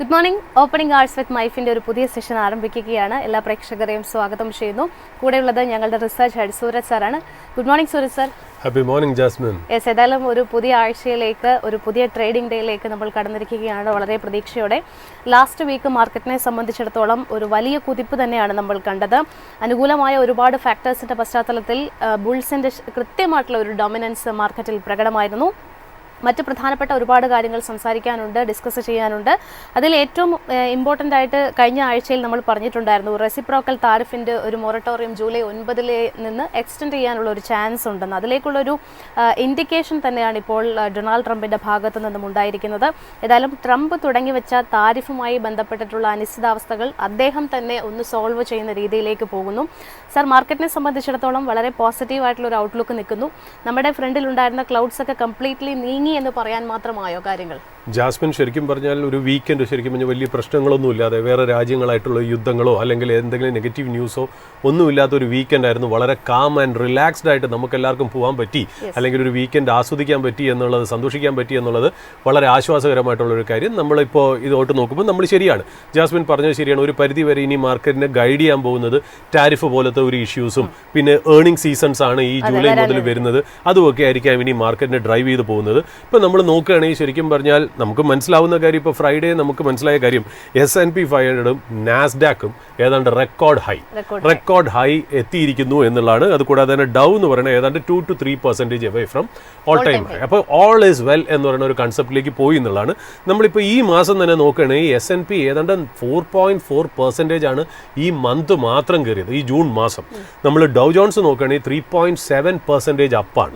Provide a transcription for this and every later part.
Good morning. Opening arts വിത്ത് മൈഫിൻ്റെ ഒരു പുതിയ session ആരംഭിക്കുകയാണ്. എല്ലാ പ്രേക്ഷകരെയും സ്വാഗതം ചെയ്യുന്നു. കൂടെയുള്ളത് ഞങ്ങളുടെ റിസർച്ച് ഹെഡ് സൂരജ് സാറാണ്. Good morning Suraj sir. Happy morning Jasmine. Yes, ഏതായാലും ഒരു പുതിയ ആഴ്ചയിലേക്ക്, ഒരു പുതിയ ട്രേഡിംഗ് ഡേയിലേക്ക് നമ്മൾ കടന്നിരിക്കുകയാണ് വളരെ പ്രതീക്ഷയോടെ. ലാസ്റ്റ് വീക്ക് മാർക്കറ്റിനെ സംബന്ധിച്ചിടത്തോളം ഒരു വലിയ കുതിപ്പ് തന്നെയാണ് നമ്മൾ കണ്ടത്. അനുകൂലമായ ഒരുപാട് ഫാക്ടേഴ്സിൻ്റെ പശ്ചാത്തലത്തിൽ ബുൾസിൻ്റെ കൃത്യമായിട്ടുള്ള ഒരു ഡൊമിനൻസ് മാർക്കറ്റിൽ പ്രകടമായിരുന്നു. മറ്റ് പ്രധാനപ്പെട്ട ഒരുപാട് കാര്യങ്ങൾ സംസാരിക്കാനുണ്ട്, ഡിസ്കസ് ചെയ്യാനുണ്ട്. അതിൽ ഏറ്റവും ഇമ്പോർട്ടൻ്റ് ആയിട്ട് കഴിഞ്ഞ ആഴ്ചയിൽ നമ്മൾ പറഞ്ഞിട്ടുണ്ടായിരുന്നു, റെസിപ്രോക്കൽ താരിഫിൻ്റെ ഒരു മൊറട്ടോറിയം ജൂലൈ 9 നിന്ന് എക്സ്റ്റെൻഡ് ചെയ്യാനുള്ള ഒരു ചാൻസ് ഉണ്ടെന്ന്. അതിലേക്കുള്ളൊരു ഇൻഡിക്കേഷൻ തന്നെയാണ് ഇപ്പോൾ ഡൊണാൾഡ് ട്രംപിൻ്റെ ഭാഗത്തു നിന്നും ഉണ്ടായിരിക്കുന്നത്. ഏതായാലും ട്രംപ് തുടങ്ങി വെച്ച താരിഫുമായി ബന്ധപ്പെട്ടിട്ടുള്ള അനിശ്ചിതാവസ്ഥകൾ അദ്ദേഹം തന്നെ ഒന്ന് സോൾവ് ചെയ്യുന്ന രീതിയിലേക്ക് പോകുന്നു. സാർ, മാർക്കറ്റിനെ സംബന്ധിച്ചിടത്തോളം വളരെ പോസിറ്റീവായിട്ടുള്ള ഒരു ഔട്ട്ലുക്ക് നിൽക്കുന്നു. നമ്മുടെ ഫ്രണ്ടിലുണ്ടായിരുന്ന ക്ലൗഡ്സ് ഒക്കെ കംപ്ലീറ്റ്ലി നീങ്ങി എന്ന് പറയാൻ മാത്രമായോ കാര്യങ്ങൾ? ജാസ്മിൻ, ശരിക്കും പറഞ്ഞാൽ ഒരു വീക്കെൻഡ് ശരിക്കും പറഞ്ഞാൽ വലിയ പ്രശ്നങ്ങളൊന്നും ഇല്ലാതെ, വേറെ രാജ്യങ്ങളായിട്ടുള്ള യുദ്ധങ്ങളോ അല്ലെങ്കിൽ എന്തെങ്കിലും നെഗറ്റീവ് ന്യൂസോ ഒന്നുമില്ലാത്ത ഒരു വീക്കെൻഡ് ആയിരുന്നു. വളരെ കാം ആൻഡ് റിലാക്സ്ഡ് ആയിട്ട് നമുക്ക് എല്ലാവർക്കും പോകാൻ പറ്റി, അല്ലെങ്കിൽ ഒരു വീക്കെൻഡ് ആസ്വദിക്കാൻ പറ്റി എന്നുള്ളത്, സന്തോഷിക്കാൻ പറ്റി എന്നുള്ളത് വളരെ ആശ്വാസകരമായിട്ടുള്ളൊരു കാര്യം. നമ്മളിപ്പോൾ ഇതോട്ട് നോക്കുമ്പോൾ നമ്മൾ ശരിയാണ്, ജാസ്മിൻ പറഞ്ഞത് ശരിയാണ്. ഒരു പരിധി വരെ ഇനി മാർക്കറ്റിനെ ഗൈഡ് ചെയ്യാൻ പോകുന്നത് ടാരിഫ് പോലത്തെ ഒരു ഇഷ്യൂസും പിന്നെ ഏർണിംഗ് സീസൺസ് ആണ് ഈ ജൂലൈ മുതൽ വരുന്നത്. അതുമൊക്കെ ആയിരിക്കാം ഇനി മാർക്കറ്റിനെ ഡ്രൈവ് ചെയ്ത് പോകുന്നത്. ഇപ്പോൾ നമ്മൾ നോക്കുകയാണെങ്കിൽ ശരിക്കും പറഞ്ഞാൽ നമുക്ക് മനസ്സിലാവുന്ന കാര്യം, ഇപ്പോൾ ഫ്രൈഡേ നമുക്ക് മനസ്സിലായ കാര്യം, S&P 500ഉം നാസ്ഡാക്കും ഏതാണ്ട് റെക്കോർഡ് ഹൈ എത്തിയിരിക്കുന്നു എന്നുള്ളതാണ്. അതുകൂടാതെ തന്നെ ഡൗ എന്ന് പറയുന്നത് ഏതാണ്ട് 2 to 3% away from all time high. അപ്പോൾ ഓൾ ഈസ് വെൽ എന്ന് പറയുന്ന ഒരു കൺസെപ്റ്റിലേക്ക് പോയി എന്നുള്ളതാണ്. നമ്മളിപ്പോൾ ഈ മാസം തന്നെ നോക്കുകയാണെങ്കിൽ S&P ഏതാണ്ട് 4.4% ആണ് ഈ മന്ത് മാത്രം കയറിയത്, ഈ ജൂൺ മാസം. നമ്മൾ ഡൗ ജോൺസ് നോക്കുകയാണെങ്കിൽ 3.7% അപ്പാണ്.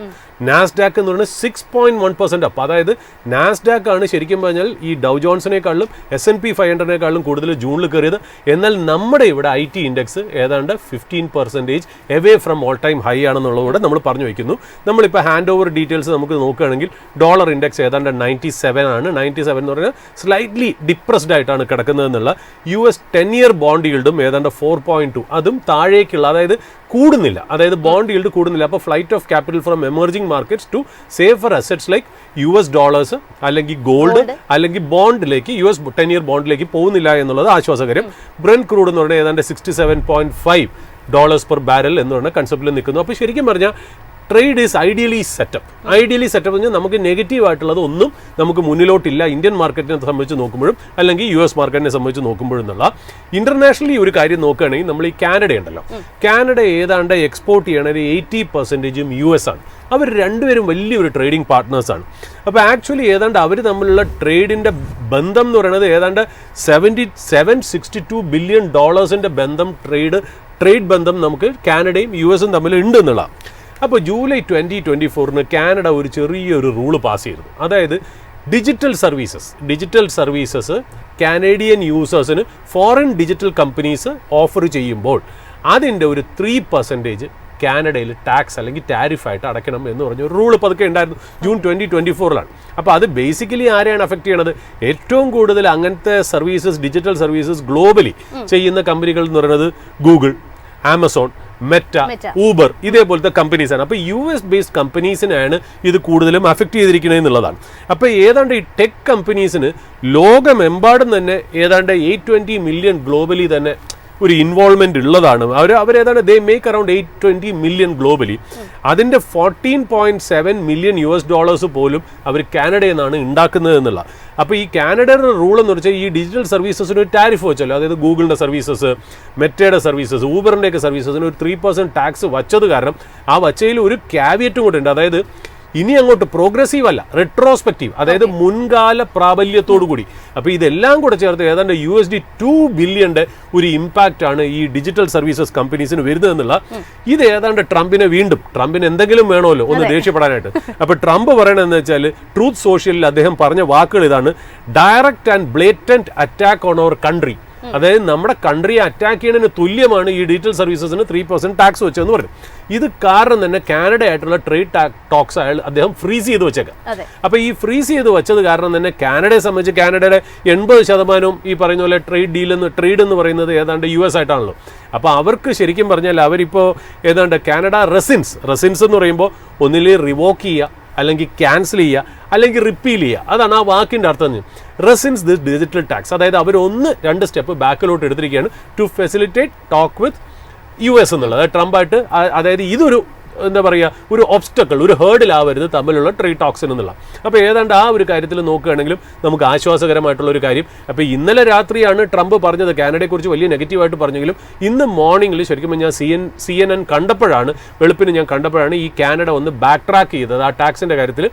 നാസ്ഡാക്ക് എന്ന് പറയുന്നത് 6.1% അപ്പ്. അതായത് നാസ്ഡാക്ക് ആണ് ശരിക്കും പറഞ്ഞാൽ ഈ ഡൗ ജോൺസിനേക്കാളും S&P 500-നേക്കാളും കൂടുതൽ ജൂണിൽ കയറിയത്. എന്നാൽ നമ്മുടെ ഇവിടെ IT ഇൻഡെക്സ് ഏതാണ്ട് 15% away from all time high ആണെന്നുള്ളതുകൂടെ നമ്മൾ പറഞ്ഞു വയ്ക്കുന്നു. നമ്മളിപ്പോൾ ഹാൻഡ് ഓവർ ഡീറ്റെയിൽസ് നമുക്ക് നോക്കുകയാണെങ്കിൽ ഡോളർ ഇൻഡെക്സ് ഏതാണ്ട് 97 ആണ്. 97 എന്ന് പറഞ്ഞാൽ സ്ലൈറ്റ്ലി ഡിപ്രസ്ഡ് ആയിട്ടാണ് കിടക്കുന്നതെന്നുള്ള. US 10-year ബോണ്ട് ഈൽഡും ഏതാണ്ട് 4.2, അതും താഴേക്കുള്ള, അതായത് കൂടുന്നില്ല, അതായത് ബോണ്ട് ഈൽഡ് കൂടുന്നില്ല. അപ്പോൾ flight of capital from emerging markets to safer assets like US dollars അല്ലെങ്കിൽ ഗോൾഡ് അല്ലെങ്കിൽ ബോണ്ടിലേക്ക്, US 10-year ബോണ്ടിലേക്ക് പോകുന്നില്ല എന്നുള്ളത് ആശ്വാസകരം. ബ്രെന്റ് ക്രൂഡ് എന്ന് പറഞ്ഞാൽ ഏതാണ്ട് $67.5 per barrel എന്ന് പറഞ്ഞ കൺസെപ്റ്റിൽ നിൽക്കുന്നു. അപ്പോൾ ശരിക്കും പറഞ്ഞാൽ ട്രേഡ് ഈസ് ഐഡിയലി സെറ്റപ്പ് എന്ന് പറഞ്ഞാൽ നമുക്ക് നെഗറ്റീവ് ആയിട്ടുള്ളത് ഒന്നും നമുക്ക് മുന്നിലോട്ടില്ല ഇന്ത്യൻ മാർക്കറ്റിനെ സംബന്ധിച്ച് നോക്കുമ്പോഴും അല്ലെങ്കിൽ US മാർക്കറ്റിനെ സംബന്ധിച്ച് നോക്കുമ്പോഴും എന്നുള്ള. ഇന്റർനാഷണലി ഒരു കാര്യം നോക്കുകയാണെങ്കിൽ നമ്മൾ ഈ കാനഡ ഉണ്ടല്ലോ, കാനഡ ഏതാണ്ട് എക്സ്പോർട്ട് ചെയ്യണത് 80% US ആണ്. അവർ രണ്ടുപേരും വലിയൊരു ട്രേഡിംഗ് പാർട്ട്നേഴ്സാണ്. അപ്പോൾ ആക്ച്വലി ഏതാണ്ട് അവർ തമ്മിലുള്ള ട്രേഡിൻ്റെ ബന്ധം എന്ന് പറയുന്നത് ഏതാണ്ട് $762 ബില്യൺ ബന്ധം, ട്രേഡ് ബന്ധം നമുക്ക് കാനഡയും US-ഉം തമ്മിൽ ഉണ്ട് എന്നുള്ള. അപ്പോൾ ജൂലൈ 2024 കാനഡ ഒരു ചെറിയൊരു റൂള് പാസ് ചെയ്തു. അതായത് ഡിജിറ്റൽ സർവീസസ് കാനഡിയൻ യൂസേഴ്സിന് ഫോറിൻ ഡിജിറ്റൽ കമ്പനീസ് ഓഫർ ചെയ്യുമ്പോൾ അതിൻ്റെ ഒരു 3% കാനഡയിൽ ടാക്സ് അല്ലെങ്കിൽ ടാരിഫായിട്ട് അടയ്ക്കണം എന്ന് പറഞ്ഞ ഒരു റൂൾ പതുക്കെ ഉണ്ടായിരുന്നു. ജൂൺ 2024 അപ്പോൾ അത് ബേസിക്കലി ആരെയാണ് അഫക്റ്റ് ചെയ്യണത്? ഏറ്റവും കൂടുതൽ അങ്ങനത്തെ ഡിജിറ്റൽ സർവീസസ് ഗ്ലോബലി ചെയ്യുന്ന കമ്പനികൾ എന്ന് പറയുന്നത് ഗൂഗിൾ, ആമസോൺ, മെറ്റ, ഊബർ, ഇതേപോലത്തെ കമ്പനീസാണ്. അപ്പോൾ US ബേസ്ഡ് കമ്പനീസിനാണ് ഇത് കൂടുതലും അഫക്റ്റ് ചെയ്തിരിക്കുന്നത് എന്നുള്ളതാണ്. അപ്പോൾ ഏതാണ്ട് ഈ ടെക് കമ്പനീസിന് ലോകമെമ്പാടും തന്നെ ഏതാണ്ട് 820 മില്യൺ ഗ്ലോബലി തന്നെ ഒരു ഇൻവോൾവ്മെന്റ് ഉള്ളതാണ്. അവരേതാണ്ട് they make around 820 million globally. അതിൻ്റെ $14.7 മില്യൺ പോലും അവർ കാനഡയിൽ നിന്നാണ് ഉണ്ടാക്കുന്നത് എന്നുള്ള. അപ്പോൾ ഈ കാനഡയുടെ റൂൾ എന്ന് വെച്ചാൽ ഈ ഡിജിറ്റൽ സർവീസസിന് ഒരു ടാരിഫ് വെച്ചല്ലോ, അതായത് ഗൂഗിളിൻ്റെ സർവീസസ്, മെറ്റയുടെ സർവീസസ്, ഊബറിൻ്റെയൊക്കെ സർവീസസിന് ഒരു 3% ടാക്സ് വച്ചത് കാരണം ആ വച്ചയിൽ ഒരു ക്യാവിയറ്റും കൂടെ ഉണ്ട്. അതായത് ഇനി അങ്ങോട്ട് പ്രോഗ്രസീവ് അല്ല, റെട്രോസ്പെക്റ്റീവ്, അതായത് മുൻകാല പ്രാബല്യത്തോടു കൂടി. അപ്പോൾ ഇതെല്ലാം കൂടെ ചേർത്ത് ഏതാണ്ട് $2 ബില്യൺ ഒരു ഇമ്പാക്റ്റ് ആണ് ഈ ഡിജിറ്റൽ സർവീസസ് കമ്പനീസിന് വരുന്നതെന്നുള്ള. ഇത് ഏതാണ്ട് ട്രംപിന് എന്തെങ്കിലും വേണമല്ലോ ഒന്ന് ദേഷ്യപ്പെടാനായിട്ട്. അപ്പോൾ ട്രംപ് പറയണതെന്ന് വെച്ചാൽ ട്രൂത്ത് സോഷ്യലിൽ അദ്ദേഹം പറഞ്ഞ വാക്കുകൾ ഇതാണ്: direct and blatant attack on our country. അതായത് നമ്മുടെ കൺട്രിയെ അറ്റാക്ക് ചെയ്യുന്നതിന് തുല്യമാണ് ഈ ഡിജിറ്റൽ സർവീസസിന് 3% ടാക്സ് വെച്ചതെന്ന് പറഞ്ഞു. ഇത് കാരണം തന്നെ കാനഡ ആയിട്ടുള്ള ട്രേഡ് ടോക്സ് അദ്ദേഹം ഫ്രീസ് ചെയ്ത് വെച്ചേക്കാം. അപ്പോൾ ഈ ഫ്രീസ് ചെയ്ത് വെച്ചത് കാരണം തന്നെ കാനഡയെ സംബന്ധിച്ച് കാനഡയുടെ 80% ഈ പറയുന്ന പോലെ ട്രേഡ് എന്ന് പറയുന്നത് ഏതാണ്ട് US ആയിട്ടാണല്ലോ. അപ്പോൾ അവർക്ക് ശരിക്കും പറഞ്ഞാൽ അവരിപ്പോൾ ഏതാണ്ട് കാനഡ റെസിൻസ് എന്ന് പറയുമ്പോൾ ഒന്നിൽ റിവോക്ക് ചെയ്യുക, അല്ലെങ്കിൽ ക്യാൻസൽ ചെയ്യുക, അല്ലെങ്കിൽ റിപ്പീൽ ചെയ്യുക. അതാണ് ആ വാക്കിൻ്റെ അർത്ഥം. Rescinds this digital tax. അതായത് അവർ 1-2 സ്റ്റെപ്പ് ബാക്കിലോട്ട് എടുത്തിരിക്കുകയാണ് to facilitate talk with US എന്നുള്ളത്. അതായത് ട്രംപായിട്ട്, അതായത് ഇതൊരു എന്താ പറയുക, ഒരു ഒബ്സ്റ്റക്കിൾ, ഒരു ഹേർഡിലാവരുത് തമ്മിലുള്ള ട്രേഡ് ടോക്സിന് എന്നുള്ള. അപ്പോൾ ഏതാണ്ട് ആ ഒരു കാര്യത്തിൽ നോക്കുകയാണെങ്കിലും നമുക്ക് ആശ്വാസകരമായിട്ടുള്ള ഒരു കാര്യം. അപ്പോൾ ഇന്നലെ രാത്രിയാണ് ട്രംപ് പറഞ്ഞത് കാനഡയെക്കുറിച്ച് വലിയ നെഗറ്റീവായിട്ട് പറഞ്ഞെങ്കിലും ഇന്ന് മോർണിംഗിൽ ശരിക്കും ഞാൻ CNN കണ്ടപ്പോഴാണ്, വെളുപ്പിന് ഞാൻ കണ്ടപ്പോഴാണ് ഈ കാനഡ ഒന്ന് ബാക്ക് ട്രാക്ക് ചെയ്തത്. ആ ടാക്സിൻ്റെ കാര്യത്തിൽ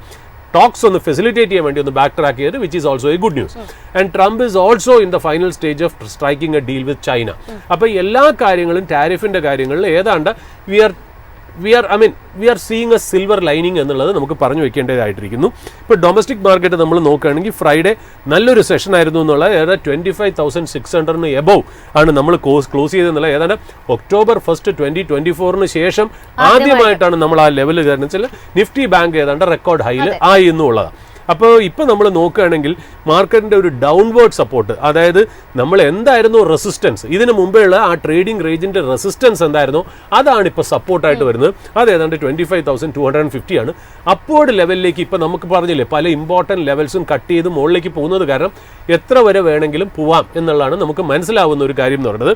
ടോക്സ് ഒന്ന് ഫെസിലിറ്റേറ്റ് ചെയ്യാൻ വേണ്ടി ഒന്ന് ബാക്ക് ട്രാക്ക് ചെയ്ത്, which is also A good news. And Trump is also in the final stage of striking A deal with China. അപ്പോൾ എല്ലാ കാര്യങ്ങളും, ടാരിഫിൻ്റെ കാര്യങ്ങളിൽ ഏതാണ്ട് we are seeing a silver lining എന്നുള്ളത് നമുക്ക് പറഞ്ഞു വെക്കേണ്ടതായിട്ടിരിക്കുന്നു. ഇപ്പോൾ ഡൊമസ്റ്റിക് മാർക്കറ്റ് നമ്മൾ നോക്കുകയാണെങ്കിൽ ഫ്രൈഡേ നല്ലൊരു സെഷൻ ആയിരുന്നു എന്നുള്ളത്. ഏതാണ്ട് 25,600 എബവ് ആണ് നമ്മൾ ക്ലോസ് ചെയ്തെന്നുള്ളത്. ഏതാണ്ട് October 1, 2024 ശേഷം ആദ്യമായിട്ടാണ് നമ്മൾ ആ ലെവൽ കാരണം വെച്ചാൽ നിഫ്റ്റി ബാങ്ക് ഏതാണ്ട് റെക്കോർഡ് ഹൈയിൽ ആയി എന്നുള്ളതാണ്. അപ്പോൾ ഇപ്പോൾ നമ്മൾ നോക്കുകയാണെങ്കിൽ മാർക്കറ്റിൻ്റെ ഒരു ഡൗൺവേർഡ് സപ്പോർട്ട്, അതായത് നമ്മൾ എന്തായിരുന്നു റെസിസ്റ്റൻസ്, ഇതിന് മുമ്പേയുള്ള ആ ട്രേഡിംഗ് റേഞ്ചിൻ്റെ റെസിസ്റ്റൻസ് എന്തായിരുന്നോ അതാണ് ഇപ്പോൾ സപ്പോർട്ടായിട്ട് വരുന്നത്. അത് ഏതാണ്ട് 25,250 ആണ്. അപ്വേർഡ് ലെവലിലേക്ക് ഇപ്പോൾ നമുക്ക് പറഞ്ഞില്ലേ പല ഇമ്പോർട്ടൻറ്റ് ലെവൽസും കട്ട് ചെയ്ത് മുകളിലേക്ക് പോകുന്നത് കാരണം എത്ര വരെ വേണമെങ്കിലും പോവാം എന്നുള്ളതാണ് നമുക്ക് മനസ്സിലാവുന്ന ഒരു കാര്യം എന്ന് പറയുന്നത്.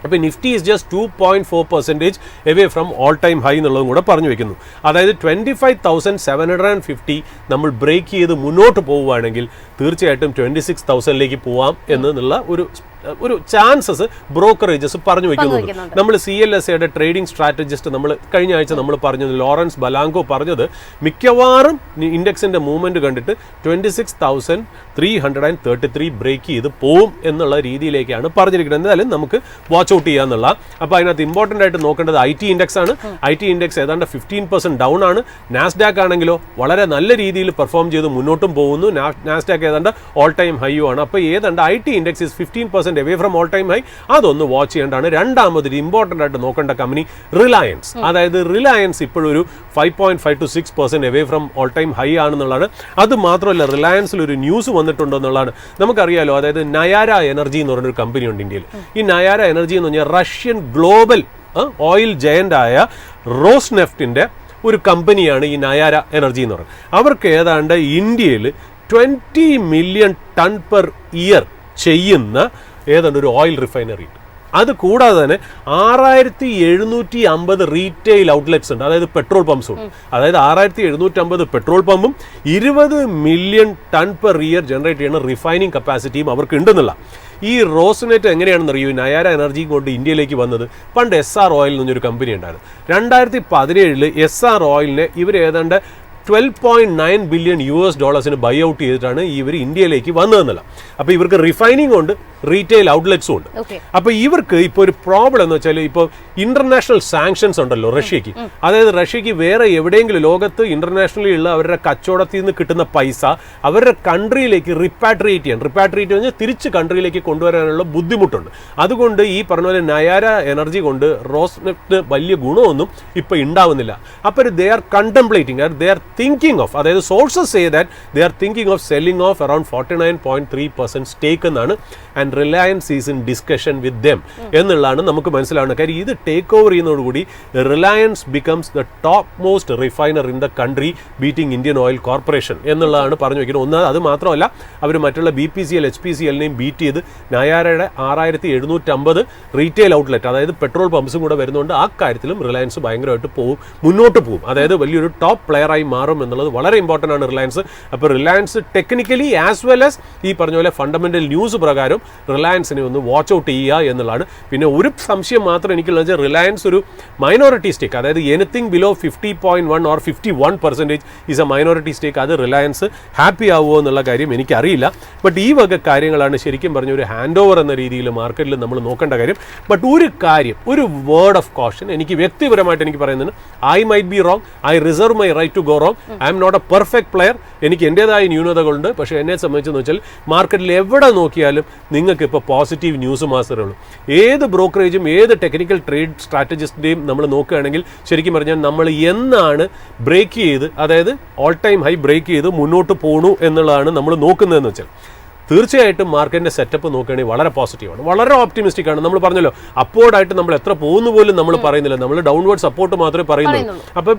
അപ്പോൾ Nifty is just 2.4% away from all time high എന്നുള്ളതും കൂടെ പറഞ്ഞു വെക്കുന്നു. അതായത് 25,750 നമ്മൾ ബ്രേക്ക് ചെയ്ത് മുന്നോട്ട് പോവുകയാണെങ്കിൽ തീർച്ചയായിട്ടും 26,000ലേക്ക് പോവാം എന്നുള്ള ഒരു ചാൻസസ് ബ്രോക്കറേജസ് പറഞ്ഞു വെക്കുന്നുണ്ട്. നമ്മൾ CLSAയുടെ ട്രേഡിംഗ് സ്ട്രാറ്റജിസ്റ്റ് നമ്മൾ കഴിഞ്ഞ ആഴ്ച നമ്മൾ പറഞ്ഞത് ലോറൻസ് ബലാങ്കോ പറഞ്ഞത് മിക്കവാറും ഇൻഡെക്സിൻ്റെ മൂവ്മെൻറ്റ് കണ്ടിട്ട് 26,333 ബ്രേക്ക് ചെയ്ത് പോവും എന്നുള്ള രീതിയിലേക്കാണ് പറഞ്ഞിരിക്കുന്നത്. എന്തായാലും നമുക്ക് വാച്ച് ഔട്ട് ചെയ്യാന്നുള്ള. അപ്പോൾ അതിനകത്ത് ഇമ്പോർട്ടൻ്റ് ആയിട്ട് നോക്കേണ്ടത് IT ഇൻഡെക്സ് ആണ്. IT ഇൻഡെക്സ് ഏതാണ്ട് 15% ഡൗൺ ആണ്. നാസ്ഡാക്ക് ആണെങ്കിലോ വളരെ നല്ല രീതിയിൽ പെർഫോം ചെയ്ത് മുന്നോട്ടും പോകുന്നു. നാസ്ഡാക്ക് ഏതാണ്ട് ഓൾ ടൈം ഹൈയോ ആണ്. അപ്പോൾ ഏതാണ്ട് IT index is 15% away from all time high. അതൊന്ന് വാച്ച് ചെയ്യേണ്ടതാണ്. രണ്ടാമതൊരു ഇമ്പോർട്ടൻ്റ് ആയിട്ട് നോക്കേണ്ട കമ്പനി റിലയൻസ്. അതായത് റിലയൻസ് ഇപ്പോഴൊരു 5.5 to 6% away from all time high ആണെന്നുള്ളതാണ്. അത് മാത്രമല്ല റിലയൻസിൽ ഒരു ന്യൂസ് വന്നിട്ടുണ്ടെന്നുള്ളതാണ്. നമുക്കറിയാലോ, അതായത് നയാര എനർജി എന്ന് പറഞ്ഞൊരു കമ്പനി ഉണ്ട് ഇന്ത്യയിൽ. ഈ നയാര എനർജി എന്ന് പറഞ്ഞാൽ റഷ്യൻ ഗ്ലോബൽ ഓയിൽ ജയൻ്റായ റോസ്നെഫ്റ്റിൻ്റെ ഒരു കമ്പനിയാണ് ഈ നയാര എനർജി എന്ന് പറയുന്നത്. അവർക്ക് ഏതാണ്ട് ഇന്ത്യയിൽ 20 മില്യൺ ടൺ പെർ ഇയർ ചെയ്യുന്ന ഏതാണ്ട് ഒരു ഓയിൽ റിഫൈനറി ഉണ്ട്. അത് കൂടാതെ തന്നെ 6,750 റീറ്റെയിൽ ഔട്ട്ലെറ്റ്സ് ഉണ്ട്, അതായത് പെട്രോൾ പമ്പ്സ് ഉണ്ട്. അതായത് 6,750 പെട്രോൾ പമ്പും 20 million ton per year generate ചെയ്യുന്ന റിഫൈനിങ് കപ്പാസിറ്റിയും അവർക്ക് ഉണ്ടെന്നുള്ള. ഈ റോസ്നെറ്റ് എങ്ങനെയാണെന്ന് അറിയൂ നയാര എനർജി കൊണ്ട് ഇന്ത്യയിലേക്ക് വന്നത്? പണ്ട് SR ഓയിൽ എന്നൊരു കമ്പനി ഉണ്ടായിരുന്നു. 2017 SR ഓയിലിനെ ഇവർ ഏതാണ്ട് $12.9 ബില്യൺ ബൈ ഔട്ട് ചെയ്തിട്ടാണ് ഇവർ ഇന്ത്യയിലേക്ക് വന്നതെന്നല്ല. അപ്പോൾ ഇവർക്ക് റിഫൈനിങ് ഉണ്ട്, റീറ്റെയിൽ ഔട്ട്ലെറ്റ്സും ഉണ്ട്. അപ്പോൾ ഇവർക്ക് ഇപ്പോൾ ഒരു പ്രോബ്ലം എന്ന് വെച്ചാൽ ഇപ്പോൾ ഇന്റർനാഷണൽ സാങ്ഷൻസ് ഉണ്ടല്ലോ റഷ്യക്ക്. അതായത് റഷ്യക്ക് വേറെ എവിടെയെങ്കിലും ലോകത്ത് ഇന്റർനാഷണലി ഉള്ള അവരുടെ കച്ചവടത്തിൽ നിന്ന് കിട്ടുന്ന പൈസ അവരുടെ കൺട്രിയിലേക്ക് റിപ്പാട്രിയേറ്റ് ചെയ്യാൻ, റിപ്പാട്രിയേറ്റ് കഴിഞ്ഞാൽ തിരിച്ച് കൺട്രിയിലേക്ക് കൊണ്ടുവരാനുള്ള ബുദ്ധിമുട്ടുണ്ട്. അതുകൊണ്ട് ഈ പറഞ്ഞ പോലെ നയാര എനർജി കൊണ്ട് റോസ്നെഫ്റ്റ് വലിയ ഗുണമൊന്നും ഇപ്പോൾ ഉണ്ടാവുന്നില്ല. അപ്പോൾ they are contemplating, they are thinking of, അതായത് sources say that they are thinking of selling off around 49.3% stake എന്നാണ്. And Reliance is in discussion with them എന്നുള്ളതാണ് നമുക്ക് മനസ്സിലാവുന്നത്. കാര്യം ഇത് ടേക്ക് ഓവർ ചെയ്യുന്നതോടുകൂടി Reliance becomes the top most refiner in the country beating Indian Oil Corporation എന്നുള്ളതാണ് പറഞ്ഞു വയ്ക്കുന്നത്. ഒന്ന് അത് മാത്രമല്ല, അവർ മറ്റുള്ള BPCL HPCLനെയും ബീറ്റ് ചെയ്ത് നയാരയുടെ 6,750 റീറ്റെയിൽ ഔട്ട്ലെറ്റ്, അതായത് പെട്രോൾ പമ്പ്സും കൂടെ വരുന്നതുകൊണ്ട് ആ കാര്യത്തിലും റിലയൻസ് ഭയങ്കരമായിട്ട് മുന്നോട്ട് പോകും. അതായത് വലിയൊരു ടോപ്പ് പ്ലെയറായി മാറും എന്നുള്ളത് വളരെ ഇമ്പോർട്ടൻ്റ് ആണ് റിലയൻസ്. അപ്പോൾ Reliance technically as well as ഈ പറഞ്ഞ പോലെ ഫണ്ടമെന്റൽ ന്യൂസ് പ്രകാരം റിലയൻസിനെ ഒന്ന് വാച്ച് ഔട്ട് ചെയ്യുക എന്നുള്ളതാണ്. പിന്നെ ഒരു സംശയം മാത്രം എനിക്കുള്ളത് വെച്ചാൽ റിലയൻസ് ഒരു മൈനോറിറ്റി സ്റ്റേക്ക്, അതായത് anything below 50.1 or 51% is a minority stake, അത് റിലയൻസ് ഹാപ്പി ആവുമോ എന്നുള്ള കാര്യം എനിക്കറിയില്ല. ബട്ട് ഈ വക കാര്യങ്ങളാണ് ശരിക്കും പറഞ്ഞ ഒരു ഹാൻഡ് ഓവർ എന്ന രീതിയിൽ മാർക്കറ്റിൽ നമ്മൾ നോക്കേണ്ട കാര്യം. ബട്ട് ഒരു കാര്യം, ഒരു വേർഡ് ഓഫ് കോഷൻ എനിക്ക് വ്യക്തിപരമായിട്ട് എനിക്ക് പറയുന്നത്, I might be wrong, I reserve my right to go wrong, I am not a perfect player, എനിക്ക് എൻ്റേതായ ന്യൂനതകളുണ്ട്. പക്ഷേ എന്നെ സംബന്ധിച്ചെന്ന് വെച്ചാൽ മാർക്കറ്റിൽ എവിടെ നോക്കിയാലും നിങ്ങൾക്ക് ഇപ്പോൾ പോസിറ്റീവ് ന്യൂസ് മാത്രമേ ഉള്ളൂ. ഏത് ബ്രോക്കറേജും ഏത് ടെക്നിക്കൽ ട്രേഡ് സ്ട്രാറ്റജിസ്റ്റിൻ്റെയും നമ്മൾ നോക്കുകയാണെങ്കിൽ ശരിക്കും പറഞ്ഞാൽ നമ്മൾ എന്നാണ് ബ്രേക്ക് ചെയ്ത്, അതായത് ഓൾ ടൈം ഹൈ ബ്രേക്ക് ചെയ്ത് മുന്നോട്ട് പോകണു എന്നുള്ളതാണ് നമ്മൾ നോക്കുന്നതെന്ന് വെച്ചാൽ തീർച്ചയായിട്ടും മാർക്കറ്റിൻ്റെ സെറ്റപ്പ് നോക്കുകയാണെങ്കിൽ വളരെ പോസിറ്റീവാണ്, വളരെ ഓപ്റ്റിമിസ്റ്റിക് ആണ്. നമ്മൾ പറഞ്ഞല്ലോ അപ്വേർഡായിട്ട് നമ്മൾ എത്ര പോകുന്നു പോലും നമ്മൾ പറയുന്നില്ല, നമ്മൾ ഡൗൺവേർഡ് സപ്പോർട്ട് മാത്രമേ പറയുന്നുള്ളൂ. അപ്പം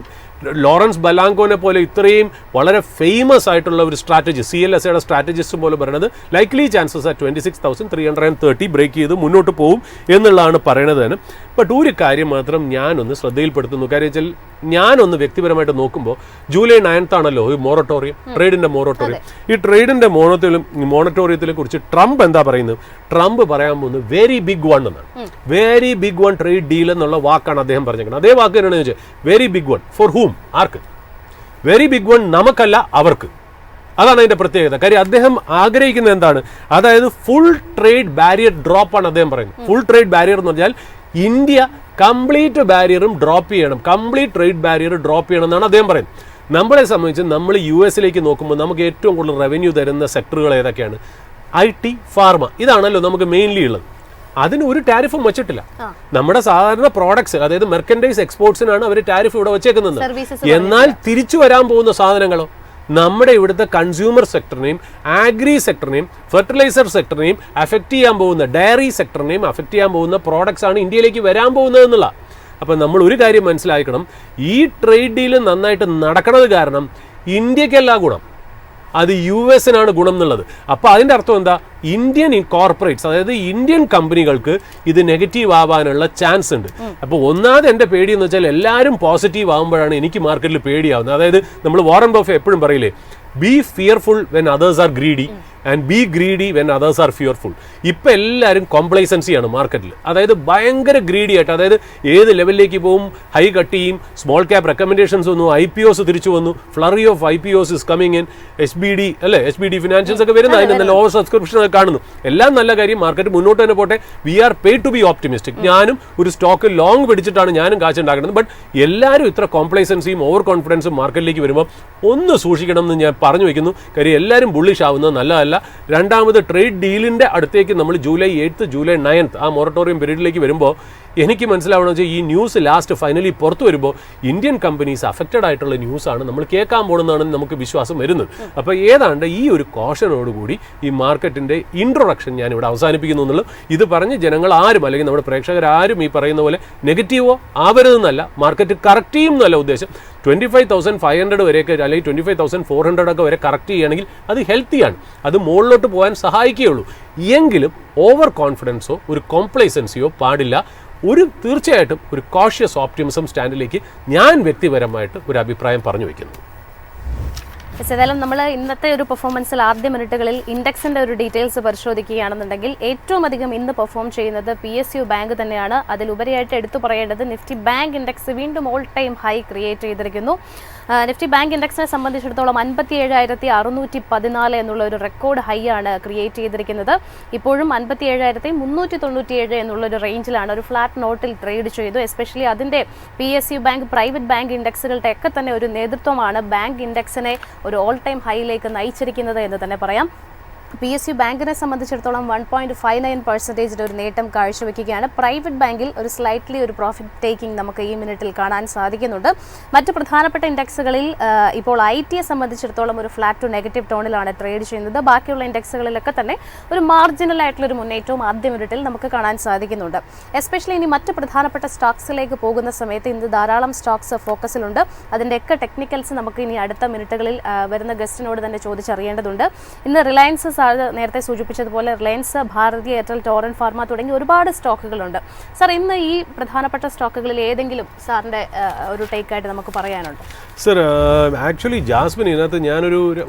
ലോറൻസ് ബലാങ്കോനെ പോലെ ഇത്രയും വളരെ ഫേമസ് ആയിട്ടുള്ള ഒരു സ്ട്രാറ്റജി CLSAയുടെ സ്ട്രാറ്റജിസ്റ്റ് പോലെ പറയുന്നത് ലൈക്ലി ചാൻസസ് 26,330 ബ്രേക്ക് ചെയ്ത് മുന്നോട്ട് പോകും എന്നുള്ളതാണ് പറയുന്നത് തന്നെ. ബട്ട് ഒരു കാര്യം മാത്രം ഞാനൊന്ന് ശ്രദ്ധയിൽപ്പെടുത്തുന്നു. കാര്യം വെച്ചാൽ ഞാനൊന്ന് വ്യക്തിപരമായിട്ട് നോക്കുമ്പോൾ ജൂലൈ 9th ആണല്ലോ ഈ മൊറട്ടോറിയം, ട്രേഡിന്റെ മൊറട്ടോറിയം. ഈ ട്രേഡിന്റെ മൊറട്ടോറിയത്തിനെ കുറിച്ച് ട്രംപ് എന്താ പറയുന്നത്? ട്രംപ് പറയാൻ പോകുന്നത് വെരി ബിഗ് വൺ എന്നാണ്. Very big one trade deal എന്നുള്ള വാക്കാണ് അദ്ദേഹം പറഞ്ഞേക്കുന്നത്. അതേ വാക്ക് തന്നെയാണ് ചോദിച്ചത്. Very big one for whom? ആർക്ക്? വെരി ബിഗ് വൺ നമുക്കല്ല, അവർക്ക്. അതാണ് അതിന്റെ പ്രത്യേകത. കാര്യം അദ്ദേഹം ആഗ്രഹിക്കുന്നത് എന്താണ്? അതായത് ഫുൾ ട്രേഡ് ബാരിയർ ഡ്രോപ്പ് ആണ് അദ്ദേഹം പറയുന്നത്. ഫുൾ ട്രേഡ് ബാരിയർ എന്ന് പറഞ്ഞാൽ ഇന്ത്യ കംപ്ലീറ്റ് ബാരിയറും ഡ്രോപ്പ് ചെയ്യണം, കംപ്ലീറ്റ് ട്രേഡ് ബാരിയർ ഡ്രോപ്പ് ചെയ്യണം എന്നാണ് അദ്ദേഹം പറയുന്നത്. നമ്മളെ സംബന്ധിച്ച് നമ്മൾ US നോക്കുമ്പോൾ നമുക്ക് ഏറ്റവും കൂടുതൽ റവന്യൂ തരുന്ന സെക്ടറുകൾ ഏതൊക്കെയാണ്? IT, ഫാർമ, ഇതാണല്ലോ നമുക്ക് മെയിൻലി ഉള്ളത്. അതിന് ഒരു ടാരിഫും വെച്ചിട്ടില്ല. നമ്മുടെ സാധാരണ പ്രോഡക്ട്സ്, അതായത് മെർക്കൻഡൈസ് എക്സ്പോർട്സിനാണ് അവർ ടാരിഫ് ഇവിടെ വെച്ചേക്കുന്നത്. എന്നാൽ തിരിച്ചു വരാൻ പോകുന്ന സാധനങ്ങളോ നമ്മുടെ ഇവിടുത്തെ കൺസ്യൂമർ സെക്ടറിനെയും ആഗ്രി സെക്ടറിനെയും ഫെർട്ടിലൈസർ സെക്ടറിനെയും അഫക്റ്റ് ചെയ്യാൻ പോകുന്ന, ഡയറി സെക്ടറിനെയും അഫക്റ്റ് ചെയ്യാൻ പോകുന്ന പ്രോഡക്ട്സ് ആണ് ഇന്ത്യയിലേക്ക് വരാൻ പോകുന്നത് എന്നുള്ള. അപ്പം നമ്മൾ ഒരു കാര്യം മനസ്സിലാക്കണം, ഈ ട്രേഡ് ഡീൽ നന്നായിട്ട് നടക്കുന്നത് കാരണം ഇന്ത്യക്കല്ല ഗുണം, അത് US-നാണ് ഗുണം എന്നുള്ളത്. അപ്പോൾ അതിൻ്റെ അർത്ഥം എന്താ? ഇന്ത്യൻ കോർപ്പറേറ്റ്സ്, അതായത് ഇന്ത്യൻ കമ്പനികൾക്ക് ഇത് നെഗറ്റീവ് ആവാനുള്ള ചാൻസ് ഉണ്ട്. അപ്പോൾ ഒന്നാമത് എൻ്റെ പേടി എന്ന് വെച്ചാൽ എല്ലാവരും പോസിറ്റീവ് ആകുമ്പോഴാണ് എനിക്ക് മാർക്കറ്റിൽ പേടിയാവുന്നത്. അതായത് നമ്മൾ വാറൻ ബഫെ എപ്പോഴും പറയില്ലേ, B fearful when others are greedy and B greedy when others are fearful. ഇപ്പം എല്ലാവരും കോംപ്ലൈസൻസിയാണ് മാർക്കറ്റിൽ. അതായത് ഭയങ്കര ഗ്രീഡി ആയിട്ട്, അതായത് ഏത് ലെവലിലേക്ക് പോകും, ഹൈ കട്ട് ചെയ്യും, സ്മോൾ ക്യാപ് റെക്കമെൻഡേഷൻസ് വന്നു, IPOs തിരിച്ചു വന്നു, flurry of IPOs is coming in, SBD അല്ലേ, SBD ഫിനാൻഷ്യൽസ് ഒക്കെ വരുന്ന, അതിന് നല്ല ഓവർ സബ്സ്ക്രിപ്ഷൻ ഒക്കെ കാണുന്നു. എല്ലാം നല്ല കാര്യം, മാർക്കറ്റ് മുന്നോട്ട് തന്നെ പോട്ടെ. We are paid to be optimistic. ഞാനും ഒരു സ്റ്റോക്ക് ലോങ് പിടിച്ചിട്ടാണ് ഞാനും കാശുണ്ടാക്കുന്നത്. ബട്ട് എല്ലാവരും ഇത്ര കോംപ്ലൈസൻസിയും ഓവർ കോൺഫിഡൻസും മാർക്കറ്റിലേക്ക് വരുമ്പോൾ ഒന്ന് സൂക്ഷിക്കണം എന്ന് ഞാൻ പറഞ്ഞു വയ്ക്കുന്നു. കാര്യം എല്ലാവരും ബുള്ളിഷ് ആവുന്നത് നല്ലതല്ല. രണ്ടാമത് ട്രേഡ് ഡീലിന്റെ അടുത്തേക്ക് നമ്മൾ ജൂലൈ 8th, ജൂലൈ 9th ആ മൊറട്ടോറിയം പീരീഡിലേക്ക് വരുമ്പോൾ എനിക്ക് മനസ്സിലാവണമെന്ന് വെച്ചാൽ ഈ ന്യൂസ് ലാസ്റ്റ് ഫൈനലി പുറത്തു വരുമ്പോൾ ഇന്ത്യൻ കമ്പനീസ് അഫക്റ്റഡ് ആയിട്ടുള്ള ന്യൂസാണ് നമ്മൾ കേൾക്കാൻ പോകുന്നതാണ് നമുക്ക് വിശ്വാസം വരുന്നത്. അപ്പോൾ ഏതാണ്ട് ഈ ഒരു കോഷനോടുകൂടി ഈ മാർക്കറ്റിൻ്റെ ഇൻട്രൊഡക്ഷൻ ഞാൻ ഇവിടെ അവസാനിപ്പിക്കുന്നു എന്നുള്ളത്. ഇത് പറഞ്ഞ് ജനങ്ങൾ ആരും, അല്ലെങ്കിൽ നമ്മുടെ പ്രേക്ഷകരാരും ഈ പറയുന്ന പോലെ നെഗറ്റീവോ ആവരുതെന്നല്ല, മാർക്കറ്റ് കറക്റ്റ് ചെയ്യും എന്നല്ല ഉദ്ദേശം. 25,500 വരെയൊക്കെ അല്ലെങ്കിൽ 25,400 ഒക്കെ വരെ കറക്റ്റ് ചെയ്യുകയാണെങ്കിൽ അത് ഹെൽത്തിയാണ്, അത് മുകളിലോട്ട് പോകാൻ സഹായിക്കുകയുള്ളൂ. എങ്കിലും ഓവർ കോൺഫിഡൻസോ ഒരു കോംപ്ലൈസൻസിയോ പാടില്ല. തീർച്ചയായിട്ടും ഒരു കോഷ്യസ് ഓപ്റ്റിമിസം സ്റ്റാൻഡിലേക്ക് ഞാൻ വ്യക്തിപരമായിട്ട് ഒരു അഭിപ്രായം പറഞ്ഞു വയ്ക്കുന്നു. ഏതായാലും നമ്മൾ ഇന്നത്തെ ഒരു പെർഫോമൻസിൽ ആദ്യ മിനിറ്റുകളിൽ ഇൻഡെക്സിന്റെ ഒരു ഡീറ്റെയിൽസ് പരിശോധിക്കുകയാണെന്നുണ്ടെങ്കിൽ ഏറ്റവും അധികം ഇന്ന് പെർഫോം ചെയ്യുന്നത് PSU ബാങ്ക് തന്നെയാണ്. അതിലുപരിയായിട്ട് എടുത്തു പറയേണ്ടത് നിഫ്റ്റി ബാങ്ക് ഇൻഡെക്സ് വീണ്ടും ഓൾ ടൈം ഹൈ ക്രിയേറ്റ് ചെയ്തിരിക്കുന്നു. നിഫ്റ്റി ബാങ്ക് ഇൻഡെക്സിനെ സംബന്ധിച്ചിടത്തോളം 57,614 എന്നുള്ള ഒരു റെക്കോർഡ് ഹൈ ആണ് ക്രിയേറ്റ് ചെയ്തിരിക്കുന്നത്. ഇപ്പോഴും 57,397 എന്നുള്ള ഒരു റേഞ്ചിലാണ്, ഒരു ഫ്ലാറ്റ് നോട്ടിൽ ട്രേഡ് ചെയ്തു. എസ്പെഷ്യലി അതിൻ്റെ PSU ബാങ്ക്, പ്രൈവറ്റ് ബാങ്ക് ഇൻഡെക്സുകളുടെ ഒക്കെ തന്നെ ഒരു നേതൃത്വമാണ് ബാങ്ക് ഇൻഡെക്സിനെ ഒരു ഓൾ ടൈം ഹൈയിലേക്ക് നയിച്ചിരിക്കുന്നത് എന്ന് തന്നെ പറയാം. PSU ബാങ്കിനെ സംബന്ധിച്ചിടത്തോളം 1.59% ഒരു നേട്ടം കാഴ്ചവെക്കുകയാണ്. പ്രൈവറ്റ് ബാങ്കിൽ ഒരു സ്ലൈറ്റ്ലി ഒരു പ്രോഫിറ്റ് ടേക്കിംഗ് നമുക്ക് ഈ മിനിറ്റിൽ കാണാൻ സാധിക്കുന്നുണ്ട്. മറ്റ് പ്രധാനപ്പെട്ട ഇൻഡെക്സുകളിൽ ഇപ്പോൾ IT-യെ സംബന്ധിച്ചിടത്തോളം ഒരു ഫ്ലാറ്റ് ടു നെഗറ്റീവ് ടോണിലാണ് ട്രേഡ് ചെയ്യുന്നത്. ബാക്കിയുള്ള ഇൻഡെക്സുകളിലൊക്കെ തന്നെ ഒരു മാർജിനൽ ആയിട്ടുള്ളൊരു മുന്നേറ്റവും ആദ്യ മിനിറ്റിൽ നമുക്ക് കാണാൻ സാധിക്കുന്നുണ്ട്. എസ്പെഷ്യലി ഇനി മറ്റ് പ്രധാനപ്പെട്ട സ്റ്റോക്സിലേക്ക് പോകുന്ന സമയത്ത് ഇന്ന് ധാരാളം സ്റ്റോക്സ് ഫോക്കസിലുണ്ട്. അതിൻ്റെയൊക്കെ ടെക്നിക്കൽസ് നമുക്ക് ഇനി അടുത്ത മിനിറ്റുകളിൽ വരുന്ന ഗസ്റ്റിനോട് തന്നെ ചോദിച്ചറിയേണ്ടതുണ്ട്. ഇന്ന് റിലയൻസ് നേരത്തെ സൂചിപ്പിച്ചതുപോലെ റിലയൻസ്, ഭാരതി എയർടെൽ, ടോറന്റ് ഫാർമ തുടങ്ങി ഒരുപാട് സ്റ്റോക്കുകളുണ്ട്. സാർ, ഇന്ന് ഈ പ്രധാനപ്പെട്ട സ്റ്റോക്കുകളിൽ ഏതെങ്കിലും സാറിൻ്റെ ഒരു ടേക്കായിട്ട് നമുക്ക് പറയാനുണ്ടോ? സർ, ആക്ച്വലി ജാസ്മിൻ, ഇതിനകത്ത് ഞാനൊരു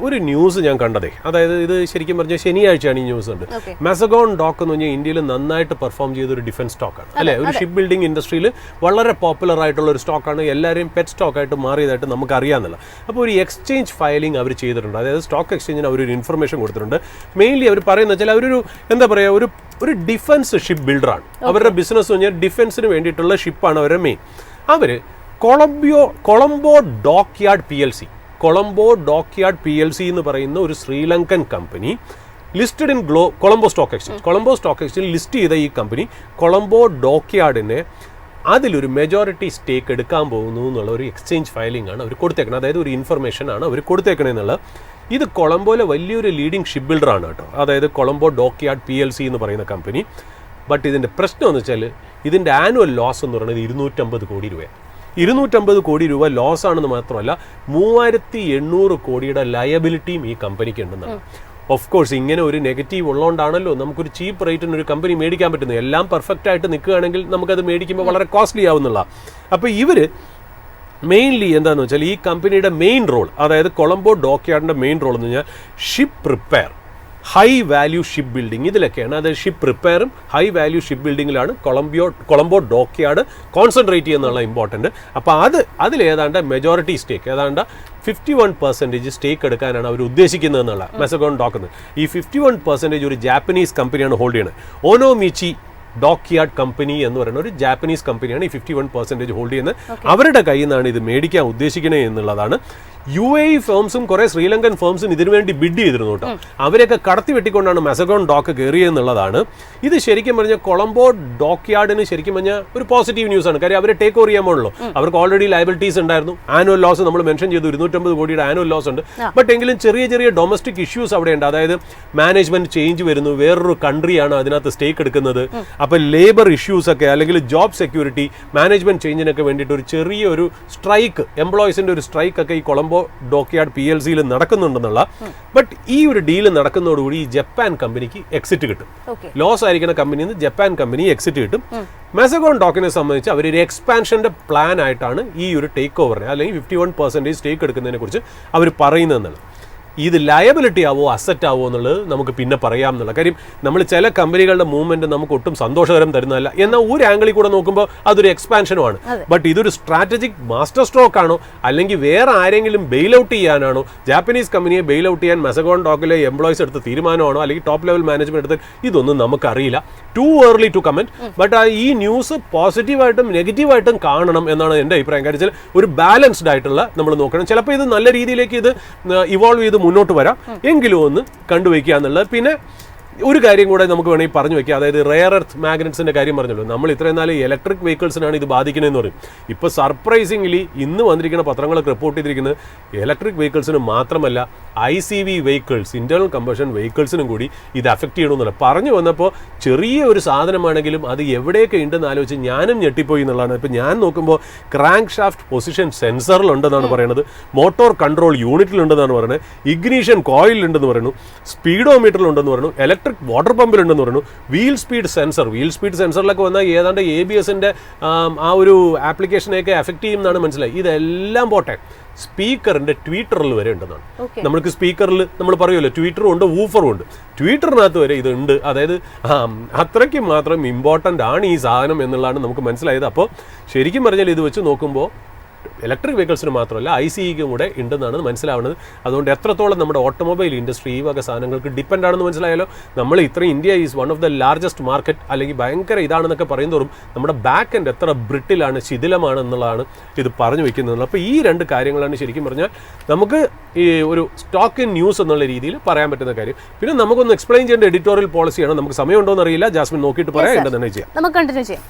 ന്യൂസ് ഞാൻ കണ്ടതേ, അതായത് ഇത് ശരിക്കും പറഞ്ഞാൽ ശനിയാഴ്ചയാണ് ഈ ന്യൂസ് ഉണ്ട്. മെസഗോൺ ഡോക്ക് എന്ന് പറഞ്ഞാൽ ഇന്ത്യയിൽ നന്നായിട്ട് പെർഫോം ചെയ്ത ഒരു ഡിഫൻസ് സ്റ്റോക്കാണ് അല്ലേ, ഒരു ഷിപ്പ് ബിൽഡിംഗ് ഇൻഡസ്ട്രിയിൽ വളരെ പോപ്പുലർ ആയിട്ടുള്ള ഒരു സ്റ്റോക്കാണ്. എല്ലാവരെയും പെറ്റ് സ്റ്റോക്കായിട്ട് മാറിയതായിട്ട് നമുക്ക് അറിയാമെന്നില്ല. അപ്പോൾ ഒരു എക്സ്ചേഞ്ച് ഫയലിംഗ് അവർ ചെയ്തിട്ടുണ്ട്, അതായത് സ്റ്റോക്ക് എക്സ്ചേഞ്ചിന് അവരൊരു ഇൻഫർമേഷൻ കൊടുത്തിട്ടുണ്ട്. മെയിൻലി അവർ പറയുന്നത് വെച്ചാൽ അവരൊരു എന്താ പറയുക, ഒരു ഡിഫൻസ് ഷിപ്പ് ബിൽഡറാണ്. അവരുടെ ബിസിനസ് എന്ന് പറഞ്ഞാൽ ഡിഫൻസിന് വേണ്ടിയിട്ടുള്ള ഷിപ്പാണ് അവരുടെ മെയിൻ. അവർ കൊളംബോ ഡോക്യാർഡ് PLC എന്ന് പറയുന്ന ഒരു Sri Lankan company listed in Colombo stock exchange list ചെയ്ത ഈ കമ്പനി കൊളംബോ ഡോക്യാർഡിനെ അതിലൊരു മെജോറിറ്റി സ്റ്റേക്ക് എടുക്കാൻ പോകുന്നു എന്നുള്ള ഒരു എക്സ്ചേഞ്ച് ഫയലിംഗ് ആണ് അവർ കൊടുത്തേക്കുന്നത്. അതായത് ഒരു ഇൻഫർമേഷൻ ആണ് അവർ കൊടുത്തേക്കണെന്നുള്ള. ഇത് കൊളംബോയിലെ വലിയൊരു ലീഡിംഗ് ഷിപ്പ് ബിൽഡറാണ് കേട്ടോ, അതായത് കൊളംബോ ഡോക്യാർഡ് PLC എന്ന് പറയുന്ന കമ്പനി. ബട്ട് ഇതിൻ്റെ പ്രശ്നം എന്ന് വെച്ചാൽ ഇതിൻ്റെ ആനുവൽ ലോസ് എന്ന് പറയുന്നത് 250 കോടി രൂപയാണ്. 250 കോടി രൂപ ലോസ് ആണെന്ന് മാത്രമല്ല 3800 കോടിയുടെ ലയബിലിറ്റിയും ഈ കമ്പനിക്ക് ഉണ്ടെന്നാണ്. ഓഫ് കോഴ്സ് ഇങ്ങനെ ഒരു നെഗറ്റീവ് ഉള്ളതുകൊണ്ടാണല്ലോ നമുക്കൊരു ചീപ്പ് റേറ്റിന് ഒരു കമ്പനി മേടിക്കാൻ പറ്റുന്നത്. എല്ലാം പെർഫെക്റ്റ് ആയിട്ട് നിൽക്കുകയാണെങ്കിൽ നമുക്കത് മേടിക്കുമ്പോൾ വളരെ കോസ്റ്റ്ലി ആവുന്നുള്ള. അപ്പോൾ ഇവർ മെയിൻലി എന്താണെന്ന് വെച്ചാൽ ഈ കമ്പനിയുടെ മെയിൻ റോൾ, അതായത് കൊളംബോ ഡോക്യാർഡിൻ്റെ മെയിൻ റോൾ എന്ന് പറഞ്ഞാൽ ship repair, high value ship building, ഇതിലൊക്കെയാണ്. അതായത് ഷിപ്പ് റിപ്പയറും ഹൈ വാല്യൂ ഷിപ്പ് ബിൽഡിങ്ങിലാണ് കൊളംബോ ഡോക്യാർഡ് കോൺസെൻട്രേറ്റ് ചെയ്യുന്നുള്ള ഇമ്പോർട്ടൻറ്റ്. അപ്പോൾ അതിലേതാണ്ട് മെജോറിറ്റി സ്റ്റേക്ക്, ഏതാണ്ട് 51% സ്റ്റേക്ക് എടുക്കാനാണ് അവർ ഉദ്ദേശിക്കുന്നത് എന്നുള്ള മെസഗോൺ ഡോക്ക്. ഈ 51% ഒരു ജാപ്പനീസ് കമ്പനിയാണ് ഹോൾഡ് ചെയ്യുന്നത്. ഓനോമിച്ചി ഡോക്യാർഡ് കമ്പനി എന്ന് പറയുന്ന ഒരു ജാപ്പനീസ് കമ്പനിയാണ് ഈ 51% ഹോൾഡ് ചെയ്യുന്നത്. അവരുടെ കയ്യിൽ നിന്നാണ് ഇത് മേടിക്കാൻ ഉദ്ദേശിക്കുന്നത് എന്നുള്ളതാണ്. UAE ഫേംസും കുറെ ശ്രീലങ്കൻ ഫേംസും ഇതിനു വേണ്ടി ബിഡ് ചെയ്തിരുന്നു കേട്ടോ. അവരെയൊക്കെ കടത്തി വെട്ടിക്കൊണ്ടാണ് മെസഗോൺ ഡോക്ക് കയറിയെന്നുള്ളതാണ്. ഇത് ശരിക്കും പറഞ്ഞാൽ കൊളംബോ ഡോക്യാർഡിന് ശരിക്കും പറഞ്ഞാൽ ഒരു പോസിറ്റീവ് ന്യൂസ് ആണ്. കാര്യം അവരെ ടേക്ക് ഓവർ ചെയ്യാമല്ലോ. അവർക്ക് ഓൾറെഡി ലയബിലിറ്റീസ് ഉണ്ടായിരുന്നു. ആനുവൽ ലോസ് നമ്മൾ മെൻഷൻ ചെയ്തു, 250 കോടിയുടെ ആനുവൽ ലോസ് ഉണ്ട്. ബട്ട് എങ്കിലും ചെറിയ ചെറിയ ഡൊമസ്റ്റിക് ഇഷ്യൂസ് അവിടെ ഉണ്ട്. അതായത് മാനേജ്മെന്റ് ചേഞ്ച് വരുന്നു, വേറൊരു കൺട്രിയാണ് അതിനകത്ത് സ്റ്റേക്ക് എടുക്കുന്നത്. അപ്പോൾ ലേബർ ഇഷ്യൂസ് ഒക്കെ അല്ലെങ്കിൽ ജോബ് സെക്യൂരിറ്റി, മാനേജ്മെന്റ് ചേഞ്ചിനൊക്കെ വേണ്ടിയിട്ട് ഒരു ചെറിയൊരു സ്ട്രൈക്ക്, എംപ്ലോയീസിന്റെ ഒരു സ്ട്രൈക്ക് ഒക്കെ ഈ കൊളംബോ ഡോക്യാർഡ് PLCയിൽ നടക്കുന്നുണ്ടെന്നുള്ള. ബട്ട് ഈ ഒരു ഡീല് നടക്കുന്നതോടുകൂടി ഈ ജപ്പാൻ കമ്പനിക്ക് എക്സിറ്റ് കിട്ടും. ലോസ് ആയിരിക്കുന്ന കമ്പനിയിൽ നിന്ന് ജപ്പാൻ കമ്പനി എക്സിറ്റ് കിട്ടും. മെസഗോൺ ഡോക്കിനെ സംബന്ധിച്ച് അവരൊരു എക്സ്പാൻഷന്റെ പ്ലാൻ ആയിട്ടാണ് ഈ ഒരു ടേക്ക് ഓവറിനെ അല്ലെങ്കിൽ 51% സ്റ്റേക്ക് എടുക്കുന്നതിനെ കുറിച്ച് അവർ പറയുന്നതെന്നുള്ളത്. ഇത് ലയബിലിറ്റി ആവോ അസറ്റ് ആവോ എന്നുള്ളത് നമുക്ക് പിന്നെ പറയാം എന്നുള്ള കാര്യം. നമ്മൾ ചില കമ്പനികളുടെ മൂവ്മെന്റ് നമുക്ക് ഒട്ടും സന്തോഷകരം തരുന്നതല്ല. എന്നാൽ ഒരു ആംഗിളിൽ കൂടെ നോക്കുമ്പോൾ അതൊരു എക്സ്പാൻഷനുമാണ്. ബട്ട് ഇതൊരു സ്ട്രാറ്റജിക് മാസ്റ്റർ സ്ട്രോക്ക് ആണോ അല്ലെങ്കിൽ വേറെ ആരെങ്കിലും ബെയിൽ ഔട്ട് ചെയ്യാനാണോ, ജാപ്പനീസ് കമ്പനിയെ ബെയിൽ ഔട്ട് ചെയ്യാൻ മെസഗോൺ ഡോക്കിലെ എംപ്ലോയീസ് എടുത്ത തീരുമാനമാണോ അല്ലെങ്കിൽ ടോപ്പ് ലെവൽ മാനേജ്മെന്റ് എടുത്ത്, ഇതൊന്നും നമുക്കറിയില്ല. Too early to comment. But ഈ ന്യൂസ് പോസിറ്റീവായിട്ടും നെഗറ്റീവായിട്ടും കാണണം എന്നാണ് എൻ്റെ അഭിപ്രായം. കാര്യം ഒരു ബാലൻസ്ഡ് ആയിട്ടുള്ള നമ്മൾ നോക്കണം. ചിലപ്പോൾ ഇത് നല്ല രീതിയിലേക്ക് ഇത് ഇവോൾവ് ചെയ്ത് മുന്നോട്ട് വരാം, എങ്കിലും ഒന്ന് കണ്ടുവയ്ക്കുക എന്നുള്ളത്. പിന്നെ ഒരു കാര്യം കൂടെ നമുക്ക് വേണമെങ്കിൽ പറഞ്ഞു വെക്കാം. അതായത് റെയർ എർത്ത് മാഗ്നറ്റ്സിന്റെ കാര്യം പറഞ്ഞല്ലോ. നമ്മൾ ഇത്രയും നാൾ ഇലക്ട്രിക് വെഹിക്കിൾസിനാണ് ഇത് ബാധിക്കുന്നതെന്ന് പറയും. ഇപ്പോൾ സർപ്രൈസിംഗ്ലി ഇന്ന് വന്നിരിക്കുന്ന പത്രങ്ങളൊക്കെ റിപ്പോർട്ട് ചെയ്തിരിക്കുന്നത് ഇലക്ട്രിക് വെഹിക്കിൾസിന് മാത്രമല്ല ICV വെഹിക്കിൾസ്, ഇന്റേണൽ കമ്പഷൻ വെഹിക്കിൾസിനും കൂടി ഇത് അഫക്റ്റ് ചെയ്യണമെന്നല്ല പറഞ്ഞു വന്നപ്പോൾ. ചെറിയ ഒരു സാധനമാണെങ്കിലും അത് എവിടെയൊക്കെ ഉണ്ടെന്ന് ആലോചിച്ച് ഞാനും ഞെട്ടിപ്പോയി എന്നുള്ളതാണ്. ഇപ്പോൾ ഞാൻ നോക്കുമ്പോൾ ക്രാങ്ക് ഷാഫ്റ്റ് പൊസിഷൻ സെൻസറിലുണ്ടെന്നാണ് പറയുന്നത്, മോട്ടോർ കൺട്രോൾ യൂണിറ്റിലുണ്ടെന്നാണ് പറയുന്നത്, ഇഗ്നീഷൻ കോയിലുണ്ടെന്ന് പറയുന്നു, സ്പീഡോമീറ്ററിലുണ്ടെന്ന് പറയുന്നു, ഇലക്ട്രിക് വാട്ടർ പമ്പിലുണ്ടെന്ന് പറയുന്നു, വീൽ സ്പീഡ് സെൻസറിലൊക്കെ വന്നാൽ ഏതാണ്ട് ABSന്റെ ആ ഒരു ആപ്ലിക്കേഷനെയൊക്കെ എഫക്റ്റ് ചെയ്യുമെന്നാണ് മനസ്സിലായി. ഇതെല്ലാം പോട്ടെ, സ്പീക്കറിന്റെ ട്വീറ്ററിൽ വരെ ഉണ്ടെന്നാണ്. നമ്മൾക്ക് സ്പീക്കറിൽ നമ്മൾ പറയുമല്ലോ ട്വീറ്ററും ഉണ്ട് വൂഫറും ഉണ്ട്. ട്വീറ്ററിനകത്ത് വരെ ഇതുണ്ട്. അതായത് അത്രയ്ക്ക് മാത്രം ഇമ്പോർട്ടൻ്റ് ആണ് ഈ സാധനം എന്നുള്ളതാണ് നമുക്ക് മനസ്സിലായത്. അപ്പോൾ ശരിക്കും പറഞ്ഞാൽ ഇത് വെച്ച് നോക്കുമ്പോൾ ഇലക്ട്രിക് വെഹിക്കിൾസിന് മാത്രമല്ല ICEക്കും കൂടെ ഉണ്ടെന്നാണ് മനസ്സിലാവുന്നത്. അതുകൊണ്ട് എത്രത്തോളം നമ്മുടെ ഓട്ടോമൊബൈൽ ഇൻഡസ്ട്രി ഈ വക സാധനങ്ങൾക്ക് ഡിപ്പെൻഡ് ആണെന്ന് മനസ്സിലായാലോ. നമ്മൾ ഇത്രയും India is one of the largest market അല്ലെങ്കിൽ ഭയങ്കര ഇതാണെന്നൊക്കെ പറയുന്നതോറും നമ്മുടെ ബാക്ക് എൻഡ് എത്ര ബ്രിട്ടിലാണ്, ശിഥിലമാണ് എന്നുള്ളതാണ് ഇത് പറഞ്ഞു വെക്കുന്നത്. അപ്പോൾ ഈ രണ്ട് കാര്യങ്ങളാണ് ശരിക്കും പറഞ്ഞാൽ നമുക്ക് ഈ ഒരു സ്റ്റോക്ക് ഇൻ ന്യൂസ് എന്നുള്ള രീതിയിൽ പറയാൻ പറ്റുന്ന കാര്യം. പിന്നെ നമുക്കൊന്ന് എക്സ്പ്ലെയിൻ ചെയ്യേണ്ട എഡിറ്റോറിയൽ പോളിസിയാണ്. നമുക്ക് സമയമുണ്ടോ എന്നറിയില്ല. ജാസ്മിൻ നോക്കിയിട്ട് പറയാം, എന്താ തന്നെ ചെയ്യാം. നമുക്ക് കണ്ടിന്യൂ ചെയ്യാം.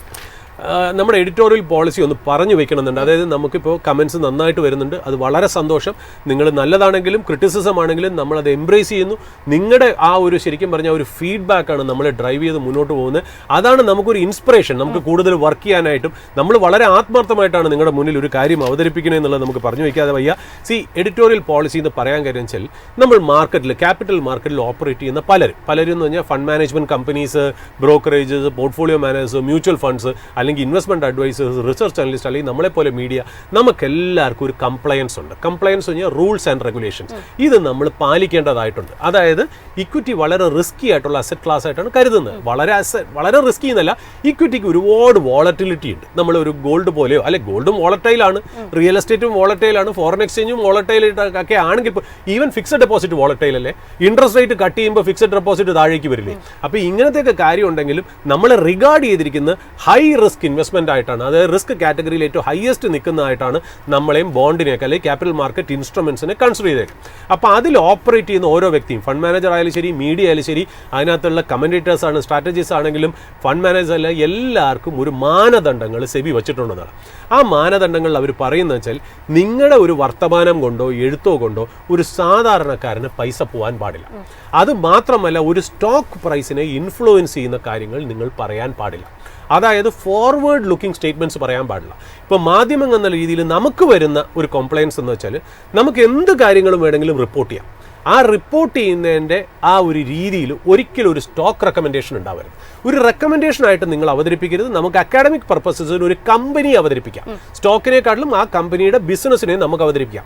നമ്മുടെ എഡിറ്റോറിയൽ പോളിസി ഒന്ന് പറഞ്ഞു വെക്കണമെന്നുണ്ട്. അതായത് നമുക്കിപ്പോൾ കമൻസ് നന്നായിട്ട് വരുന്നുണ്ട്, അത് വളരെ സന്തോഷം. നിങ്ങൾ നല്ലതാണെങ്കിലും ക്രിറ്റിസിസം ആണെങ്കിലും നമ്മളത് എംബ്രേസ് ചെയ്യുന്നു. നിങ്ങളുടെ ആ ഒരു ശരിക്കും പറഞ്ഞാൽ ഒരു ഫീഡ്ബാക്കാണ് നമ്മളെ ഡ്രൈവ് ചെയ്ത് മുന്നോട്ട് പോകുന്നത്. അതാണ് നമുക്കൊരു ഇൻസ്പിറേഷൻ, നമുക്ക് കൂടുതൽ വർക്ക് ചെയ്യാനായിട്ടും. നമ്മൾ വളരെ ആത്മാർത്ഥമായിട്ടാണ് നിങ്ങളുടെ മുന്നിൽ ഒരു കാര്യം അവതരിപ്പിക്കുന്നത് എന്നുള്ളത് നമുക്ക് പറഞ്ഞു വയ്ക്കാതെ വയ്യ. എഡിറ്റോറിയൽ പോളിസി എന്ന് പറയാൻ കാര്യം വെച്ചാൽ നമ്മൾ മാർക്കറ്റിൽ, ക്യാപിറ്റൽ മാർക്കറ്റിൽ ഓപ്പറേറ്റ് ചെയ്യുന്ന പലരും എന്ന് പറഞ്ഞാൽ fund management companies, brokerages, portfolio managers, mutual funds, അല്ലെങ്കിൽ ഇൻവെസ്റ്റ്മെന്റ് അഡ്വൈസേഴ്സ്, റിസർച്ച് അനലിസ്റ്റ്, അല്ലെങ്കിൽ നമ്മളെപ്പോലെ മീഡിയ, നമുക്കെല്ലാവർക്കും ഒരു കംപ്ലയൻസ് ഉണ്ട്. കംപ്ലയൻസ് പറഞ്ഞാൽ റൂൾസ് ആൻഡ് റെഗുലേഷൻസ്. ഇത് നമ്മൾ പാലിക്കേണ്ടതായിട്ടുണ്ട്. അതായത് ഇക്വിറ്റി വളരെ റിസ്കി ആയിട്ടുള്ള അസറ്റ് ക്ലാസ് ആയിട്ടാണ് കരുതുന്നത്. വളരെ റിസ്കി എന്നല്ല, ഇക്വിറ്റിക്ക് ഒരുപാട് വോളറ്റിലിറ്റി ഉണ്ട്. നമ്മൾ ഒരു ഗോൾഡ് പോലെയോ, അല്ലെ ഗോൾഡും വോളറ്റൈലാണ്, റിയൽ എസ്റ്റേറ്റും വോളറ്റൈലാണ്, ഫോറിൻ എക്സ്ചേഞ്ചും വോളറ്റൈലൊക്കെ ആണെങ്കിൽ ഈവൻ ഫിക്സഡ് ഡെപ്പോസിറ്റ് വോളറ്റൈൽ അല്ലേ. ഇൻട്രസ്റ്റ് റേറ്റ് കട്ട് ചെയ്യുമ്പോൾ ഫിക്സഡ് ഡെപ്പോസിറ്റ് താഴേക്ക് വരില്ലേ. അപ്പോൾ ഇങ്ങനത്തെയൊക്കെ കാര്യം ഉണ്ടെങ്കിലും നമ്മൾ റിഗാർഡ് ചെയ്തിരിക്കുന്ന ഹൈ റിസ്ക് ഇൻവെസ്റ്റ്മെന്റ് ആയിട്ടാണ്. അതായത് റിസ്ക് കാറ്റഗറിയിൽ ഏറ്റവും ഹയസ്റ്റ് നിൽക്കുന്നതായിട്ടാണ് നമ്മളെയും ബോണ്ടിനെയൊക്കെ അല്ലെങ്കിൽ ക്യാപിറ്റൽ മാർക്കറ്റ് ഇൻസ്ട്രുമെന്റ്സിനെ കൺസിഡർ ചെയ്തേക്കും. അപ്പോൾ അതിൽ ഓപ്പറേറ്റ് ചെയ്യുന്ന ഓരോ വ്യക്തിയും, ഫണ്ട് മാനേജർ ആയാലും ശരി, മീഡിയ ആയാലും ശരി, അതിനകത്തുള്ള കമന്റേറ്റേഴ്സ് ആണ്, സ്ട്രാറ്റജിസ്റ്റ് ആണെങ്കിലും ഫണ്ട് മാനേജർ അല്ല, എല്ലാവർക്കും ഒരു മാനദണ്ഡങ്ങൾ സെബി വെച്ചിട്ടുണ്ടെന്നാണ്. ആ മാനദണ്ഡങ്ങൾ അവർ പറയുന്നത് വെച്ചാൽ നിങ്ങളുടെ ഒരു വർത്തമാനം കൊണ്ടോ എഴുത്തോ കൊണ്ടോ ഒരു സാധാരണക്കാരന് പൈസ പോകാൻ പാടില്ല. അത് മാത്രമല്ല ഒരു സ്റ്റോക്ക് പ്രൈസിനെ ഇൻഫ്ലുവൻസ് ചെയ്യുന്ന കാര്യങ്ങൾ നിങ്ങൾ പറയാൻ പാടില്ല. അതായത് ഫോർവേഡ് ലുക്കിംഗ് സ്റ്റേറ്റ്മെന്റ്സ് പറയാൻ പാടില്ല. ഇപ്പോൾ മാധ്യമം എന്ന രീതിയിൽ നമുക്ക് വരുന്ന ഒരു കംപ്ലയിൻസ് എന്ന് വെച്ചാൽ നമുക്ക് എന്ത് കാര്യങ്ങളും വേണമെങ്കിലും റിപ്പോർട്ട് ചെയ്യാം. ആ റിപ്പോർട്ട് ചെയ്യുന്നതിൻ്റെ ആ ഒരു രീതിയിൽ ഒരിക്കലും ഒരു സ്റ്റോക്ക് റെക്കമെൻഡേഷൻ ഉണ്ടാവരുത്. ഒരു റെക്കമെൻഡേഷനായിട്ട് നിങ്ങൾ അവതരിപ്പിക്കരുത്. നമുക്ക് അക്കാഡമിക് പർപ്പസസിന് ഒരു കമ്പനി അവതരിപ്പിക്കാം, സ്റ്റോക്കിനെക്കാട്ടിലും ആ കമ്പനിയുടെ ബിസിനസ്സിനെ നമുക്ക് അവതരിപ്പിക്കാം.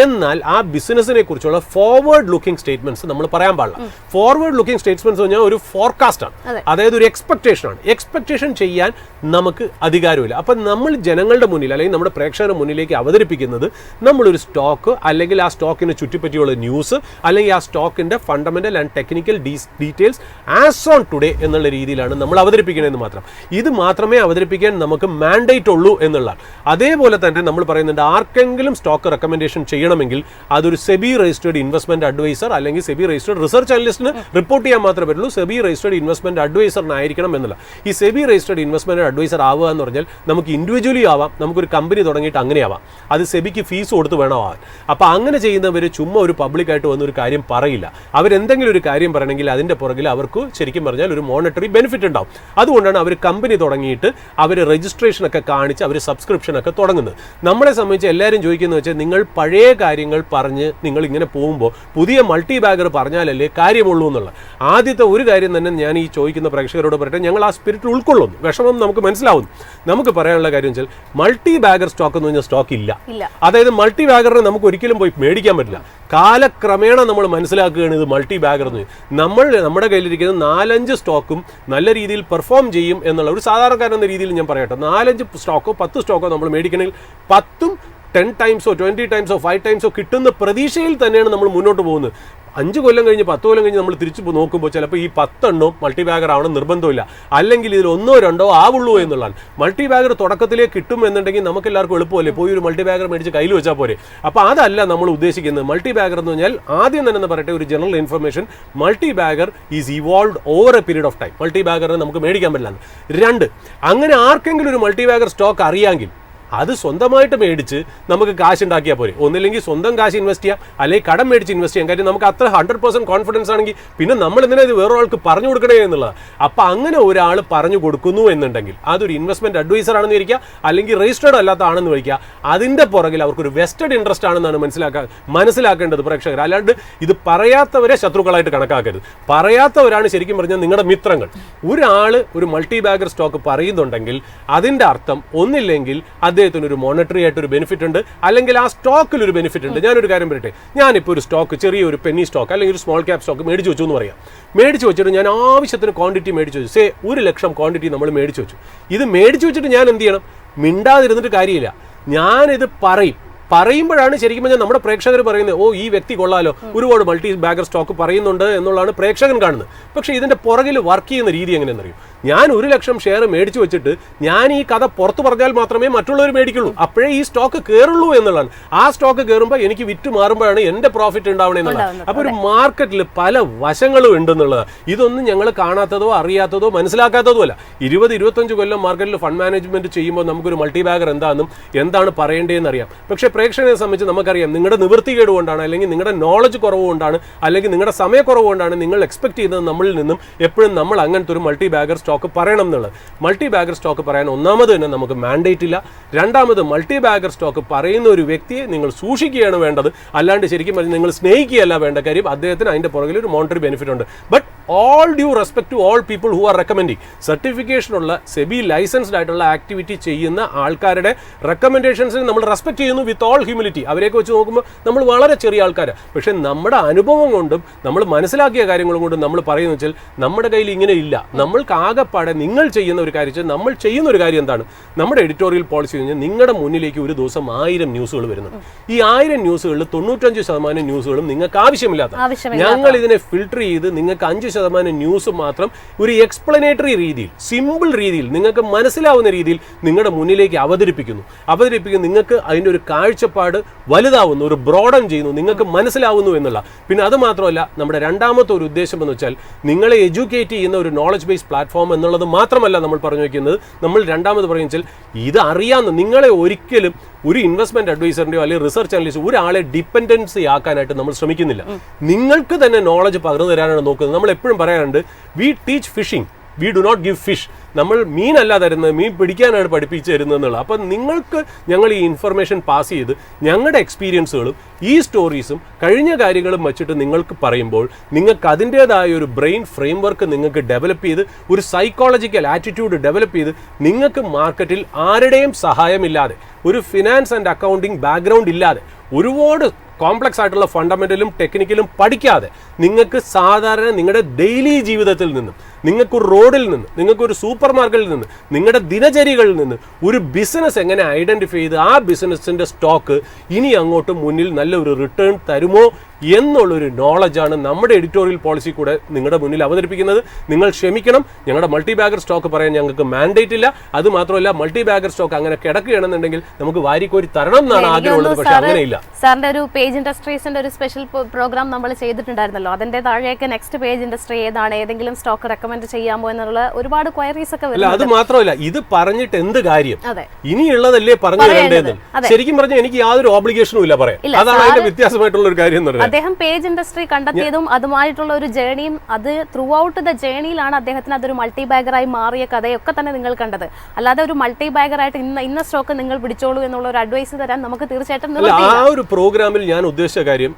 എന്നാൽ ആ ബിസിനസ്സിനെ കുറിച്ചുള്ള ഫോർവേഡ് ലുക്കിംഗ് സ്റ്റേറ്റ്മെന്റ്സ് നമ്മൾ പറയാൻ പാടില്ല. ഫോർവേഡ് ലുക്കിംഗ് സ്റ്റേറ്റ്മെന്റ്സ് പറഞ്ഞാൽ ഒരു ഫോർകാസ്റ്റ് ആണ്, അതായത് ഒരു എക്സ്പെക്ടേഷൻ ആണ്. എക്സ്പെക്ടേഷൻ ചെയ്യാൻ നമുക്ക് അധികാരമില്ല. അപ്പം നമ്മൾ ജനങ്ങളുടെ മുന്നിൽ അല്ലെങ്കിൽ നമ്മുടെ പ്രേക്ഷകരുടെ മുന്നിലേക്ക് അവതരിപ്പിക്കുന്നത് നമ്മളൊരു സ്റ്റോക്ക് അല്ലെങ്കിൽ ആ സ്റ്റോക്കിനെ ചുറ്റിപ്പറ്റിയുള്ള ന്യൂസ് അല്ലെങ്കിൽ ആ സ്റ്റോക്കിന്റെ fundamental and technical details as on today എന്നുള്ള രീതിയിലാണ് നമ്മൾ അവതരിപ്പിക്കണമെന്ന് മാത്രം. ഇത് മാത്രമേ അവതരിപ്പിക്കാൻ നമുക്ക് മാൻഡേറ്റ് ഉള്ളൂ എന്നുള്ളതാണ്. അതേപോലെ തന്നെ നമ്മൾ പറയുന്നുണ്ട് ആർക്കെങ്കിലും സ്റ്റോക്ക് റെക്കമെൻഡേഷൻ ചെയ്യണമെങ്കിൽ അതൊരു സെബി രജിസ്റ്റേർഡ് ഇൻവെസ്റ്റ്മെന്റ് അഡ്വൈസർ അല്ലെങ്കിൽ സെബി രജിസ്റ്റേർഡ് റിസർച്ച് അനലിസ്റ്റിന് റിപ്പോർട്ട് ചെയ്യാൻ മാത്രമേ പറ്റുള്ളൂ. സെബി രജിസ്റ്റേർഡ് ഇൻവെസ്റ്റ്മെന്റ് അഡ്വൈസറിനായിരിക്കണം എന്നുള്ള. ഈ സെബി രജിസ്റ്റേർഡ് ഇൻവെസ്റ്റ്മെന്റ് അഡ്വൈസർ ആവുക എന്ന് പറഞ്ഞാൽ നമുക്ക് ഇൻഡിവിജ്വലി ആവാം, നമുക്കൊരു കമ്പനി തുടങ്ങിയിട്ട് അങ്ങനെ ആവാം. അത് സെബിക്ക് ഫീസ് കൊടുത്ത് വേണം ആവാൻ. അപ്പോൾ അങ്ങനെ ചെയ്യുന്നവർ ചുമ്മാ ഒരു പബ്ലിക്കായിട്ട് വന്നൊരു കാര്യം പറയില്ല. അവരെന്തെങ്കിലും ഒരു കാര്യം പറയണമെങ്കിൽ അതിന്റെ പുറകിൽ അവർക്ക് ശരിക്കും പറഞ്ഞാൽ ഒരു മോണിറ്ററി ബെനിഫിറ്റ് ഉണ്ടാവും. അതുകൊണ്ടാണ് അവർ കമ്പനി തുടങ്ങിയിട്ട് അവർ രജിസ്ട്രേഷൻ ഒക്കെ കാണിച്ച് അവർ സബ്സ്ക്രിപ്ഷൻ ഒക്കെ തുടങ്ങുന്നത്. നമ്മളെ സംബന്ധിച്ച് എല്ലാവരും ചോദിക്കുന്നത് വെച്ചാൽ നിങ്ങൾ പഴയ കാര്യങ്ങൾ പറഞ്ഞ് നിങ്ങൾ ഇങ്ങനെ പോകുമ്പോൾ പുതിയ മൾട്ടി ബാഗർ പറഞ്ഞാലല്ലേ കാര്യമുള്ളൂ എന്നുള്ള. ആദ്യത്തെ ഒരു കാര്യം തന്നെ ഞാൻ ഈ ചോദിക്കുന്ന പ്രേക്ഷകരോട് പറയട്ടെ, ഞങ്ങൾ ആ സ്പിരിറ്റ് ഉൾക്കൊള്ളുന്നു, വിഷമം നമുക്ക് മനസ്സിലാവുന്നു. നമുക്ക് പറയാനുള്ള കാര്യം വെച്ചാൽ മൾട്ടി ബാഗർ സ്റ്റോക്ക് എന്ന് പറഞ്ഞാൽ സ്റ്റോക്ക് ഇല്ല. അതായത് മൾട്ടി ബാഗറിനെ നമുക്ക് ഒരിക്കലും പോയി മേടിക്കാൻ പറ്റില്ല. കാലക്രമേണ നമ്മൾ മനസ്സിലാക്കുകയാണ് ഇത് മൾട്ടി ബാഗർ എന്ന്. നമ്മുടെ കയ്യിലിരിക്കുന്ന 4-5 സ്റ്റോക്കും നല്ല രീതിയിൽ പെർഫോം ചെയ്യും എന്നുള്ള ഒരു സാധാരണക്കാരൻ എന്ന രീതിയിൽ ഞാൻ പറയട്ടെ. 4-5 സ്റ്റോക്കോ 10 സ്റ്റോക്കോ നമ്മൾ മേടിക്കണമെങ്കിൽ 10ഉം 10 ടൈംസോ 20 ടൈംസോ 5 ടൈംസോ കിട്ടുന്ന പ്രതീക്ഷയിൽ തന്നെയാണ് നമ്മൾ മുന്നോട്ട് പോകുന്നത്. 5 കൊല്ലം കഴിഞ്ഞ് 10 കൊല്ലം കഴിഞ്ഞ് നമ്മൾ തിരിച്ചു നോക്കുമ്പോൾ ചിലപ്പോൾ ഈ 10 എണ്ണവും മൾട്ടി ബാഗർ ആവണം നിർബന്ധമില്ല, അല്ലെങ്കിൽ ഇതിൽ 1-2 ആവുള്ളൂ എന്നുള്ളതാണ്. മൾട്ടി ബാഗർ തുടക്കത്തിലേ കിട്ടും എന്നുണ്ടെങ്കിൽ നമുക്ക് എല്ലാവർക്കും എളുപ്പമല്ലേ, പോയി ഒരു മൾട്ടി ബാഗർ മേടിച്ച് കയ്യിൽ വെച്ചാൽ പോരെ. അപ്പോൾ അതല്ല നമ്മൾ ഉദ്ദേശിക്കുന്നത്. മൾട്ടി ബാഗർ എന്ന് പറഞ്ഞാൽ ആദ്യം തന്നെ പറയട്ടെ ഒരു general information, multi bagger is evolved over a period of time. Multi ബാഗറിനെ നമുക്ക് മേടിക്കാൻ പറ്റില്ല. 2, അങ്ങനെ ആർക്കെങ്കിലും ഒരു മൾട്ടി ബാഗർ സ്റ്റോക്ക് അറിയാമെങ്കിൽ അത് സ്വന്തമായിട്ട് മേടിച്ച് നമുക്ക് കാശ് ഉണ്ടാക്കിയാൽ പോരെ. ഒന്നില്ലെങ്കിൽ സ്വന്തം കാശ് ഇൻവെസ്റ്റ് ചെയ്യാം, അല്ലെങ്കിൽ കടം മേടിച്ച് ഇൻവെസ്റ്റ് ചെയ്യാം. കാര്യം നമുക്ക് അത്ര 100% കോൺഫിഡൻസ് ആണെങ്കിൽ പിന്നെ നമ്മൾ എന്തിനാ ഇത് വേറൊരാൾക്ക് പറഞ്ഞു കൊടുക്കണേ എന്നുള്ളത്. അപ്പം അങ്ങനെ ഒരാൾ പറഞ്ഞു കൊടുക്കുന്നു എന്നുണ്ടെങ്കിൽ അതൊരു ഇൻവെസ്റ്റ്മെന്റ് അഡ്വൈസർ ആണെന്ന് ഇരിക്കുക, അല്ലെങ്കിൽ രജിസ്റ്റേർഡ് അല്ലാത്ത ആണെന്ന് വയ്ക്കുക, അതിൻ്റെ പുറകിൽ അവർക്കൊരു വെസ്റ്റഡ് ഇൻട്രസ്റ്റ് ആണെന്നാണ് മനസ്സിലാക്കേണ്ടത് പ്രേക്ഷകർ. അല്ലാണ്ട് ഇത് പറയാത്തവരെ ശത്രുക്കളായിട്ട് കണക്കാക്കരുത്. പറയാത്തവരാണ് ശരിക്കും പറഞ്ഞാൽ നിങ്ങളുടെ മിത്രങ്ങൾ. ഒരാൾ ഒരു മൾട്ടി ബാഗർ സ്റ്റോക്ക് പറയുന്നുണ്ടെങ്കിൽ അതിൻ്റെ അർത്ഥം ഒന്നില്ലെങ്കിൽ അദ്ദേഹത്തിന് ഒരു മോണിറ്ററി ആയിട്ട് ഒരു ബെനിഫിറ്റ് ഉണ്ട്, അല്ലെങ്കിൽ ആ സ്റ്റോക്കിൽ ഒരു ബെനിഫിറ്റ് ഉണ്ട്. ഞാനൊരു കാര്യം പറയട്ടെ, ഞാനിപ്പോൾ ഒരു സ്റ്റോക്ക്, ചെറിയൊരു പെന്നി സ്റ്റോക്ക് അല്ലെങ്കിൽ ഒരു സ്മോൾ ക്യാപ് സ്റ്റോക്ക് മേടിച്ച് വെച്ചു എന്ന് പറയാം. മേടിച്ച് വെച്ചിട്ട് ഞാൻ ആവശ്യത്തിന് ക്വാണ്ടിറ്റി മേടിച്ച് വെച്ചു, 1,00,000 ക്വാണ്ടിറ്റി നമ്മൾ മേടിച്ച് വെച്ചു. ഇത് മേടിച്ച് വെച്ചിട്ട് ഞാൻ എന്ത് ചെയ്യണം? മിണ്ടാതിരുന്നിട്ട് കാര്യമില്ല, ഞാനിത് പറയുമ്പോഴാണ് ശരിക്കും പറഞ്ഞാൽ നമ്മുടെ പ്രേക്ഷകർ പറയുന്നത്, ഓ ഈ വ്യക്തി കൊള്ളാലോ, ഒരുപാട് മൾട്ടി ബാഗർ സ്റ്റോക്ക് പറയുന്നുണ്ട് എന്നുള്ളതാണ് പ്രേക്ഷകൻ കാണുന്നത്. പക്ഷേ ഇതിൻ്റെ പുറകിൽ വർക്ക് ചെയ്യുന്ന രീതി എങ്ങനെയെന്നറിയും? ഞാൻ 1,00,000 ഷെയർ മേടിച്ചു വെച്ചിട്ട് ഞാൻ ഈ കഥ പുറത്ത് പറഞ്ഞാൽ മാത്രമേ മറ്റുള്ളവർ മേടിക്കുള്ളൂ, അപ്പോഴേ ഈ സ്റ്റോക്ക് കയറുള്ളൂ എന്നുള്ളതാണ്. ആ സ്റ്റോക്ക് കയറുമ്പോൾ എനിക്ക് വിറ്റ് മാറുമ്പോഴാണ് എൻ്റെ പ്രോഫിറ്റ് ഉണ്ടാവണേ എന്നുള്ളത്. അപ്പോൾ ഒരു മാർക്കറ്റിൽ പല വശങ്ങളും ഉണ്ടെന്നുള്ളത് ഇതൊന്നും ഞങ്ങൾ കാണാത്തതോ അറിയാത്തതോ മനസ്സിലാക്കാത്തതോ അല്ല. 20-25 കൊല്ലം മാർക്കറ്റിൽ ഫണ്ട് മാനേജ്മെന്റ് ചെയ്യുമ്പോൾ നമുക്കൊരു മൾട്ടി ബാഗർ എന്താണെന്നും എന്താണ് പറയേണ്ടതെന്ന് അറിയാം. പക്ഷേ പ്രേക്ഷകനെ സംബന്ധിച്ച് നമുക്കറിയാം, നിങ്ങളുടെ നിവൃത്തികേട് കൊണ്ടാണ്, അല്ലെങ്കിൽ നിങ്ങളുടെ നോളജ് കുറവ് കൊണ്ടാണ്, അല്ലെങ്കിൽ നിങ്ങളുടെ സമയക്കുറവ് കൊണ്ടാണ് നിങ്ങൾ എക്സ്പെക്ട് ചെയ്യുന്നത് നമ്മളിൽ നിന്നും എപ്പോഴും നമ്മൾ അങ്ങനത്തെ ഒരു മൾട്ടി ബാഗർ സ്റ്റോക്ക് പറയണം എന്നുള്ളത്. മൾട്ടി ബാഗർ സ്റ്റോക്ക് പറയാൻ ഒന്നാമത് തന്നെ നമുക്ക് മാൻഡേറ്റ് ഇല്ല. രണ്ടാമത് മൾട്ടി ബാഗർ സ്റ്റോക്ക് പറയുന്ന ഒരു വ്യക്തിയെ നിങ്ങൾ സൂക്ഷിക്കുകയാണ് വേണ്ടത്, അല്ലാണ്ട് ശരിക്കും പറഞ്ഞാൽ നിങ്ങൾ സ്നേഹിക്കുകയല്ല വേണ്ട. കാര്യം അദ്ദേഹത്തിന് അതിൻ്റെ പുറകിൽ ഒരു മോണിറ്ററി ബെനിഫിറ്റ് ഉണ്ട്. But all due respect to all people who are recommending, സർട്ടിഫിക്കേഷനുള്ള സെബി ലൈസൻസ്ഡ് ആയിട്ടുള്ള ആക്ടിവിറ്റി ചെയ്യുന്ന ആൾക്കാരുടെ റെക്കമെൻഡേഷൻസിന് നമ്മൾ റെസ്പെക്ട് ചെയ്യുന്നു വിത്ത് ഓൾ ഹ്യൂമിലിറ്റി. അവരെയൊക്കെ വെച്ച് നോക്കുമ്പോൾ നമ്മൾ വളരെ ചെറിയ ആൾക്കാരാണ്. പക്ഷേ നമ്മുടെ അനുഭവം കൊണ്ടും നമ്മൾ മനസ്സിലാക്കിയ കാര്യങ്ങളും കൊണ്ടും നമ്മൾ പറയുന്നത് വെച്ചാൽ നമ്മുടെ കയ്യിൽ ഇങ്ങനെ ഇല്ല. നമ്മൾക്ക് ആകെപ്പാടെ നിങ്ങൾ ചെയ്യുന്ന ഒരു കാര്യം, നമ്മൾ ചെയ്യുന്ന ഒരു കാര്യം എന്താണ്? നമ്മുടെ എഡിറ്റോറിയൽ പോളിസി കഴിഞ്ഞാൽ നിങ്ങളുടെ മുന്നിലേക്ക് ഒരു ദിവസം 1000 ന്യൂസുകൾ വരുന്നുണ്ട്. ഈ 1000 ന്യൂസുകളിൽ 95% ന്യൂസുകളും നിങ്ങൾക്ക് ആവശ്യമില്ലാത്ത, ഞങ്ങൾ ഇതിനെ ഫിൽട്ടർ ചെയ്ത് നിങ്ങൾക്ക് 5% ന്യൂസ് മാത്രം ഒരു എക്സ്പ്ലനേറ്ററി രീതിയിൽ, സിമ്പിൾ രീതിയിൽ, നിങ്ങൾക്ക് മനസ്സിലാവുന്ന രീതിയിൽ നിങ്ങളുടെ മുന്നിലേക്ക് അവതരിപ്പിക്കുന്നു. നിങ്ങൾക്ക് അതിൻ്റെ ഒരു കാഴ്ചപ്പാട് വലുതാവുന്നു, ഒരു ബ്രോഡൻ ചെയ്യുന്നു, നിങ്ങൾക്ക് മനസ്സിലാവുന്നു എന്നുള്ള. പിന്നെ അത് മാത്രമല്ല, നമ്മുടെ രണ്ടാമത്തെ ഒരു ഉദ്ദേശം എന്ന് വെച്ചാൽ നിങ്ങളെ എഡ്യൂക്കേറ്റ് ചെയ്യുന്ന ഒരു നോളജ് ബേസ്ഡ് പ്ലാറ്റ്ഫോം എന്നുള്ളത് മാത്രമല്ല നമ്മൾ പറഞ്ഞു വയ്ക്കുന്നത്. നമ്മൾ രണ്ടാമത് പറയുന്നത് വെച്ചാൽ ഇത് അറിയാവുന്ന നിങ്ങളെ ഒരിക്കലും ഒരു ഇൻവെസ്റ്റ്മെന്റ് അഡ്വൈസറിൻ്റെയോ അല്ലെങ്കിൽ റിസർച്ച് അനലിസ്റ്റ് ഒരാളെ ഡിപ്പെൻഡൻസി ആക്കാനായിട്ട് നമ്മൾ ശ്രമിക്കുന്നില്ല. നിങ്ങൾക്ക് തന്നെ നോളജ് പകർന്നു തരാനാണ് നോക്കുന്നത്. നമ്മൾ എപ്പോഴും പറയാറുണ്ട്, we teach fishing we do not give fish. നമ്മൾ മീനല്ല തരുന്നത്, മീൻ പിടിക്കാനാണ് പഠിപ്പിച്ച് തരുന്നത് എന്നുള്ളത്. അപ്പം നിങ്ങൾക്ക് ഞങ്ങൾ ഈ ഇൻഫർമേഷൻ പാസ് ചെയ്ത് ഞങ്ങളുടെ എക്സ്പീരിയൻസുകളും ഈ സ്റ്റോറീസും കഴിഞ്ഞ കാര്യങ്ങളും വെച്ചിട്ട് നിങ്ങൾക്ക് പറയുമ്പോൾ നിങ്ങൾക്ക് അതിൻ്റേതായ ഒരു ബ്രെയിൻ ഫ്രെയിം വർക്ക് നിങ്ങൾക്ക് ഡെവലപ്പ് ചെയ്ത് ഒരു സൈക്കോളജിക്കൽ ആറ്റിറ്റ്യൂഡ് ഡെവലപ്പ് ചെയ്ത് നിങ്ങൾക്ക് മാർക്കറ്റിൽ ആരുടെയും സഹായമില്ലാതെ, ഒരു ഫിനാൻസ് ആൻഡ് അക്കൗണ്ടിങ് ബാക്ക്ഗ്രൗണ്ട് ഇല്ലാതെ, ഒരുപാട് കോംപ്ലക്സ് ആയിട്ടുള്ള ഫണ്ടമെന്റലും ടെക്നിക്കലും പഠിക്കാതെ നിങ്ങൾക്ക് സാധാരണ നിങ്ങളുടെ ഡെയിലി ജീവിതത്തിൽ നിന്നും, നിങ്ങൾക്കൊരു റോഡിൽ നിന്ന്, നിങ്ങൾക്കൊരു സൂപ്പർ മാർക്കറ്റിൽ നിന്ന്, നിങ്ങളുടെ ദിനചര്യകളിൽ നിന്ന് ഒരു ബിസിനസ് എങ്ങനെ ഐഡന്റിഫൈ ചെയ്ത് ആ ബിസിനസ്സിന്റെ സ്റ്റോക്ക് ഇനി അങ്ങോട്ട് മുന്നിൽ നല്ലൊരു റിട്ടേൺ തരുമോ എന്നുള്ളൊരു നോളജാണ് നമ്മുടെ എഡിറ്റോറിയൽ പോളിസി കൂടെ നിങ്ങളുടെ മുന്നിൽ അവതരിപ്പിക്കുന്നത്. നിങ്ങൾ ക്ഷമിക്കണം, ഞങ്ങളുടെ മൾട്ടി ബാഗർ സ്റ്റോക്ക് പറയാൻ ഞങ്ങൾക്ക് മാൻഡേറ്റ് ഇല്ല. അത് മാത്രമല്ല, മൾട്ടി ബാഗർ സ്റ്റോക്ക് അങ്ങനെ കിടക്കുകയാണെന്നുണ്ടെങ്കിൽ നമുക്ക് വാരിക്കോരി തരണം എന്നാണ് ആഗ്രഹമുള്ളത്. പക്ഷെ അങ്ങനെയില്ല. സാറിന്റെ ഒരു പേജ് ഇൻഡസ്ട്രീസിന്റെ ഒരു സ്പെഷ്യൽ പ്രോഗ്രാം നമ്മൾ ചെയ്തിട്ടുണ്ടായിരുന്നല്ലോ, അതിന്റെ താഴെയൊക്കെ നെക്സ്റ്റ് പേജ് ഇൻഡസ്ട്രി ഏതാണ്, ഏതെങ്കിലും സ്റ്റോക്ക് റെക്കമെൻഡ് ചെയ്യാമോ എന്നുള്ള ഒരുപാട് ക്വയറീസ് ഒക്കെ അല്ല. അത് മാത്രമല്ല, ഇത് പറഞ്ഞിട്ട് എന്ത് കാര്യം, ഇനിയുള്ളതല്ലേ പറഞ്ഞു തരേണ്ടത്. ശരിക്കും പറഞ്ഞാൽ എനിക്ക് യാതൊരു ഓബ്ലിഗേഷനും ഇല്ല പറയാൻ. അതാണ് അതിന്റെ വ്യത്യാസമായിട്ടുള്ള ഒരു കാര്യം എന്ന് പറയുന്നത്. അദ്ദേഹം പേജ് ഇൻഡസ്ട്രി കണ്ടെത്തിയതും അതുമായിട്ടുള്ള ഒരു ജേണിയും, അത് ത്രൂ ഔട്ട് ദ ജേണിയിലാണ് അദ്ദേഹത്തിന് അതൊരു മൾട്ടി ബാഗറായി മാറിയ കഥയൊക്കെ തന്നെ നിങ്ങൾ കണ്ടത്. അല്ലാതെ ഒരു മൾട്ടി ബാഗറായിട്ട് ഇന്ന സ്റ്റോക്ക് നിങ്ങൾ പിടിച്ചോളൂ എന്നുള്ള ഒരു അഡ്വൈസ് തരാൻ നമുക്ക് തീർച്ചയായിട്ടും ആ ഒരു പ്രോഗ്രാമിൽ ഞാൻ ഉദ്ദേശിച്ച കാര്യം,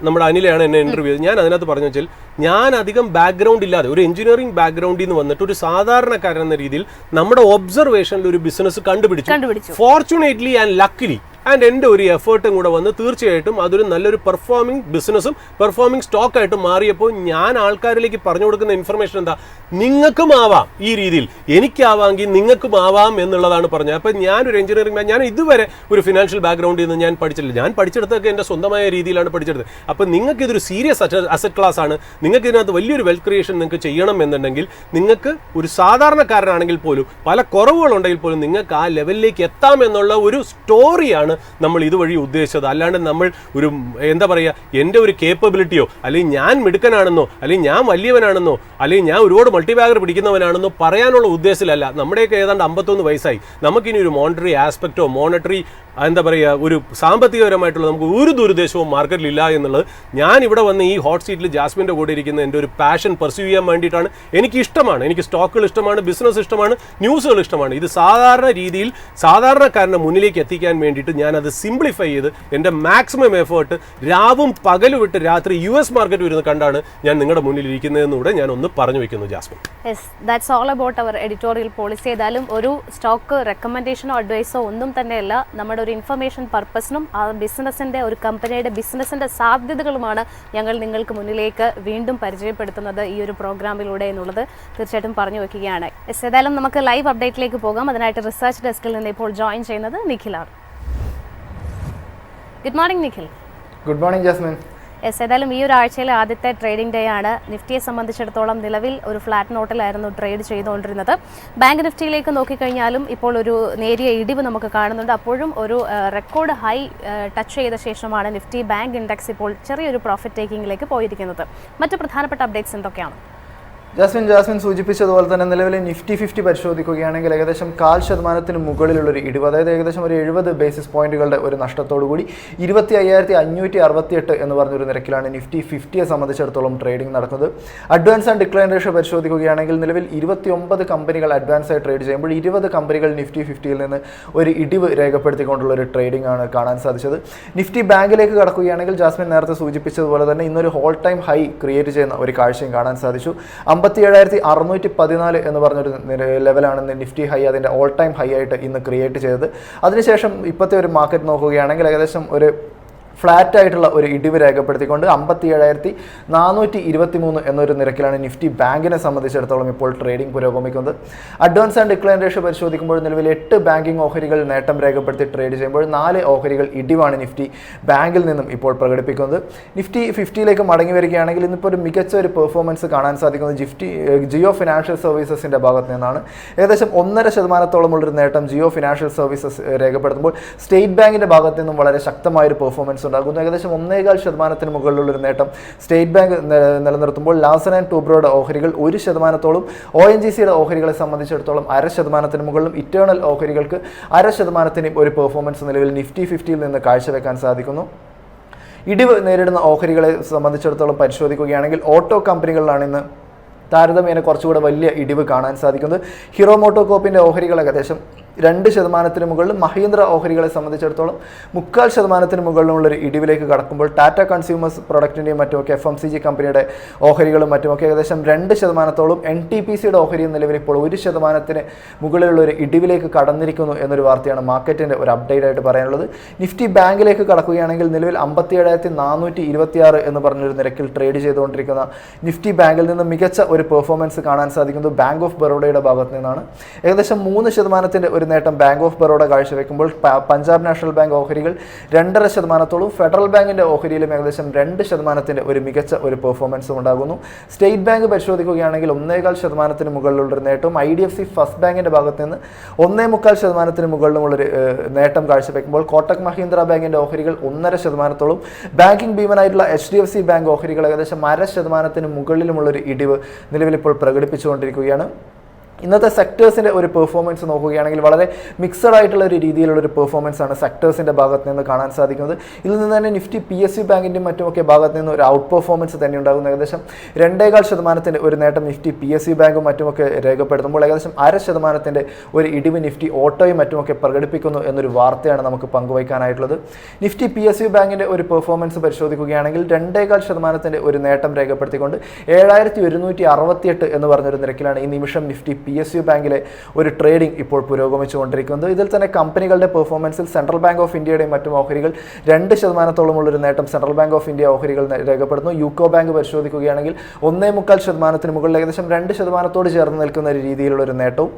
നമ്മുടെ അനിലയാണ് എന്നെ ഇന്റർവ്യൂ ചെയ്തത്. ഞാൻ അതിനകത്ത് പറഞ്ഞു വെച്ചാൽ, ഞാൻ അധികം ബാക്ക്ഗ്രൗണ്ട് ഇല്ലാതെ ഒരു എഞ്ചിനീയറിംഗ് ബാക്ക്ഗ്രൗണ്ടിൽ നിന്ന് വന്നിട്ട് ഒരു സാധാരണക്കാരൻ എന്ന രീതിയിൽ നമ്മുടെ ഒബ്സർവേഷനിൽ ഒരു ബിസിനസ് കണ്ടുപിടിച്ചു. ഫോർച്യുനേറ്റ്ലി ആൻഡ് ലക്കിലി ആൻഡ് എൻ്റെ ഒരു എഫേർട്ടും കൂടെ വന്ന് തീർച്ചയായിട്ടും അതൊരു നല്ലൊരു പെർഫോമിംഗ് ബിസിനസ്സും പെർഫോമിംഗ് സ്റ്റോക്കായിട്ട് മാറിയപ്പോൾ ഞാൻ ആൾക്കാരിലേക്ക് പറഞ്ഞു കൊടുക്കുന്ന ഇൻഫർമേഷൻ എന്താ, നിങ്ങൾക്കും ആവാം ഈ രീതിയിൽ, എനിക്കാവാമെങ്കിൽ നിങ്ങൾക്കും ആവാം എന്നുള്ളതാണ് പറഞ്ഞത്. അപ്പം ഞാനൊരു എഞ്ചിനീയറിംഗ്, ഞാൻ ഇതുവരെ ഒരു ഫിനാൻഷ്യൽ ബാക്ക്ഗ്രൗണ്ടിൽ നിന്ന് ഞാൻ പഠിച്ചിട്ടില്ല. ഞാൻ പഠിച്ചെടുത്തൊക്കെ എൻ്റെ സ്വന്തമായ രീതിയിലാണ് പഠിച്ചെടുത്തത്. അപ്പം നിങ്ങൾക്ക് ഇതൊരു സീരിയസ് അസറ്റ് ക്ലാസ് ആണ്. നിങ്ങൾക്ക് ഇതിനകത്ത് വലിയൊരു വെൽത്ത് ക്രിയേഷൻ നിങ്ങൾക്ക് ചെയ്യണം എന്നുണ്ടെങ്കിൽ, നിങ്ങൾക്ക് ഒരു സാധാരണക്കാരനാണെങ്കിൽ പോലും പല കുറവുകളുണ്ടെങ്കിൽ പോലും നിങ്ങൾക്ക് ആ ലെവലിലേക്ക് എത്താം എന്നുള്ള ഒരു സ്റ്റോറിയാണ് നമ്മൾ ഇതുവഴി ഉദ്ദേശിച്ചത്. അല്ലാണ്ട് നമ്മൾ ഒരു എന്താ പറയുക, എൻ്റെ ഒരു കേപ്പബിലിറ്റിയോ അല്ലെങ്കിൽ ഞാൻ മിടുക്കനാണെന്നോ അല്ലെങ്കിൽ ഞാൻ വലിയവനാണെന്നോ അല്ലെങ്കിൽ ഞാൻ ഒരുപാട് മൾട്ടി ബാഗർ പിടിക്കുന്നവനാണെന്നോ പറയാനുള്ള ഉദ്ദേശത്തിലല്ല. നമ്മുടെയൊക്കെ ഏതാണ്ട് 51 വയസ്സായി. നമുക്കിനി ഒരു മോണിറ്ററി ആസ്പെക്റ്റോ മോണിറ്ററി എന്താ പറയുക, ഒരു സാമ്പത്തികപരമായിട്ടുള്ള നമുക്ക് ഒരു ദുരുദ്ദേശവും മാർക്കറ്റിലില്ല എന്നുള്ളത് ഞാൻ ഇവിടെ വന്ന് ഈ ഹോട്ട് സീറ്റിൽ ജാസ്മിൻ്റെ കൂടെ ഇരിക്കുന്ന എൻ്റെ ഒരു പാഷൻ പെർസ്യൂ ചെയ്യാൻ വേണ്ടിയിട്ടാണ്. എനിക്ക് ഇഷ്ടമാണ്, എനിക്ക് സ്റ്റോക്കുകൾ ഇഷ്ടമാണ്, ബിസിനസ് ഇഷ്ടമാണ്, ന്യൂസുകൾ ഇഷ്ടമാണ്. ഇത് സാധാരണ രീതിയിൽ സാധാരണക്കാരൻ്റെ മുന്നിലേക്ക് എത്തിക്കാൻ വേണ്ടിയിട്ട് ഞാനത് സിംപ്ലിഫൈ ചെയ്ത് എൻ്റെ മാക്സിമം എഫേർട്ട് രാവും പകലും വിട്ട് രാത്രി US മാർക്കറ്റ് വരുന്നത് കണ്ടാണ് ഞാൻ നിങ്ങളുടെ മുന്നിൽ ഇരിക്കുന്നതെന്നൂടെ ഞാൻ ഒന്ന് പറഞ്ഞു വെക്കുന്നു Jasmine. Yes, that's all about our editorial policy. ഏതായാലും ഒരു സ്റ്റോക്ക് റെക്കമെൻഡേഷനോ അഡ്വൈസോ ഒന്നും തന്നെയല്ല, നമ്മുടെ ഒരു ഇൻഫർമേഷൻ പർപ്പസിനും ആ ബിസിനസ്സിൻ്റെ, ഒരു കമ്പനിയുടെ ബിസിനസ്സിൻ്റെ സാധ്യതകളുമാണ് ഞങ്ങൾ നിങ്ങൾക്ക് മുന്നിലേക്ക് വീണ്ടും പരിചയപ്പെടുത്തുന്നത് ഈ ഒരു പ്രോഗ്രാമിലൂടെ എന്നുള്ളത് തീർച്ചയായിട്ടും പറഞ്ഞു വയ്ക്കുകയാണ്. യെസ്, ഏതായാലും നമുക്ക് ലൈവ് അപ്ഡേറ്റിലേക്ക് പോകാം. അതിനായിട്ട് റിസർച്ച് ഡെസ്കിൽ നിന്ന് ഇപ്പോൾ ജോയിൻ ചെയ്യുന്നത് നിഖിലാണ്. Good morning Nikhil. Good morning Jasmine. Yes, ഏതായാലും ഈ ഒരു ആഴ്ചയിലെ ആദ്യത്തെ ട്രേഡിംഗ് ഡേ ആണ്. നിഫ്റ്റിയെ സംബന്ധിച്ചിടത്തോളം നിലവിൽ ഒരു ഫ്ലാറ്റ് നോട്ടിലായിരുന്നു ട്രേഡ് ചെയ്തുകൊണ്ടിരുന്നത്. ബാങ്ക് നിഫ്റ്റിയിലേക്ക് നോക്കിക്കഴിഞ്ഞാലും ഇപ്പോൾ ഒരു നേരിയ ഇടിവ് നമുക്ക് കാണുന്നുണ്ട്. അപ്പോഴും ഒരു റെക്കോർഡ് ഹൈ ടച്ച് ചെയ്ത ശേഷമാണ് നിഫ്റ്റി ബാങ്ക് ഇൻഡെക്സ് ഇപ്പോൾ ചെറിയൊരു പ്രോഫിറ്റ് ടേക്കിങ്ങിലേക്ക് പോയിരിക്കുന്നത്. മറ്റ് പ്രധാനപ്പെട്ട അപ്ഡേറ്റ്സ് എന്തൊക്കെയാണ്? ജാസ്മിൻ സൂചിപ്പിച്ചതുപോലെ തന്നെ നിലവിലെ നിഫ്റ്റി 50 പരിശോധിക്കുകയാണെങ്കിൽ ഏകദേശം 0.5% മുകളിലുള്ളൊരു ഇടിവ്, അതായത് ഏകദേശം ഒരു 70 ബേസിസ് പോയിന്റുകളുടെ ഒരു നഷ്ടത്തോടുകൂടി 25,568 എന്ന് പറഞ്ഞൊരു നിരക്കിലാണ് നിഫ്റ്റി 50യെ സംബന്ധിച്ചിടത്തോളം ട്രേഡിംഗ് നടക്കുന്നത്. അഡ്വാൻസ് ആൻഡ് ഡിക്ലൈൻ റേഷ്യോ പരിശോധിക്കുകയാണെങ്കിൽ നിലവിൽ 29 കമ്പനികൾ അഡ്വാൻസായി ട്രേഡ് ചെയ്യുമ്പോൾ 20 കമ്പനികൾ നിഫ്റ്റി 50യിൽ നിന്ന് ഒരു ഇടിവ് രേഖപ്പെടുത്തിക്കൊണ്ടുള്ള ഒരു ട്രേഡിംഗ് ആണ് കാണാൻ സാധിച്ചത്. നിഫ്റ്റി ബാങ്കിലേക്ക് കടക്കുകയാണെങ്കിൽ ജാസ്മിൻ നേരത്തെ സൂചിപ്പിച്ചതുപോലെ തന്നെ ഇന്നൊരു ഹോൾ ടൈം ഹൈ ക്രിയേറ്റ് ചെയ്യുന്ന ഒരു കാഴ്ചയും കാണാൻ സാധിച്ചു. 57,614 എന്ന് പറഞ്ഞൊരു ലെവലാണ് നിഫ്റ്റി ഹൈ, അതിൻ്റെ ഓൾ ടൈം ഹൈ ആയിട്ട് ഇന്ന് ക്രിയേറ്റ് ചെയ്തത്. അതിനുശേഷം ഇപ്പോഴത്തെ ഒരു മാർക്കറ്റ് നോക്കുകയാണെങ്കിൽ ഏകദേശം ഒരു ഫ്ലാറ്റ് ആയിട്ടുള്ള ഒരു ഇടിവ് രേഖപ്പെടുത്തിക്കൊണ്ട് 57,423 എന്നൊരു നിരക്കിലാണ് നിഫ്റ്റി ബാങ്കിനെ സംബന്ധിച്ചിടത്തോളം ഇപ്പോൾ ട്രേഡിംഗ് പുരോഗമിക്കുന്നത്. അഡ്വാൻസ് ആൻഡ് ഡിക്ലൈൻ റേഷ്യോ പരിശോധിക്കുമ്പോൾ നിലവിൽ 8 ബാങ്കിംഗ് ഓഹരികൾ നേട്ടം രേഖപ്പെടുത്തി ട്രേഡ് ചെയ്യുമ്പോൾ 4 ഓഹരികൾ ഇടിവാണ് നിഫ്റ്റി ബാങ്കിൽ നിന്നും ഇപ്പോൾ പ്രകടിപ്പിക്കുന്നത്. നിഫ്റ്റി 50യിലേക്ക് മടങ്ങി വരികയാണെങ്കിൽ ഇന്നിപ്പോൾ ഒരു മികച്ച ഒരു പെർഫോമൻസ് കാണാൻ സാധിക്കുന്നത് ജിയോ ഫിനാൻഷ്യൽ സർവീസസിൻ്റെ ഭാഗത്ത് നിന്നാണ്. ഏകദേശം 1.5%ഉള്ളൊരു നേട്ടം ജിയോ ഫിനാൻഷ്യൽ സർവീസസ് രേഖപ്പെടുത്തുമ്പോൾ സ്റ്റേറ്റ് ബാങ്കിൻ്റെ ഭാഗത്ത് നിന്നും വളരെ ശക്തമായൊരു പെർഫോമൻസ് ഉണ്ടാകുന്നു. ഏകദേശം 1.25% മുകളിലുള്ളൊരു നേട്ടം സ്റ്റേറ്റ് ബാങ്ക് നിലനിർത്തുമ്പോൾ ലാസൻ ആൻഡ് ടൂബ്രോയുടെ ഓഹരികൾ 1%, ONGCയുടെ ഓഹരികളെ സംബന്ധിച്ചിടത്തോളം 0.5% മുകളിലും ഇറ്റേണൽ ഓഹരികൾക്ക് 0.5% ഒരു പെർഫോമൻസ് നിലവിൽ നിഫ്റ്റി 50യിൽ നിന്ന് കാഴ്ചവെക്കാൻ സാധിക്കുന്നു. ഇടിവ് നേരിടുന്ന ഓഹരികളെ സംബന്ധിച്ചിടത്തോളം പരിശോധിക്കുകയാണെങ്കിൽ ഓട്ടോ കമ്പനികളിലാണ് ഇന്ന് താരതമ്യേന കുറച്ചുകൂടെ വലിയ ഇടിവ് കാണാൻ സാധിക്കുന്നത്. ഹീറോ മോട്ടോകോപ്പിന്റെ ഓഹരികൾ ഏകദേശം 2% മുകളിലും മഹീന്ദ്ര ഓഹരികളെ സംബന്ധിച്ചിടത്തോളം 0.25% മുകളിലുള്ളൊരു ഇടിവിലേക്ക് കടക്കുമ്പോൾ ടാറ്റ കൺസ്യൂമേഴ്സ് പ്രൊഡക്റ്റിൻ്റെയും മറ്റുമൊക്കെ FMCG കമ്പനിയുടെ ഓഹരികളും മറ്റുമൊക്കെ ഏകദേശം 2%, NTPCയുടെ ഓഹരി നിലവിൽ ഇപ്പോൾ 1% മുകളിലുള്ള ഒരു ഇടിവിലേക്ക് കടന്നിരിക്കുന്നു എന്നൊരു വാർത്തയാണ് മാർക്കറ്റിൻ്റെ ഒരു അപ്ഡേറ്റ് ആയിട്ട് പറയാനുള്ളത്. നിഫ്റ്റി ബാങ്കിലേക്ക് കടക്കുകയാണെങ്കിൽ നിലവിൽ 57,426 എന്ന് പറഞ്ഞൊരു നിരക്കിൽ ട്രേഡ് ചെയ്തുകൊണ്ടിരിക്കുന്ന നിഫ്റ്റി ബാങ്കിൽ നിന്ന് മികച്ച ഒരു പെർഫോമൻസ് കാണാൻ സാധിക്കുന്നത് ബാങ്ക് ഓഫ് ബറോഡയുടെ ഭാഗത്ത് നിന്നാണ്. ഏകദേശം 3% ഒരു നേട്ടം ബാങ്ക് ഓഫ് ബറോഡ കാഴ്ചവെക്കുമ്പോൾ പഞ്ചാബ് നാഷണൽ ബാങ്ക് ഓഹരികൾ 2.5%, ഫെഡറൽ ബാങ്കിന്റെ ഓഹരിയിലും ഏകദേശം 2% ഒരു മികച്ച ഒരു പെർഫോമൻസും ഉണ്ടാകുന്നു. സ്റ്റേറ്റ് ബാങ്ക് പരിശോധിക്കുകയാണെങ്കിൽ 1.25% മുകളിലുള്ളൊരു നേട്ടവും IDFC ഫസ്റ്റ് ബാങ്കിന്റെ ഭാഗത്ത് നിന്ന് 1.25% മുകളിലുമുള്ളൊരു നേട്ടം കാഴ്ചവെക്കുമ്പോൾ കോട്ടക് മഹീന്ദ്ര ബാങ്കിന്റെ ഓഹരികൾ 1.5%, ബാങ്കിംഗ് ഭീമനായിട്ടുള്ള HDFC ബാങ്ക് ഓഹരികൾ ഏകദേശം 0.5% മുകളിലുമുള്ളൊരു ഇടിവ് നിലവിലിപ്പോൾ പ്രകടിപ്പിച്ചുകൊണ്ടിരിക്കുകയാണ്. ഇന്നത്തെ സെക്ടേഴ്സിൻ്റെ ഒരു പെർഫോമൻസ് നോക്കുകയാണെങ്കിൽ വളരെ മിക്സഡ് ആയിട്ടുള്ള ഒരു രീതിയിലുള്ള ഒരു പെർഫോമൻസ് ആണ് സെക്ടേഴ്സിൻ്റെ ഭാഗത്ത് നിന്ന് കാണാൻ സാധിക്കുന്നത്. ഇതിൽ നിന്ന് തന്നെ നിഫ്റ്റി PSU ബാങ്കിൻ്റെയും മറ്റുമൊക്കെ ഭാഗത്ത് നിന്ന് ഒരു ഔട്ട് പെർഫോമൻസ് തന്നെ ഉണ്ടാകുന്നു. ഏകദേശം 2.25% ഒരു നേട്ടം നിഫ്റ്റി PSU ബാങ്കും മറ്റുമൊക്കെ രേഖപ്പെടുത്തുമ്പോൾ ഏകദേശം 0.5% ഒരു ഇടിവ് നിഫ്റ്റി ഓട്ടോയും മറ്റുമൊക്കെ പ്രകടിപ്പിക്കുന്നു എന്നൊരു വാർത്തയാണ് നമുക്ക് പങ്കുവയ്ക്കാനായിട്ടുള്ളത്. നിഫ്റ്റി PSU ബാങ്കിൻ്റെ ഒരു പെർഫോമൻസ് പരിശോധിക്കുകയാണെങ്കിൽ 2.25% ഒരു നേട്ടം രേഖപ്പെടുത്തിക്കൊണ്ട് 7,168 എന്ന് പറഞ്ഞൊരു നിരക്കിലാണ് ഈ നിമിഷം നിഫ്റ്റി PSU ബാങ്കിലെ ഒരു ട്രേഡിംഗ് ഇപ്പോൾ പുരോഗമിച്ചുകൊണ്ടിരിക്കുന്നത്. ഇതിൽ തന്നെ കമ്പനികളുടെ പെർഫോമൻസിൽ സെൻട്രൽ ബാങ്ക് ഓഫ് ഇന്ത്യയുടെയും മറ്റും ഓഹരികൾ 2%-ഓളമുള്ളൊരു നേട്ടം സെൻട്രൽ ബാങ്ക് ഓഫ് ഇന്ത്യ ഓഹരികൾ രേഖപ്പെടുത്തുന്നു. യൂക്കോ ബാങ്ക് പരിശോധിക്കുകയാണെങ്കിൽ 1.25% മുകളിൽ ഏകദേശം 2%-ഓട് ചേർന്ന് നിൽക്കുന്ന ഒരു രീതിയിലുള്ള ഒരു നേട്ടവും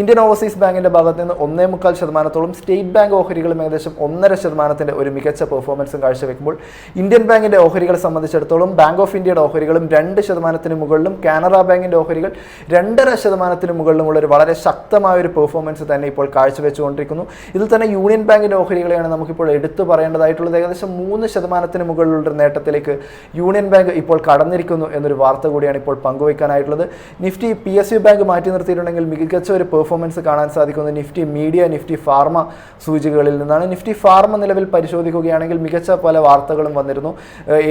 ഇന്ത്യൻ ഓവർസീസ് ബാങ്കിന്റെ ഭാഗത്ത് നിന്ന് 1.25%-ഓളം സ്റ്റേറ്റ് ബാങ്ക് ഓഹരികളും ഏകദേശം 1.5% ഒരു മികച്ച പെർഫോമൻസും കാഴ്ചവെക്കുമ്പോൾ ഇന്ത്യൻ ബാങ്കിന്റെ ഓഹരികളെ സംബന്ധിച്ചിടത്തോളം ബാങ്ക് ഓഫ് ഇന്ത്യയുടെ ഓഹരികളും 2% മുകളിലും കാനറ ബാങ്കിന്റെ ഓഹരികൾ 2.5% മുകളിലുമുള്ള ഒരു വളരെ ശക്തമായ ഒരു പെർഫോമൻസ് തന്നെ ഇപ്പോൾ കാഴ്ചവെച്ചുകൊണ്ടിരിക്കുന്നു. ഇതിൽ തന്നെ യൂണിയൻ ബാങ്കിന്റെ ഓഹരികളെയാണ് നമുക്കിപ്പോൾ എടുത്തു പറയേണ്ടതായിട്ടുള്ളത്. ഏകദേശം 3% മുകളിലുള്ള നേട്ടത്തിലേക്ക് യൂണിയൻ ബാങ്ക് ഇപ്പോൾ കടന്നിരിക്കുന്നു എന്നൊരു വാർത്ത കൂടിയാണ് ഇപ്പോൾ പങ്കുവയ്ക്കാനായിട്ടുള്ളത്. നിഫ്റ്റി PSU ബാങ്ക് മാറ്റി നിർത്തിയിട്ടുണ്ടെങ്കിൽ മികച്ച ഒരു പെർഫോമൻസ് കാണാൻ സാധിക്കുന്നത് നിഫ്റ്റി മീഡിയ, നിഫ്റ്റി ഫാർമ സൂചികകളിൽ നിന്നാണ്. നിഫ്റ്റി ഫാർമ നിലവിൽ പരിശോധിക്കുകയാണെങ്കിൽ മികച്ച പല വാർത്തകളും വന്നിരുന്നു.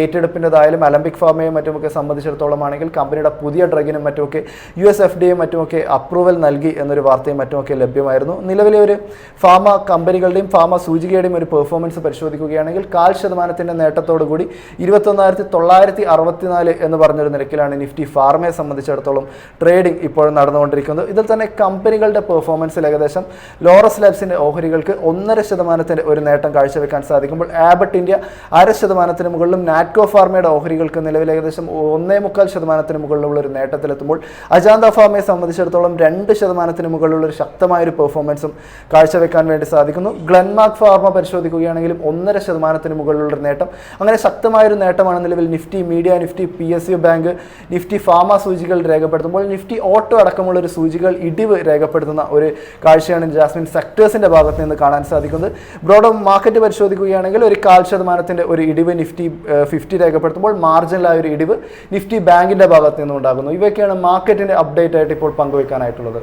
ഏറ്റെടുപ്പിൻ്റെതായാലും അലംബിക് ഫാർമയും മറ്റുമൊക്കെ സംബന്ധിച്ചിടത്തോളം ആണെങ്കിൽ കമ്പനിയുടെ പുതിയ ഡ്രഗിനും മറ്റുമൊക്കെ US FDA മറ്റുമൊക്കെ അപ്രൂവൽ നൽകി എന്നൊരു വാർത്തയും മറ്റുമൊക്കെ ലഭ്യമായിരുന്നു. നിലവിലെ ഒരു ഫാർമ കമ്പനികളുടെയും ഫാർമ സൂചികയുടെയും ഒരു പെർഫോമൻസ് പരിശോധിക്കുകയാണെങ്കിൽ 0.5% നേട്ടത്തോടു കൂടി 21,964 എന്ന് പറഞ്ഞൊരു നിരക്കിലാണ് നിഫ്റ്റി ഫാർമയെ സംബന്ധിച്ചിടത്തോളം ട്രേഡിംഗ് ഇപ്പോൾ നടന്നുകൊണ്ടിരിക്കുന്നത്. ഇതിൽ തന്നെ കമ്പനികളുടെ പെർഫോമൻസിൽ ഏകദേശം ലോറസ് ലാബ്സിന്റെ ഓഹരികൾക്ക് 1.5% ഒരു നേട്ടം കാഴ്ചവെക്കാൻ സാധിക്കുമ്പോൾ ആബട്ട് ഇന്ത്യ 0.5% മുകളിലും നാറ്റ്കോ ഫാർമയുടെ ഓഹരികൾക്ക് നിലവിൽ ഏകദേശം 1.25% മുകളിലുള്ള ഒരു നേട്ടത്തിലെത്തുമ്പോൾ അജാന്ത ഫാർമയെ സംബന്ധിച്ചിടത്തോളം 2% മുകളിലുള്ള ഒരു ശക്തമായ ഒരു പെർഫോമൻസും കാഴ്ചവെക്കാൻ വേണ്ടി സാധിക്കുന്നു. ഗ്ലെൻമാർക്ക് ഫാർമ പരിശോധിക്കുകയാണെങ്കിലും 1.5% മുകളിലുള്ള ഒരു നേട്ടം. അങ്ങനെ ശക്തമായ ഒരു നേട്ടമാണ് നിലവിൽ Nifty media, Nifty PSU bank, Nifty pharma സൂചികൾ രേഖപ്പെടുത്തുമ്പോൾ നിഫ്റ്റി ഓട്ടോ അടക്കമുള്ള ഒരു സൂചികൾ ഇടിവ് രേഖപ്പെടുത്തുന്ന ഒരു കാഴ്ചയാണ് ജാസ്മിൻ സെക്ടേഴ്സിന്റെ ഭാഗത്ത് നിന്ന് കാണാൻ സാധിക്കുന്നത്. ബ്രോഡർ മാർക്കറ്റ് പരിശോധിക്കുകയാണെങ്കിൽ ഒരു 0.5% ഒരു ഇടിവ് നിഫ്റ്റി 50 രേഖപ്പെടുത്തുമ്പോൾ മാർജിനലായ ഒരു ഇടിവ് നിഫ്റ്റി ബാങ്കിന്റെ ഭാഗത്ത് നിന്നും ഉണ്ടാകുന്നു. ഇവയൊക്കെയാണ് മാർക്കറ്റിന്റെ അപ്ഡേറ്റ് ആയിട്ട് ഇപ്പോൾ പങ്കുവയ്ക്കാനായിട്ടുള്ളത്.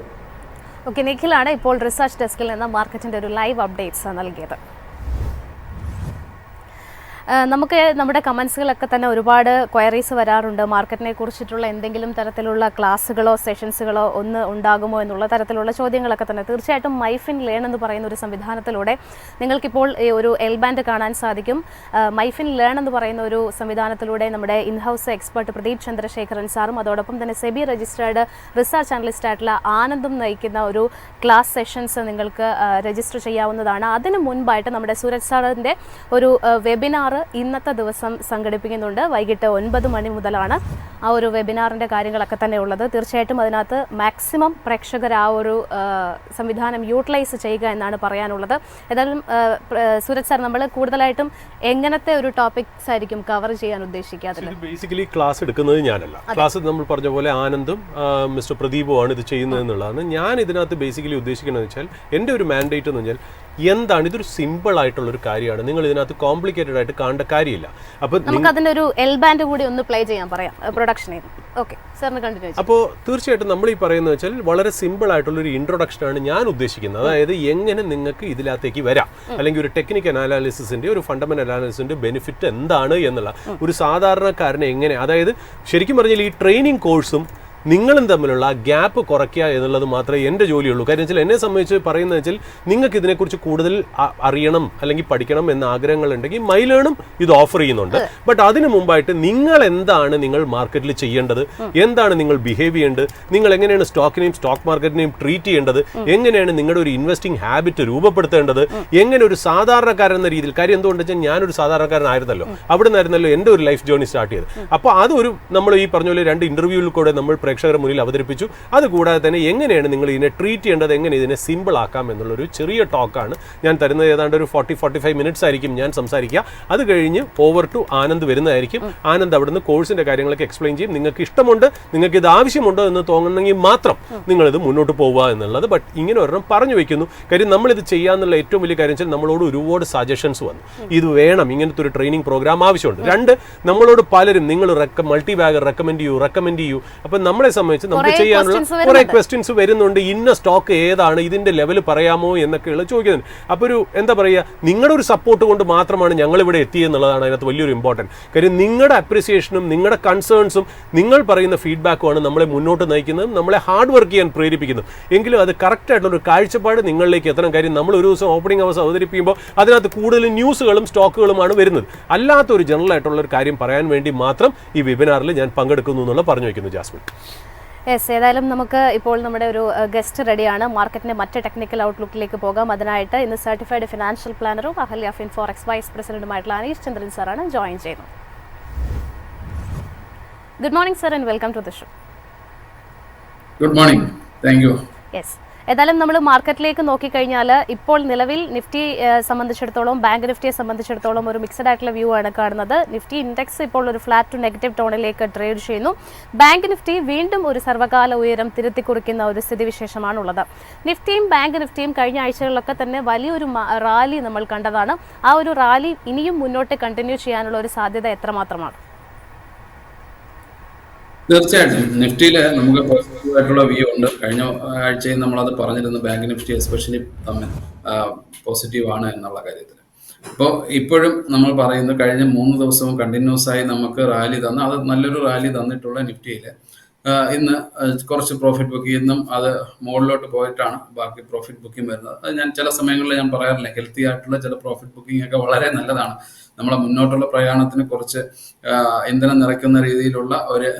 ഓക്കെ, നിഖിലാണ് ഇപ്പോൾ റിസർച്ച് ഡെസ്കിൽ നിന്ന് മാർക്കറ്റിന്റെ ഒരു ലൈവ് അപ്ഡേറ്റ്സ് നൽകിയത്. നമുക്ക് നമ്മുടെ കമൻസുകളൊക്കെ തന്നെ ഒരുപാട് ക്വയറീസ് വരാറുണ്ട്. മാർക്കറ്റിനെ കുറിച്ചിട്ടുള്ള എന്തെങ്കിലും തരത്തിലുള്ള ക്ലാസ്സുകളോ സെഷൻസുകളോ ഒന്ന് ഉണ്ടാകുമോ എന്നുള്ള തരത്തിലുള്ള ചോദ്യങ്ങളൊക്കെ തന്നെ. തീർച്ചയായിട്ടും മൈഫിൻ ലേൺ എന്ന് പറയുന്ന ഒരു സംവിധാനത്തിലൂടെ നിങ്ങൾക്കിപ്പോൾ ഒരു എൽ ബാൻഡ് കാണാൻ സാധിക്കും. മൈഫിൻ ലേൺ എന്ന് പറയുന്ന ഒരു സംവിധാനത്തിലൂടെ നമ്മുടെ ഇൻഹൗസ് എക്സ്പെർട്ട് പ്രദീപ് ചന്ദ്രശേഖരൻ സാറും അതോടൊപ്പം തന്നെ സെബി രജിസ്റ്റേർഡ് റിസർച്ച് അനലിസ്റ്റ് ആയിട്ടുള്ള ആനന്ദും നയിക്കുന്ന ഒരു ക്ലാസ് സെഷൻസ് നിങ്ങൾക്ക് രജിസ്റ്റർ ചെയ്യാവുന്നതാണ്. അതിന് മുൻപായിട്ട് നമ്മുടെ സൂരജ് സാറിൻ്റെ ഒരു വെബിനാർ ഇന്നത്തെ ദിവസം സംഘടിപ്പിക്കുന്നുണ്ട്. വൈകിട്ട് 9 മണി മുതലാണ് ആ ഒരു വെബിനാറിൻ്റെ കാര്യങ്ങളൊക്കെ തന്നെ ഉള്ളത്. തീർച്ചയായിട്ടും അതിനകത്ത് മാക്സിമം പ്രേക്ഷകർ ആ ഒരു സംവിധാനം യൂട്ടിലൈസ് ചെയ്യുക എന്നാണ് പറയാനുള്ളത്. ഏതായാലും സൂരജ് സാർ, നമ്മൾ കൂടുതലായിട്ടും എങ്ങനത്തെ ഒരു ടോപ്പിക്സ് ആയിരിക്കും കവർ ചെയ്യാൻ ഉദ്ദേശിക്കാതെ? ബേസിക്കലി ക്ലാസ് എടുക്കുന്നത് ഞാനല്ല. ക്ലാസ് നമ്മൾ പറഞ്ഞ പോലെ ആനന്ദും മിസ്റ്റർ പ്രദീപുമാണ് ഇത് ചെയ്യുന്നത് എന്നുള്ളതാണ്. ഞാൻ ഇതിനകത്ത് ബേസിക്കലി ഉദ്ദേശിക്കുന്നത് വെച്ചാൽ എൻ്റെ ഒരു മാൻഡേറ്റ് എന്ന് പറഞ്ഞാൽ എന്താണ്, ഇതൊരു സിമ്പിൾ ആയിട്ടുള്ള ഒരു കാര്യമാണ്. നിങ്ങൾ ഇതിനകത്ത് കോംപ്ലിക്കേറ്റഡ് ആയിട്ട് കാണേണ്ട കാര്യമില്ല. അപ്പോൾ നമുക്ക് അതിന്റെ ഒരു എൽ ബാൻഡ് കൂടി ഒന്ന് പ്ലേ ചെയ്യാൻ പറയാം പ്രൊഡക്ഷനിൽ. ഓക്കെ സാറിന് കണ്ടിന്യൂ. അപ്പോൾ തീർച്ചയായിട്ടും നമ്മൾ ഈ പറയുന്നത് വെച്ചാൽ വളരെ സിമ്പിൾ ആയിട്ടുള്ള ഒരു ഇൻട്രൊഡക്ഷനാണ് ഞാൻ ഉദ്ദേശിക്കുന്നത്. അതായത് എങ്ങനെ നിങ്ങൾക്ക് ഇതിനകത്തേക്ക് വരാം, അല്ലെങ്കിൽ ഒരു ടെക്നിക്കൽ അനാലിസിസിന്റെ ഒരു ഫണ്ടമെന്റൽ അനാലിസിന്റെ ബെനിഫിറ്റ് എന്താണ് എന്നുള്ള ഒരു സാധാരണക്കാരനെ എങ്ങനെ, അതായത് ശരിക്കും പറഞ്ഞാൽ ഈ ട്രെയിനിങ് കോഴ്സും നിങ്ങളും തമ്മിലുള്ള ആ ഗ്യാപ്പ് കുറയ്ക്കുക എന്നുള്ളത് മാത്രമേ എൻ്റെ ജോലിയുള്ളൂ. കാര്യം വെച്ചാൽ എന്നെ സംബന്ധിച്ച് പറയുന്നത് വെച്ചാൽ നിങ്ങൾക്ക് ഇതിനെക്കുറിച്ച് കൂടുതൽ അറിയണം അല്ലെങ്കിൽ പഠിക്കണം എന്ന ആഗ്രഹങ്ങളുണ്ടെങ്കിൽ മൈലേണും ഇത് ഓഫർ ചെയ്യുന്നുണ്ട്. ബട്ട് അതിന് മുമ്പായിട്ട് നിങ്ങൾ എന്താണ് നിങ്ങൾ മാർക്കറ്റിൽ ചെയ്യേണ്ടത്, എന്താണ് നിങ്ങൾ ബിഹേവ് ചെയ്യേണ്ടത്, നിങ്ങൾ എങ്ങനെയാണ് സ്റ്റോക്കിനെയും സ്റ്റോക്ക് മാർക്കറ്റിനെയും ട്രീറ്റ് ചെയ്യേണ്ടത്, എങ്ങനെയാണ് നിങ്ങളുടെ ഒരു ഇൻവെസ്റ്റിംഗ് ഹാബിറ്റ് രൂപപ്പെടുത്തേണ്ടത്, എങ്ങനെ ഒരു സാധാരണക്കാരൻ എന്ന രീതിയിൽ. കാര്യം എന്തുകൊണ്ട് വെച്ചാൽ ഞാനൊരു സാധാരണക്കാരനായിരുന്നല്ലോ, അവിടെ നിന്നായിരുന്നല്ലോ എൻ്റെ ഒരു ലൈഫ് ജേർണി സ്റ്റാർട്ട് ചെയ്തത്. അപ്പോൾ അതൊരു നമ്മൾ ഈ പറഞ്ഞ പോലെ 2 ഇന്റർവ്യൂവിൽ കൂടെ നമ്മൾ പ്രേക്ഷകരുടെ മുന്നിൽ അവതരിപ്പിച്ചു. അതുകൂടാതെ തന്നെ എങ്ങനെയാണ് നിങ്ങൾ ഇതിനെ ട്രീറ്റ് ചെയ്യേണ്ടത്, എങ്ങനെ ഇതിനെ സിമ്പിൾ ആക്കാം എന്നുള്ളൊരു ചെറിയ ടോക്കാണ് ഞാൻ തരുന്നത്. ഏതാണ്ട് ഒരു 40-45 മിനിറ്റ്സ് ആയിരിക്കും ഞാൻ സംസാരിക്കുക. അത് കഴിഞ്ഞ് ഓവർ ടു ആനന്ദ് വരുന്നതായിരിക്കും. ആനന്ദ് അവിടുന്ന് കോഴ്സിന്റെ കാര്യങ്ങളൊക്കെ എക്സ്പ്ലെയിൻ ചെയ്യും. നിങ്ങൾക്ക് ഇഷ്ടമുണ്ട്, നിങ്ങൾക്ക് ഇത് ആവശ്യമുണ്ടോ എന്ന് തോന്നുന്നെങ്കിൽ മാത്രം നിങ്ങളിത് മുന്നോട്ട് പോവുക എന്നുള്ളത്. ബട്ട് ഇങ്ങനെ ഒരെണ്ണം പറഞ്ഞു വെക്കുന്നു. കാര്യം നമ്മളിത് ചെയ്യാന്നുള്ള ഏറ്റവും വലിയ കാര്യം വെച്ചാൽ നമ്മളോട് ഒരുപാട് സജഷൻസ് വന്നു, ഇത് വേണം, ഇങ്ങനത്തെ ഒരു ട്രെയിനിങ് പ്രോഗ്രാം ആവശ്യമുണ്ട്. 2, നമ്മളോട് പലരും നിങ്ങൾ മൾട്ടി ബാഗർ റെക്കമെൻഡ് ചെയ്യൂ. അപ്പം നമ്മളെ സംബന്ധിച്ച് നമുക്ക് ചെയ്യാനുള്ള കുറെ ക്വസ്റ്റ്യൻസ് വരുന്നുണ്ട്. ഇന്ന സ്റ്റോക്ക് ഏതാണ്, ഇതിന്റെ ലെവൽ പറയാമോ എന്നൊക്കെയുള്ള ചോദിക്കുന്നത്. അപ്പോൾ ഒരു എന്താ പറയുക, നിങ്ങളുടെ ഒരു സപ്പോർട്ട് കൊണ്ട് മാത്രമാണ് ഞങ്ങൾ ഇവിടെ എത്തിയെന്നുള്ളതാണ് അതിനകത്ത് വലിയൊരു ഇമ്പോർട്ടൻറ്റ് കാര്യം. നിങ്ങളുടെ അപ്രിസിയേഷനും നിങ്ങളുടെ കൺസേൺസും നിങ്ങൾ പറയുന്ന ഫീഡ്ബാക്കുമാണ് നമ്മളെ മുന്നോട്ട് നയിക്കുന്നതും നമ്മളെ ഹാർഡ് വർക്ക് ചെയ്യാൻ പ്രേരിപ്പിക്കുന്നതും. എങ്കിലും അത് കറക്റ്റായിട്ടുള്ള ഒരു കാഴ്ചപ്പാട് നിങ്ങളിലേക്ക് എത്തണം. കാര്യം നമ്മൾ ഒരു ദിവസം ഓപ്പണിംഗ് അവേഴ്സ് അവതരിപ്പിക്കുമ്പോൾ അതിനകത്ത് കൂടുതൽ ന്യൂസുകളും സ്റ്റോക്കുകളുമാണ് വരുന്നത്. അല്ലാത്ത ഒരു ജനറൽ ആയിട്ടുള്ള ഒരു കാര്യം പറയാൻ വേണ്ടി മാത്രം ഈ വെബിനാറിൽ ഞാൻ പങ്കെടുക്കുന്നു എന്നുള്ള പറഞ്ഞു വയ്ക്കുന്നു ജാസ്മിൻ. യെസ്, ഏതായാലും നമുക്ക് ഇപ്പോൾ നമ്മുടെ ഒരു ഗസ്റ്റ് റെഡിയാണ്. മാർക്കറ്റിന്റെ മറ്റ് ടെക്നിക്കൽ ഔട്ട്ലുക്കിലേക്ക് പോകാം. അതിനായിട്ട് ഇന്ന് സർട്ടിഫൈഡ് ഫിനാൻഷ്യൽ പ്ലാനറും അഹല്യ ഫിൻഫോറെക്സ് വൈസ് പ്രസിഡന്റുമായിട്ടുള്ള അനീഷ് ചന്ദ്രൻ സാറാണ് ജോയിൻ ചെയ്യുന്നത്. Good morning sir and welcome to the show. Good morning, thank you. Yes, ഏതായാലും നമ്മൾ മാർക്കറ്റിലേക്ക് നോക്കിക്കഴിഞ്ഞാൽ ഇപ്പോൾ നിലവിൽ നിഫ്റ്റി സംബന്ധിച്ചിടത്തോളം, ബാങ്ക് നിഫ്റ്റിയെ സംബന്ധിച്ചിടത്തോളം ഒരു മിക്സഡ് ആയിട്ടുള്ള വ്യൂ ആണ് കാണുന്നത്. നിഫ്റ്റി ഇൻഡെക്സ് ഇപ്പോൾ ഒരു ഫ്ലാറ്റ് ടു നെഗറ്റീവ് ടോണിലേക്ക് ട്രേഡ് ചെയ്യുന്നു. ബാങ്ക് നിഫ്റ്റി വീണ്ടും ഒരു സർവ്വകാല ഉയരം തിരുത്തിക്കുറിക്കുന്ന ഒരു സ്ഥിതിവിശേഷമാണുള്ളത്. നിഫ്റ്റിയും ബാങ്ക് നിഫ്റ്റിയും കഴിഞ്ഞ ആഴ്ചകളിലൊക്കെ തന്നെ വലിയൊരു റാലി നമ്മൾ കണ്ടതാണ്. ആ ഒരു റാലി ഇനിയും മുന്നോട്ട് കണ്ടിന്യൂ ചെയ്യാനുള്ള ഒരു സാധ്യത എത്രമാത്രമാണ്? തീർച്ചയായിട്ടും നിഫ്റ്റിയില് നമുക്ക് പോസിറ്റീവായിട്ടുള്ള വ്യൂ ഉണ്ട്. കഴിഞ്ഞ ആഴ്ചയും നമ്മളത് പറഞ്ഞിരുന്നു, ബാങ്ക് നിഫ്റ്റി എസ്പെഷ്യലി തമ്മിൽ പോസിറ്റീവ് ആണ് എന്നുള്ള കാര്യത്തിൽ. അപ്പോൾ ഇപ്പോഴും നമ്മൾ പറയുന്നു, കഴിഞ്ഞ 3 ദിവസവും കണ്ടിന്യൂസ് ആയി നമുക്ക് റാലി തന്നു. അത് നല്ലൊരു റാലി തന്നിട്ടുള്ള നിഫ്റ്റിയിൽ ഇന്ന് കുറച്ച് പ്രോഫിറ്റ് ബുക്ക് ചെയ്യുന്നതും അത് മുകളിലോട്ട് പോയിട്ടാണ് ബാക്കി പ്രോഫിറ്റ് ബുക്കിംഗ് വരുന്നത്. അത് ഞാൻ ചില സമയങ്ങളിൽ ഞാൻ പറയാറില്ല, ഹെൽത്തി ആയിട്ടുള്ള ചില പ്രോഫിറ്റ് ബുക്കിംഗ് ഒക്കെ വളരെ നല്ലതാണ്. നമ്മളെ മുന്നോട്ടുള്ള പ്രയാണത്തിന് കുറച്ച് ഇന്ധനം നിറയ്ക്കുന്ന രീതിയിലുള്ള ഒരു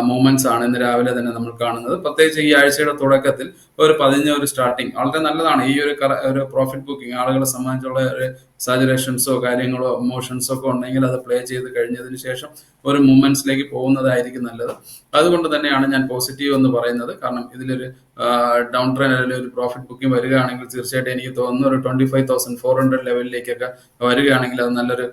മൂവ്മെന്റ്സ് ആണ് ഇന്ന് രാവിലെ തന്നെ നമ്മൾ കാണുന്നത്. പ്രത്യേകിച്ച് ഈ ആഴ്ചയുടെ തുടക്കത്തിൽ ഒരു സ്റ്റാർട്ടിങ് വളരെ നല്ലതാണ്. ഈ ഒരു പ്രോഫിറ്റ് ബുക്കിംഗ് ആളുകളെ സംബന്ധിച്ചുള്ള ഒരു സാച്ചുറേഷൻസോ കാര്യങ്ങളോ ഇമോഷൻസോ ഒക്കെ ഉണ്ടെങ്കിൽ അത് പ്ലേ ചെയ്ത് കഴിഞ്ഞതിന് ശേഷം ഒരു മൂവ്മെന്റ്സിലേക്ക് പോകുന്നതായിരിക്കും നല്ലത്. അതുകൊണ്ട് തന്നെയാണ് ഞാൻ പോസിറ്റീവ് എന്ന് പറയുന്നത്. കാരണം ഇതിലൊരു ഡൗൺ ട്രെൻഡ് അല്ലെങ്കിൽ ഒരു പ്രോഫിറ്റ് ബുക്കിംഗ് വരികയാണെങ്കിൽ തീർച്ചയായിട്ടും എനിക്ക് തോന്നുന്നു ഒരു 25,400 ലെവലിലേക്കൊക്കെ വരികയാണെങ്കിൽ അത് നല്ലൊരു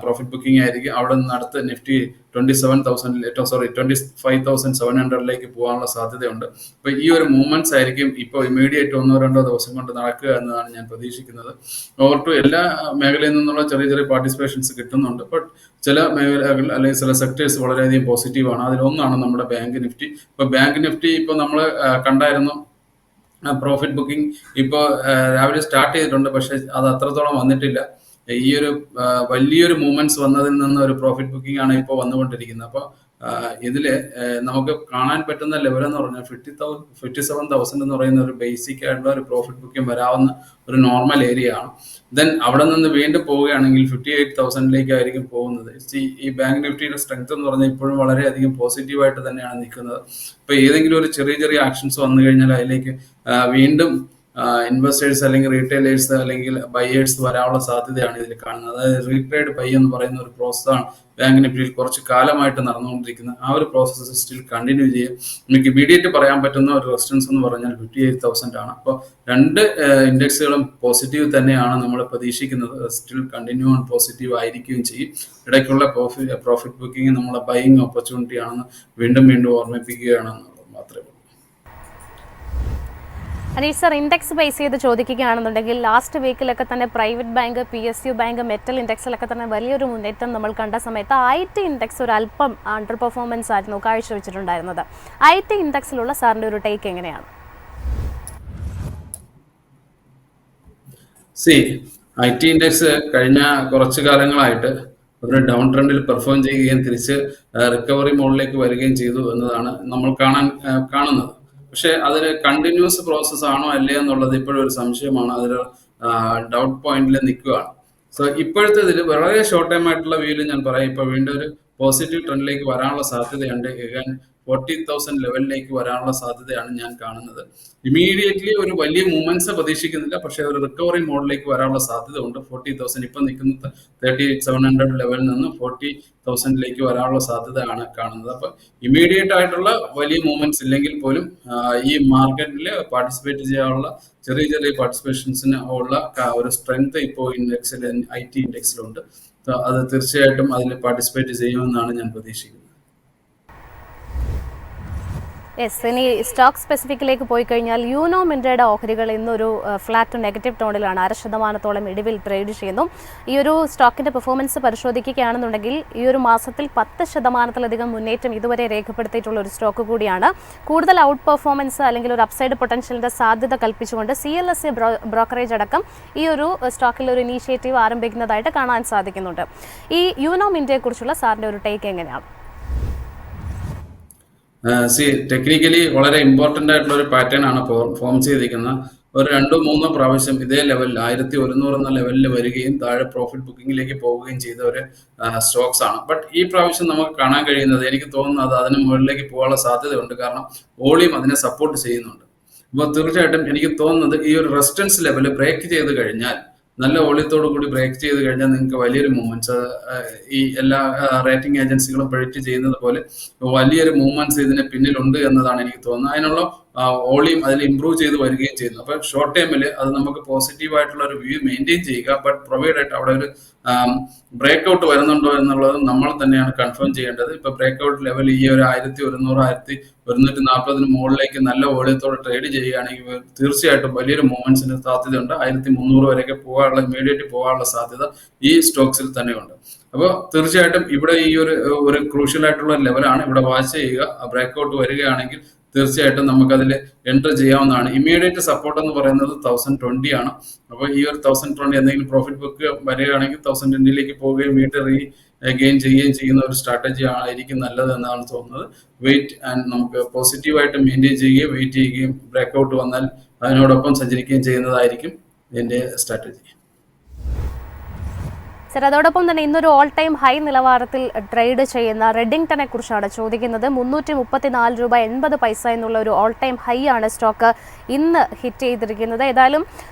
പ്രോഫിറ്റ് ബുക്കിംഗ് ആയിരിക്കും. അവിടെ നിന്ന് അടുത്ത് നിഫ്റ്റി 25,700 പോകാനുള്ള സാധ്യതയുണ്ട്. അപ്പൊ ഈ ഒരു മൂവ്മെന്റ്സ് ആയിരിക്കും ഇപ്പോൾ ഇമ്മീഡിയറ്റ് 1-2 ദിവസം കൊണ്ട് നടക്കുക എന്നതാണ് ഞാൻ പ്രതീക്ഷിക്കുന്നത്. ഓവർ ടു എല്ലാ മേഖലയിൽ നിന്നുള്ള ചെറിയ ചെറിയ പാർട്ടിസിപ്പേഷൻസ് കിട്ടുന്നുണ്ട്. ബട്ട് ചില മേഖലകൾ അല്ലെങ്കിൽ ചില സെക്ടേഴ്സ് വളരെയധികം പോസിറ്റീവാണ്. അതിലൊന്നാണ് നമ്മുടെ ബാങ്ക് നിഫ്റ്റി. ഇപ്പൊ ബാങ്ക് നിഫ്റ്റി ഇപ്പോൾ നമ്മൾ കണ്ടായിരുന്നു പ്രോഫിറ്റ് ബുക്കിംഗ് ഇപ്പോൾ രാവിലെ സ്റ്റാർട്ട് ചെയ്തിട്ടുണ്ട്, പക്ഷെ അത് അത്രത്തോളം വന്നിട്ടില്ല. ഈ ഒരു വലിയൊരു മൂവ്മെന്റ്സ് വന്നതിൽ നിന്ന് ഒരു പ്രോഫിറ്റ് ബുക്കിംഗ് ആണ് ഇപ്പോൾ വന്നുകൊണ്ടിരിക്കുന്നത്. അപ്പോൾ ഇതില് നമുക്ക് കാണാൻ പറ്റുന്ന ലെവൽ എന്ന് പറഞ്ഞാൽ 57,000 എന്ന് പറയുന്ന ഒരു ബേസിക് ആയിട്ടുള്ള ഒരു പ്രോഫിറ്റ് ബുക്കിംഗ് വരാവുന്ന ഒരു നോർമൽ ഏരിയ ആണ്. ദെൻ അവിടെ നിന്ന് വീണ്ടും പോവുകയാണെങ്കിൽ 58,000 പോകുന്നത്. ഈ ബാങ്ക് നിഫ്റ്റിയുടെ സ്ട്രെങ്ത് എന്ന് പറഞ്ഞാൽ ഇപ്പോഴും വളരെയധികം പോസിറ്റീവായിട്ട് തന്നെയാണ് നിൽക്കുന്നത്. ഇപ്പൊ ഏതെങ്കിലും ഒരു ചെറിയ ചെറിയ ആക്ഷൻസ് വന്നു കഴിഞ്ഞാൽ അതിലേക്ക് വീണ്ടും ഇൻവെസ്റ്റേഴ്സ് അല്ലെങ്കിൽ റീറ്റെയിലേഴ്സ് അല്ലെങ്കിൽ ബയേഴ്സ് വരാനുള്ള സാധ്യതയാണ് ഇതിൽ കാണുന്നത്. അതായത് റീട്രേഡ് ബൈ എന്ന് പറയുന്ന ഒരു പ്രോസസ്സാണ് ബാങ്ക് നിഫ്റ്റിയിൽ കുറച്ച് കാലമായിട്ട് നടന്നുകൊണ്ടിരിക്കുന്നത്. ആ ഒരു പ്രോസസ്സ് സ്റ്റിൽ കണ്ടിന്യൂ ചെയ്യും. നമുക്ക് ഇമീഡിയറ്റ് പറയാൻ പറ്റുന്ന ഒരു റെസിസ്റ്റൻസ് എന്ന് പറഞ്ഞാൽ 58,000 ആണ്. അപ്പോൾ 2 ഇൻഡെക്സുകളും പോസിറ്റീവ് തന്നെയാണ് നമ്മൾ പ്രതീക്ഷിക്കുന്നത്. സ്റ്റിൽ കണ്ടിന്യൂ ഓൺ പോസിറ്റീവ് ആയിരിക്കുകയും ചെയ്യും. ഇടയ്ക്കുള്ള പ്രോഫിറ്റ് ബുക്കിംഗ് നമ്മളെ ബൈയിങ് ഓപ്പർച്യൂണിറ്റി ആണെന്ന് വീണ്ടും ഓർമ്മിപ്പിക്കുകയാണെന്നുള്ളത് മാത്രമേ. അനീഷ് സർ, ഇൻഡെക്സ് ബേസ് ചെയ്ത് ചോദിക്കുകയാണെന്നുണ്ടെങ്കിൽ ലാസ്റ്റ് വീക്കിലൊക്കെ തന്നെ private bank, PSU bank, metal ഇൻഡെക്സിലൊക്കെ തന്നെ വലിയൊരു മുന്നേറ്റം നമ്മൾ കണ്ട സമയത്ത് IT ഇൻഡെക്സ് ഒരു അല്പം അണ്ടർ പെർഫോമൻസ് ആയിരുന്നു കാഴ്ചവെച്ചിട്ടുണ്ടായിരുന്നത്. IT ഇൻഡെക്സിലുള്ള സാറിൻ്റെ ഒരു ടേക്ക് എങ്ങനെയാണ്? IT ഇൻഡെക്സ് കഴിഞ്ഞ കുറച്ച് കാലങ്ങളായിട്ട് ഒരു ഡൗൺ ട്രെൻഡിൽ പെർഫോം ചെയ്യുകയും തിരിച്ച് റിക്കവറി മോഡിലേക്ക് വരികയും ചെയ്തു എന്നതാണ് നമ്മൾ കാണുന്നത്. പക്ഷെ അതിന് കണ്ടിന്യൂസ് പ്രോസസ് ആണോ അല്ലേ എന്നുള്ളത് ഇപ്പോഴും ഒരു സംശയമാണ്. അതിൽ ഡൗട്ട് പോയിന്റിൽ നിൽക്കുകയാണ്. സോ ഇപ്പോഴത്തെ ഇതിൽ വളരെ ഷോർട്ട് ടൈം ആയിട്ടുള്ള വ്യൂവിൽ ഞാൻ പറയാം, ഇപ്പൊ വീണ്ടും ഒരു പോസിറ്റീവ് ട്രെൻഡിലേക്ക് വരാനുള്ള സാധ്യതയുണ്ട്. 40,000 ലെവലിലേക്ക് വരാനുള്ള സാധ്യതയാണ് ഞാൻ കാണുന്നത്. ഇമീഡിയറ്റ്ലി ഒരു വലിയ മൂവ്മെന്റ്സ് പ്രതീക്ഷിക്കുന്നില്ല, പക്ഷേ ഒരു റിക്കവറി മോഡിലേക്ക് വരാനുള്ള സാധ്യത ഉണ്ട്. 40,000 ഇപ്പൊ നിൽക്കുന്നത് 38,700 ലെവലിൽ നിന്ന് 40,000ലേക്ക് വരാനുള്ള സാധ്യതയാണ് കാണുന്നത്. അപ്പൊ ഇമീഡിയറ്റ് ആയിട്ടുള്ള വലിയ മൂവ്മെന്റ്സ് ഇല്ലെങ്കിൽ പോലും ഈ മാർക്കറ്റിൽ പാർട്ടിസിപ്പേറ്റ് ചെയ്യാനുള്ള ചെറിയ ചെറിയ പാർട്ടിസിപ്പേഷൻസിന് ഉള്ള ഒരു സ്ട്രെങ്ത് ഇപ്പോൾ ഇൻഡെക്സിൽ IT ഇൻഡെക്സിലുണ്ട്. അത് തീർച്ചയായിട്ടും അതിൽ പാർട്ടിസിപ്പേറ്റ് ചെയ്യുമെന്നാണ് ഞാൻ പ്രതീക്ഷിക്കുന്നത്. യെസ്, ഇനി സ്റ്റോക്ക് സ്പെസിഫിക്കിലേക്ക് പോയി കഴിഞ്ഞാൽ യൂനോ മിൻഡയുടെ ഓഹരികൾ ഇന്നൊരു ഫ്ലാറ്റ് ടു നെഗറ്റീവ് ടോണിലാണ് 0.5% ഇടിവിൽ ട്രേഡ് ചെയ്യുന്നു. ഈ ഒരു സ്റ്റോക്കിന്റെ പെർഫോമൻസ് പരിശോധിക്കുകയാണെന്നുണ്ടെങ്കിൽ ഈ ഒരു മാസത്തിൽ 10%-ലധികം മുന്നേറ്റം ഇതുവരെ രേഖപ്പെടുത്തിയിട്ടുള്ള ഒരു സ്റ്റോക്ക് കൂടിയാണ്. കൂടുതൽ ഔട്ട് പെർഫോമൻസ് അല്ലെങ്കിൽ ഒരു അപ്സൈഡ് പൊട്ടൻഷ്യലിന്റെ സാധ്യത കൽപ്പിച്ചുകൊണ്ട് CLSA ബ്രോക്കറേജ് അടക്കം ഈ ഒരു സ്റ്റോക്കിൽ ഒരു ഇനീഷ്യേറ്റീവ് ആരംഭിക്കുന്നതായിട്ട് കാണാൻ സാധിക്കുന്നുണ്ട്. ഈ യൂനോ മിൻഡയെക്കുറിച്ചുള്ള സാറിന്റെ ഒരു ടേക്ക് എങ്ങനെയാണ്? ടെക്നിക്കലി വളരെ ഇമ്പോർട്ടന്റ് ആയിട്ടുള്ള ഒരു പാറ്റേൺ ആണ് ഫോം ചെയ്തിരിക്കുന്നത്. ഒരു 2-3 പ്രാവശ്യം ഇതേ ലെവലിൽ 1100 എന്ന ലെവലിൽ വരികയും താഴെ പ്രോഫിറ്റ് ബുക്കിംഗിലേക്ക് പോവുകയും ചെയ്ത ഒരു സ്റ്റോക്സ് ആണ്. ബട്ട് ഈ പ്രാവശ്യം നമുക്ക് കാണാൻ കഴിയുന്നത്, എനിക്ക് തോന്നുന്നത് അതിന് മുകളിലേക്ക് പോകാനുള്ള സാധ്യതയുണ്ട്. കാരണം വോളിയം അതിനെ സപ്പോർട്ട് ചെയ്യുന്നുണ്ട്. അപ്പോൾ തീർച്ചയായിട്ടും എനിക്ക് തോന്നുന്നത് ഈ ഒരു റെസിസ്റ്റൻസ് ലെവൽ ബ്രേക്ക് ചെയ്ത് കഴിഞ്ഞാൽ, നല്ല വോളിയത്തോടു കൂടി ബ്രേക്ക് ചെയ്ത് കഴിഞ്ഞാൽ നിങ്ങൾക്ക് വലിയൊരു മൂവ്മെന്റ്സ്, ഈ എല്ലാ റേറ്റിംഗ് ഏജൻസികളും പ്രെഡിക്റ്റ് ചെയ്യുന്നത് പോലെ വലിയൊരു മൂവ്മെന്റ്സ് ഇതിന് പിന്നിലുണ്ട് എന്നതാണ് എനിക്ക് തോന്നുന്നത്. അതിനുള്ള വോളിയം അതിൽ ഇംപ്രൂവ് ചെയ്ത് വരികയും ചെയ്യുന്നു. അപ്പൊ ഷോർട്ട് ടൈമിൽ അത് നമുക്ക് പോസിറ്റീവ് ആയിട്ടുള്ള ഒരു വ്യൂ മെയിൻറ്റെയിൻ ചെയ്യുക. ബട്ട് പ്രൊവൈഡായിട്ട് അവിടെ ഒരു ബ്രേക്ക് ഔട്ട് വരുന്നുണ്ടോ എന്നുള്ളത് നമ്മൾ തന്നെയാണ് കൺഫേം ചെയ്യേണ്ടത്. ഇപ്പൊ ബ്രേക്ക് ഔട്ട് ലെവൽ ഈ ഒരു 1100, 1140 മുകളിലേക്ക് നല്ല വോളിയത്തോടെ ട്രേഡ് ചെയ്യുകയാണെങ്കിൽ തീർച്ചയായിട്ടും വലിയൊരു മൂവ്മെന്റ്സിന് സാധ്യതയുണ്ട്. 1300 വരെയൊക്കെ ഇമീഡിയറ്റ് പോകാനുള്ള സാധ്യത ഈ സ്റ്റോക്സിൽ തന്നെയുണ്ട്. അപ്പോൾ തീർച്ചയായിട്ടും ഇവിടെ ഈ ഒരു ക്രൂഷ്യൽ ആയിട്ടുള്ള ലെവലാണ്. ഇവിടെ വാച്ച് ചെയ്യുക. ബ്രേക്ക് ഔട്ട് വരികയാണെങ്കിൽ തീർച്ചയായിട്ടും നമുക്കതിൽ എൻറ്റർ ചെയ്യാവുന്നതാണ്. ഇമ്മീഡിയറ്റ് സപ്പോർട്ട് എന്ന് പറയുന്നത് 1020 ആണ്. അപ്പോൾ ഈ ഒരു 1020 എന്തെങ്കിലും പ്രോഫിറ്റ് ബുക്ക് വരികയാണെങ്കിൽ 1020ലേക്ക് പോവുകയും വീണ്ടും ഗെയിൻ ചെയ്യുകയും ചെയ്യുന്ന ഒരു സ്ട്രാറ്റജി ആയിരിക്കും നല്ലത് എന്നാണ് തോന്നുന്നത്. വെയിറ്റ് ആൻഡ് നമുക്ക് പോസിറ്റീവായിട്ട് മെയിൻറ്റെയിൻ ചെയ്യുകയും വെയിറ്റ് ചെയ്യുകയും ബ്രേക്ക് ഔട്ട് വന്നാൽ അതിനോടൊപ്പം സഞ്ചരിക്കുകയും ചെയ്യുന്നതായിരിക്കും ഇതിൻ്റെ സ്ട്രാറ്റജി. സർ, അതോടൊപ്പം തന്നെ ഇന്നൊരു ഓൾ ടൈം ഹൈ നിലവാരത്തിൽ ട്രേഡ് ചെയ്യുന്ന റെഡിംഗ്ടനെ കുറിച്ചാണ് ചോദിക്കുന്നത്. 334 രൂപ 80 പൈസ എന്നുള്ള ഒരു ഓൾ ടൈം ഹൈ ആണ് സ്റ്റോക്ക് ഇന്ന് ഹിറ്റ് ചെയ്തിരിക്കുന്നത്. ഏതായാലും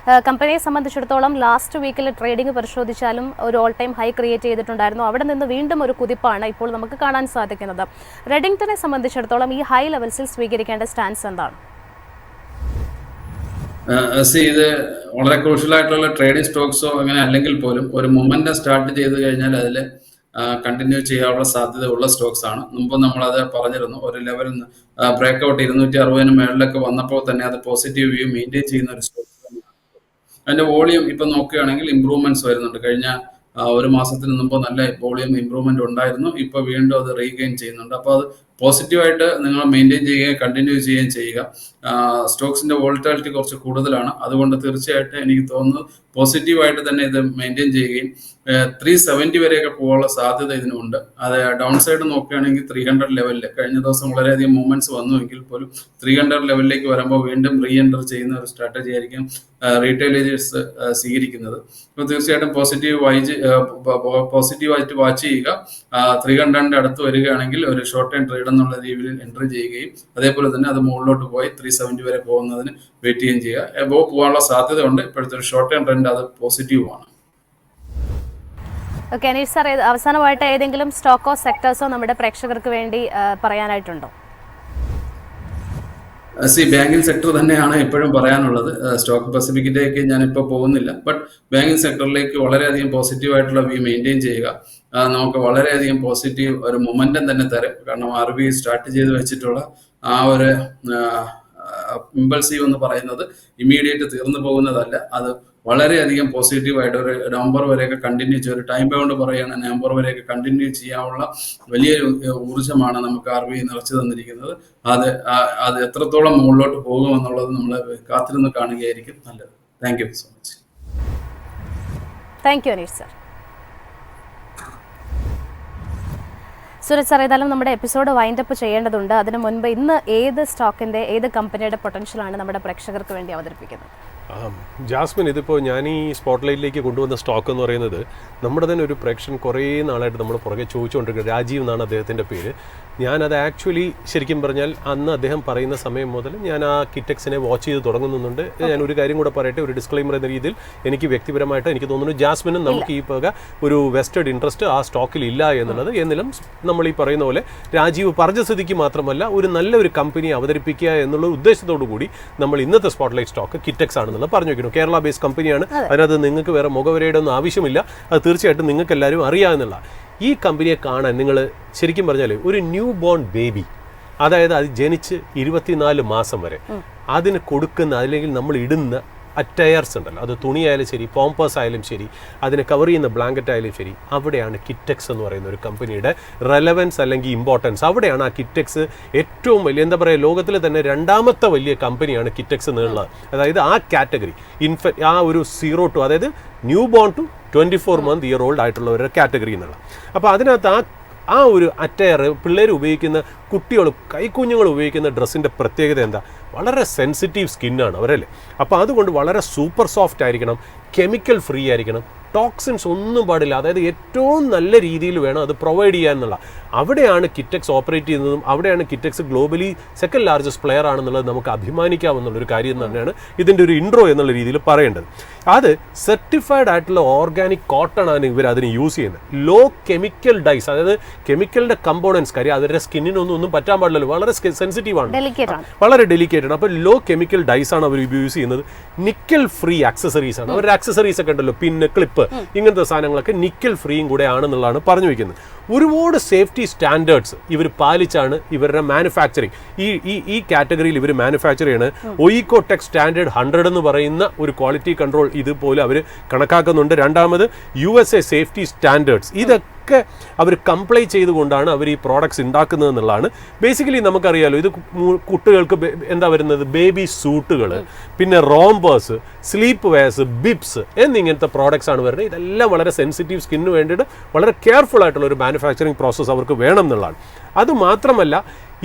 കമ്പനിയെ സംബന്ധിച്ചിടത്തോളം ലാസ്റ്റ് വീക്കിൽ ട്രേഡിംഗ് പരിശോധിച്ചാലും ഒരു ഓൾ ടൈം ഹൈ ക്രിയേറ്റ് ചെയ്തിട്ടുണ്ടായിരുന്നു. അവിടെ നിന്ന് വീണ്ടും ഒരു കുതിപ്പാണ് ഇപ്പോൾ നമുക്ക് കാണാൻ സാധിക്കുന്നത്. റെഡിംഗ്ടനെ സംബന്ധിച്ചിടത്തോളം ഈ ഹൈ ലെവൽസിൽ സ്വീകരിക്കേണ്ട സ്റ്റാൻസ് എന്താണ്? ഇത് വളരെ ക്രൂഷ്യൽ ആയിട്ടുള്ള ട്രേഡിംഗ് സ്റ്റോക്സോ അങ്ങനെ അല്ലെങ്കിൽ പോലും ഒരു മൊമെന്റം സ്റ്റാർട്ട് ചെയ്ത് കഴിഞ്ഞാൽ അതിൽ കണ്ടിന്യൂ ചെയ്യാനുള്ള സാധ്യത ഉള്ള സ്റ്റോക്സ് ആണ്. മുമ്പ് നമ്മളത് പറഞ്ഞിരുന്നു. ഒരു ലെവലിൽ നിന്ന് ബ്രേക്ക് ഔട്ട് 260 മേളിലൊക്കെ വന്നപ്പോൾ തന്നെ അത് പോസിറ്റീവ് വ്യൂ മെയിൻറ്റെയിൻ ചെയ്യുന്ന ഒരു സ്റ്റോക്സ് തന്നെയാണ്. അതിന്റെ വോളിയം ഇപ്പൊ നോക്കുകയാണെങ്കിൽ ഇമ്പ്രൂവ്മെന്റ്സ് വരുന്നുണ്ട്. കഴിഞ്ഞ ഒരു മാസത്തിന് മുമ്പ് നല്ല വോളിയം ഇമ്പ്രൂവ്മെന്റ് ഉണ്ടായിരുന്നു. ഇപ്പൊ വീണ്ടും അത് റീഗെയിൻ ചെയ്യുന്നുണ്ട്. അപ്പോൾ അത് പോസിറ്റീവായിട്ട് നിങ്ങൾ മെയിൻറ്റെയിൻ ചെയ്യുകയും കണ്ടിന്യൂ ചെയ്യുകയും ചെയ്യുക. സ്റ്റോക്സിന്റെ വോളറ്റാലിറ്റി കുറച്ച് കൂടുതലാണ്. അതുകൊണ്ട് തീർച്ചയായിട്ടും എനിക്ക് തോന്നുന്നു പോസിറ്റീവായിട്ട് തന്നെ ഇത് മെയിൻറ്റെയിൻ ചെയ്യുകയും 370 വരെയൊക്കെ പോകാനുള്ള സാധ്യത ഇതിനുണ്ട്. അത് ഡൗൺ സൈഡ് നോക്കുകയാണെങ്കിൽ 300 ലെവലിൽ കഴിഞ്ഞ ദിവസം വളരെയധികം മൂവ്മെന്റ്സ് വന്നുവെങ്കിൽ പോലും 300 ലെവലിലേക്ക് വരുമ്പോൾ വീണ്ടും റീ എൻറ്റർ ചെയ്യുന്ന ഒരു സ്ട്രാറ്റജി ആയിരിക്കും റീറ്റെയിലേഴ്സ് സ്വീകരിക്കുന്നത്. അപ്പോൾ തീർച്ചയായിട്ടും പോസിറ്റീവായിട്ട് വാച്ച് ചെയ്യുക. 300 അടുത്ത് വരികയാണെങ്കിൽ ഒരു ഷോർട്ട് ടൈം ട്രേഡ് എന്നുള്ള രീതിയിൽ എൻട്രി ചെയ്യുകയും അതേപോലെ തന്നെ അത് മുകളിലോട്ട് പോയി 370 വരെ പോകുന്നതിന് വെയിറ്റ് ചെയ്യുകയും ചെയ്യുക. എബോവ് പോകാനുള്ള സാധ്യത ഉണ്ട്. ഇപ്പോഴത്തെ ഒരു ഷോർട്ട് ടൈം ട്രെൻഡ് അത് പോസിറ്റീവാണ്. ഓക്കെ, അനീഷ് സാർ, അവസാനമായിട്ട് ഏതെങ്കിലും സ്റ്റോക്കോ സെക്ടേഴ്സോ നമ്മുടെ പ്രേക്ഷകർക്ക് വേണ്ടി പറയാനായിട്ടുണ്ടോ? ബാങ്കിങ് സെക്ടർ തന്നെയാണ് എപ്പോഴും പറയാനുള്ളത്. സ്റ്റോക്ക് പസിഫിക്കിലേക്ക് ഞാനിപ്പോൾ പോകുന്നില്ല. ബട്ട് ബാങ്കിങ് സെക്ടറിലേക്ക് വളരെയധികം പോസിറ്റീവ് ആയിട്ടുള്ള വ്യൂ മെയിൻറ്റെയിൻ ചെയ്യുക. നമുക്ക് വളരെയധികം പോസിറ്റീവ് ഒരു മൊമെന്റം തന്നെ തരും. കാരണം RBI സ്റ്റാർട്ട് ചെയ്ത് വെച്ചിട്ടുള്ള ആ ഒരു ഇമ്പൾസീവ് എന്ന് പറയുന്നത് ഇമ്മീഡിയറ്റ് തീർന്നു പോകുന്നതല്ല. അത് വളരെയധികം പോസിറ്റീവായിട്ട് ഒരു നവംബർ വരെയൊക്കെ കണ്ടിന്യൂ ചെയ്യുക. ഒരു ടൈം ബൗണ്ട് പറയുകയാണ്, നവംബർ വരെയൊക്കെ കണ്ടിന്യൂ ചെയ്യാനുള്ള വലിയൊരു ഊർജ്ജമാണ് നമുക്ക് RBI നിറച്ചു തന്നിരിക്കുന്നത്. അത് എത്രത്തോളം മുകളിലോട്ട് പോകുമെന്നുള്ളത് നമ്മൾ കാത്തിരുന്ന് കാണുകയായിരിക്കും നല്ലത്. Thank you so much. Thank you Aneesh sir. Suraj sir, ഏതായാലും നമ്മുടെ എപ്പിസോഡ് വൈൻഡപ്പ് ചെയ്യേണ്ടതുണ്ട്. അതിനു മുൻപ് ഇന്ന് ഏത് സ്റ്റോക്കിൻ്റെ ഏത് കമ്പനിയുടെ പൊട്ടൻഷ്യലാണ് നമ്മുടെ പ്രേക്ഷകർക്ക് വേണ്ടി അവതരിപ്പിക്കുന്നത്? ജാസ്മിൻ, ഇതിപ്പോൾ ഞാൻ ഈ സ്പോട്ട്ലൈറ്റിലേക്ക് കൊണ്ടുവന്ന സ്റ്റോക്ക് എന്ന് പറയുന്നത് നമ്മുടെ തന്നെ ഒരു പ്രേക്ഷകൻ കുറേ നാളായിട്ട് നമ്മൾ പുറകെ ചോദിച്ചുകൊണ്ടിരിക്കുന്നത്. രാജീവ് എന്നാണ് അദ്ദേഹത്തിൻ്റെ പേര്. ഞാനത് ആക്ച്വലി ശരിക്കും പറഞ്ഞാൽ അന്ന് അദ്ദേഹം പറയുന്ന സമയം മുതൽ ഞാൻ ആ കിറ്റക്സിനെ വാച്ച് ചെയ്ത് തുടങ്ങുന്നുണ്ട്. ഞാൻ ഒരു കാര്യം കൂടെ പറയട്ടെ, ഒരു ഡിസ്ക്ലൈമർ എന്ന രീതിയിൽ എനിക്ക് വ്യക്തിപരമായിട്ട് എനിക്ക് തോന്നുന്നു ജാസ്മിനും നമുക്ക് ഈ വക ഒരു വെസ്റ്റഡ് ഇൻട്രസ്റ്റ് ആ സ്റ്റോക്കിൽ ഇല്ല എന്നുള്ളത്. എന്നിലും നമ്മൾ ഈ പറയുന്ന പോലെ രാജീവ് പറഞ്ഞ സ്ഥിതിക്ക് മാത്രമല്ല ഒരു നല്ലൊരു കമ്പനി അവതരിപ്പിക്കുക എന്നുള്ള ഉദ്ദേശത്തോടു കൂടി നമ്മൾ ഇന്നത്തെ സ്പോട്ട്ലൈറ്റ് സ്റ്റോക്ക് കിറ്റക്സ് ആണെന്നുള്ളത് പറഞ്ഞു വെക്കുന്നു. കേരള ബേസ്ഡ് കമ്പനിയാണ്. അതിനകത്ത് നിങ്ങൾക്ക് വേറെ മുഖവരയുടെ ഒന്നും ആവശ്യമില്ല. അത് തീർച്ചയായിട്ടും നിങ്ങൾക്ക് എല്ലാവരും അറിയാമെന്നുള്ള ഈ കമ്പനിയെ കാണാൻ നിങ്ങൾ ശരിക്കും പറഞ്ഞാൽ ഒരു ന്യൂ ബോൺ ബേബി, അതായത് അത് ജനിച്ച് 24 മാസം വരെ അതിന് കൊടുക്കുന്ന അല്ലെങ്കിൽ നമ്മൾ ഇടുന്ന അറ്റയർസ് ഉണ്ടല്ലോ, അത് തുണിയായാലും ശരി, പോംപേഴ്സ് ആയാലും ശരി, അതിനെ കവർ ചെയ്യുന്ന ബ്ലാങ്കറ്റ് ആയാലും ശരി, അവിടെയാണ് കിറ്റക്സ് എന്ന് പറയുന്ന ഒരു കമ്പനിയുടെ റെലവൻസ് അല്ലെങ്കിൽ ഇമ്പോർട്ടൻസ്. അവിടെയാണ് ആ കിറ്റക്സ് ഏറ്റവും വലിയ, എന്താ പറയുക, ലോകത്തിൽ തന്നെ 2ാമത്തെ വലിയ കമ്പനിയാണ് കിറ്റക്സ് എന്നുള്ളത്. അതായത് ആ കാറ്റഗറി ആ ഒരു 0 to അതായത് newborn to 24 month year old ആയിട്ടുള്ളവരുടെ കാറ്റഗറി എന്നുള്ള. അപ്പോൾ അതിനകത്ത് ആ ഒരു അറ്റയർ പിള്ളേർ ഉപയോഗിക്കുന്ന, കുട്ടികൾ കൈക്കുഞ്ഞുങ്ങൾ ഉപയോഗിക്കുന്ന ഡ്രസ്സിൻ്റെ പ്രത്യേകത എന്താ? വളരെ സെൻസിറ്റീവ് സ്കിന്നാണ് അവരല്ലേ. അപ്പോൾ അതുകൊണ്ട് വളരെ സൂപ്പർ സോഫ്റ്റ് ആയിരിക്കണം, കെമിക്കൽ ഫ്രീ ആയിരിക്കണം, ടോക്സിൻസ് ഒന്നും പാടില്ല. അതായത് ഏറ്റവും നല്ല രീതിയിൽ വേണം അത് പ്രൊവൈഡ് ചെയ്യാൻ എന്നുള്ള. അവിടെയാണ് കിറ്റക്സ് ഓപ്പറേറ്റ് ചെയ്യുന്നതും അവിടെയാണ് Kitex globally second largest player ആണെന്നുള്ളത് നമുക്ക് അഭിമാനിക്കാവുന്നുള്ളൊരു കാര്യം തന്നെയാണ് ഇതിൻ്റെ ഒരു ഇൻട്രോ എന്നുള്ള രീതിയിൽ പറയേണ്ടത്. അത് സർട്ടിഫൈഡ് ആയിട്ടുള്ള ഓർഗാനിക് കോട്ടൺ ആണ് ഇവർ അതിന് യൂസ് ചെയ്യുന്നത്. ലോ കെമിക്കൽ ഡൈസ്, അതായത് കെമിക്കലിൻ്റെ കമ്പോണൻസ്, കാര്യം അവരുടെ സ്കിന്നിനൊന്നും പറ്റാൻ പാടില്ലല്ലോ, വളരെ സെൻസിറ്റീവ് ആണ്, വളരെ ഡെലിക്കേറ്റഡ് ആണ്. അപ്പോൾ ലോ കെമിക്കൽ ഡൈസ് ആണ് അവർ യൂസ് ചെയ്യുന്നത്. നിക്കൽ ഫ്രീ ആക്സസറീസ് ആണ് അവരുടെ ആക്സസറീസ് ഒക്കെ ഉണ്ടല്ലോ, പിന്നെ ക്ലിപ്പ്, ഇങ്ങനത്തെ സാധനങ്ങളൊക്കെ നിക്കൽ ഫ്രീയും കൂടെ ആണെന്നുള്ളതാണ് പറഞ്ഞു വയ്ക്കുന്നത്. ഒരുപാട് സേഫ്റ്റി സ്റ്റാൻഡേർഡ്സ് ഇവർ പാലിച്ചാണ് ഇവരുടെ മാനുഫാക്ചറിങ് ഈ കാറ്റഗറിയിൽ ഇവർ മാനുഫാക്ചർ ചെയ്യുന്നത്. ഒയിക്കോടെക് സ്റ്റാൻഡേർഡ് 100 എന്ന് പറയുന്ന ഒരു ക്വാളിറ്റി കൺട്രോൾ ഇതുപോലെ അവർ കണക്കാക്കുന്നുണ്ട്. രണ്ടാമത് USA സേഫ്റ്റി സ്റ്റാൻഡേർഡ്സ്, ഇതൊക്കെ അവർ കംപ്ലൈ ചെയ്തുകൊണ്ടാണ് അവർ ഈ പ്രോഡക്ട്സ് ഉണ്ടാക്കുന്നത് എന്നുള്ളതാണ്. ബേസിക്കലി നമുക്കറിയാലോ, ഇത് കുട്ടികൾക്ക് എന്താ വരുന്നത്, ബേബി സൂട്ടുകൾ, പിന്നെ റോംബേഴ്സ്, സ്ലീപ്പ് വെയർസ്, ബിബ്സ് എന്നിങ്ങനത്തെ പ്രോഡക്ട്സ് ആണ് വരുന്നത്. ഇതെല്ലാം വളരെ സെൻസിറ്റീവ് സ്കിന്നിന് വേണ്ടിയിട്ട് വളരെ കെയർഫുൾ ആയിട്ടുള്ള ഒരു മാനുഫാക്ചറിങ് പ്രോസസ്സ് അവർക്ക് വേണം എന്നുള്ളതാണ്. അതുമാത്രമല്ല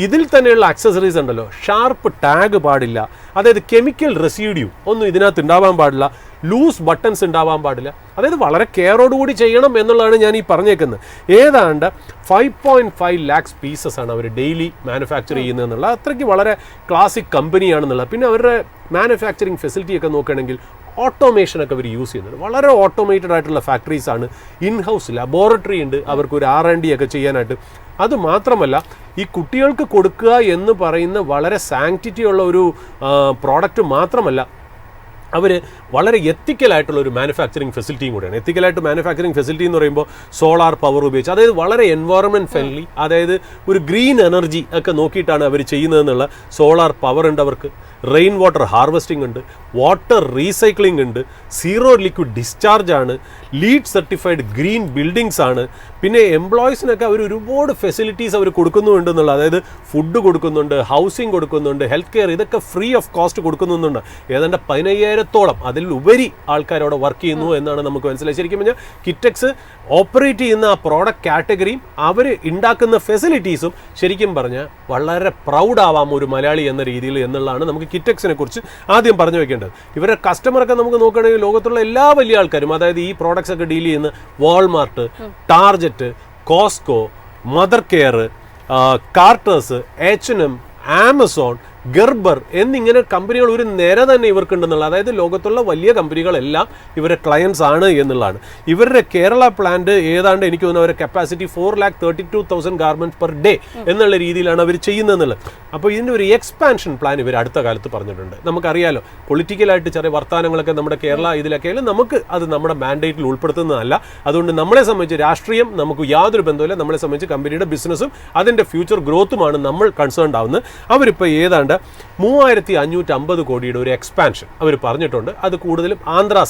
ഇതിൽ തന്നെയുള്ള ആക്സസറീസ് ഉണ്ടല്ലോ, ഷാർപ്പ് ടാഗ് പാടില്ല, അതായത് കെമിക്കൽ റെസിഡ്യൂ ഒന്നും ഇതിനകത്ത് ഉണ്ടാവാൻ പാടില്ല, ലൂസ് ബട്ടൺസ് ഉണ്ടാവാൻ പാടില്ല. അതായത് വളരെ കെയറോടുകൂടി ചെയ്യണം എന്നുള്ളതാണ് ഞാൻ ഈ പറഞ്ഞേക്കുന്നത്. ഏതാണ്ട് 5.5 lakhs പീസസ് ആണ് അവർ ഡെയിലി മാനുഫാക്ചർ ചെയ്യുന്നത് എന്നുള്ള, അത്രയ്ക്ക് വളരെ ക്ലാസിക് കമ്പനിയാണെന്നുള്ളത്. പിന്നെ അവരുടെ മാനുഫാക്ചറിങ് ഫെസിലിറ്റിയൊക്കെ നോക്കുകയാണെങ്കിൽ ഓട്ടോമേഷനൊക്കെ അവർ യൂസ് ചെയ്യുന്നുണ്ട്. വളരെ ഓട്ടോമേറ്റഡ് ആയിട്ടുള്ള ഫാക്ടറീസാണ്. ഇൻഹൗസ് ലബോറട്ടറി ഉണ്ട് അവർക്ക് ഒരു R&D ഒക്കെ ചെയ്യാനായിട്ട്. അതുമാത്രമല്ല ഈ കുട്ടികൾക്ക് കൊടുക്കുക എന്ന് പറയുന്ന വളരെ സാങ്ക്ടിറ്റി ഉള്ള ഒരു പ്രോഡക്റ്റ് മാത്രമല്ല, അവർ വളരെ എത്തിക്കലായിട്ടുള്ള ഒരു മാനുഫാക്ചറിങ് ഫെസിലിറ്റിയും കൂടെയാണ്. എത്തിക്കലായിട്ട് മാനുഫാക്ചറിങ് ഫെസിലിറ്റി എന്ന് പറയുമ്പോൾ സോളാർ പവർ ഉപയോഗിച്ച്, അതായത് വളരെ എൻവയോൺമെൻറ്റ് ഫ്രണ്ട്ലി, അതായത് ഒരു ഗ്രീൻ എനർജി ഒക്കെ നോക്കിയിട്ടാണ് അവർ ചെയ്യുന്നതെന്നുള്ള. സോളാർ പവർ ഉണ്ട് അവർക്ക്, റെയിൻ വാട്ടർ ഹാർവെസ്റ്റിംഗ് ഉണ്ട്, വാട്ടർ റീസൈക്ലിംഗ് ഉണ്ട്, സീറോ ലിക്വിഡ് ഡിസ്ചാർജ് ആണ്, ലീഡ് സർട്ടിഫൈഡ് ഗ്രീൻ ബിൽഡിങ്സ് ആണ്. പിന്നെ എംപ്ലോയീസിനൊക്കെ അവർ ഒരുപാട് ഫെസിലിറ്റീസ് അവർ കൊടുക്കുന്നുണ്ട് എന്നുള്ള, അതായത് ഫുഡ് കൊടുക്കുന്നുണ്ട്, ഹൗസിംഗ് കൊടുക്കുന്നുണ്ട്, ഹെൽത്ത് കെയർ, ഇതൊക്കെ ഫ്രീ ഓഫ് കോസ്റ്റ് കൊടുക്കുന്നുണ്ട്. ഏതാണ്ട് 15,000-ഓളം അതിലുപരി ആൾക്കാർ അവിടെ വർക്ക് ചെയ്യുന്നു എന്നാണ് നമുക്ക് മനസ്സിലായി. ശരിക്കും പറഞ്ഞാൽ കിറ്റക്സ് ഓപ്പറേറ്റ് ചെയ്യുന്ന ആ പ്രോഡക്റ്റ് കാറ്റഗറിയും അവർ ഉണ്ടാക്കുന്ന ഫെസിലിറ്റീസും ശരിക്കും പറഞ്ഞാൽ വളരെ പ്രൗഡ് ആവാം ഒരു മലയാളി എന്ന രീതിയിൽ എന്നുള്ളതാണ് നമുക്ക് കിറ്റക്സിനെ കുറിച്ച് ആദ്യം പറഞ്ഞു വെക്കേണ്ടത്. ഇവരുടെ കസ്റ്റമറൊക്കെ നമുക്ക് നോക്കുകയാണെങ്കിൽ ലോകത്തുള്ള എല്ലാ വലിയ ആൾക്കാരും, അതായത് ഈ പ്രോഡക്ട്സ് ഒക്കെ ഡീൽ ചെയ്യുന്ന Walmart, Target, Costco, Mothercare, Carter's, H&M, Amazon, Gerber എന്നിങ്ങനെ കമ്പനികൾ ഒരു നിര തന്നെ ഇവർക്കുണ്ടെന്നുള്ള, അതായത് ലോകത്തുള്ള വലിയ കമ്പനികളെല്ലാം ഇവരുടെ ക്ലയൻസ് ആണ് എന്നുള്ളതാണ്. ഇവരുടെ കേരള പ്ലാന്റ് ഏതാണ്ട് എനിക്ക് തോന്നുന്നു അവരുടെ കപ്പാസിറ്റി 4,32,000 ഗാർമെന്റ്സ് പെർ ഡേ എന്നുള്ള രീതിയിലാണ് അവർ ചെയ്യുന്നതെന്നുള്ളത്. അപ്പോൾ ഇതിൻ്റെ ഒരു എക്സ്പാൻഷൻ പ്ലാൻ ഇവർ അടുത്ത കാലത്ത് പറഞ്ഞിട്ടുണ്ട്. നമുക്കറിയാലോ, പൊളിറ്റിക്കലായിട്ട് ചെറിയ വർത്തമാനങ്ങളൊക്കെ നമ്മുടെ കേരള ഇതിലൊക്കെ ആയാലും നമുക്ക് അത് നമ്മുടെ മാൻഡേറ്റിൽ ഉൾപ്പെടുത്തുന്നതല്ല. അതുകൊണ്ട് നമ്മളെ സംബന്ധിച്ച് രാഷ്ട്രീയം നമുക്ക് യാതൊരു ബന്ധമില്ല. നമ്മളെ സംബന്ധിച്ച് കമ്പനിയുടെ ബിസിനസ്സും അതിൻ്റെ ഫ്യൂച്ചർ ഗ്രോത്തുമാണ് നമ്മൾ കൺസേൺഡ് ആവുന്നത്. അവരിപ്പോൾ ഏതാണ്ട് 3,550 കോടിയുടെ ഒരു എക്സ്പാൻഷൻ അവർ പറഞ്ഞിട്ടുണ്ട്. അത് കൂടുതലും ആന്ധ്ര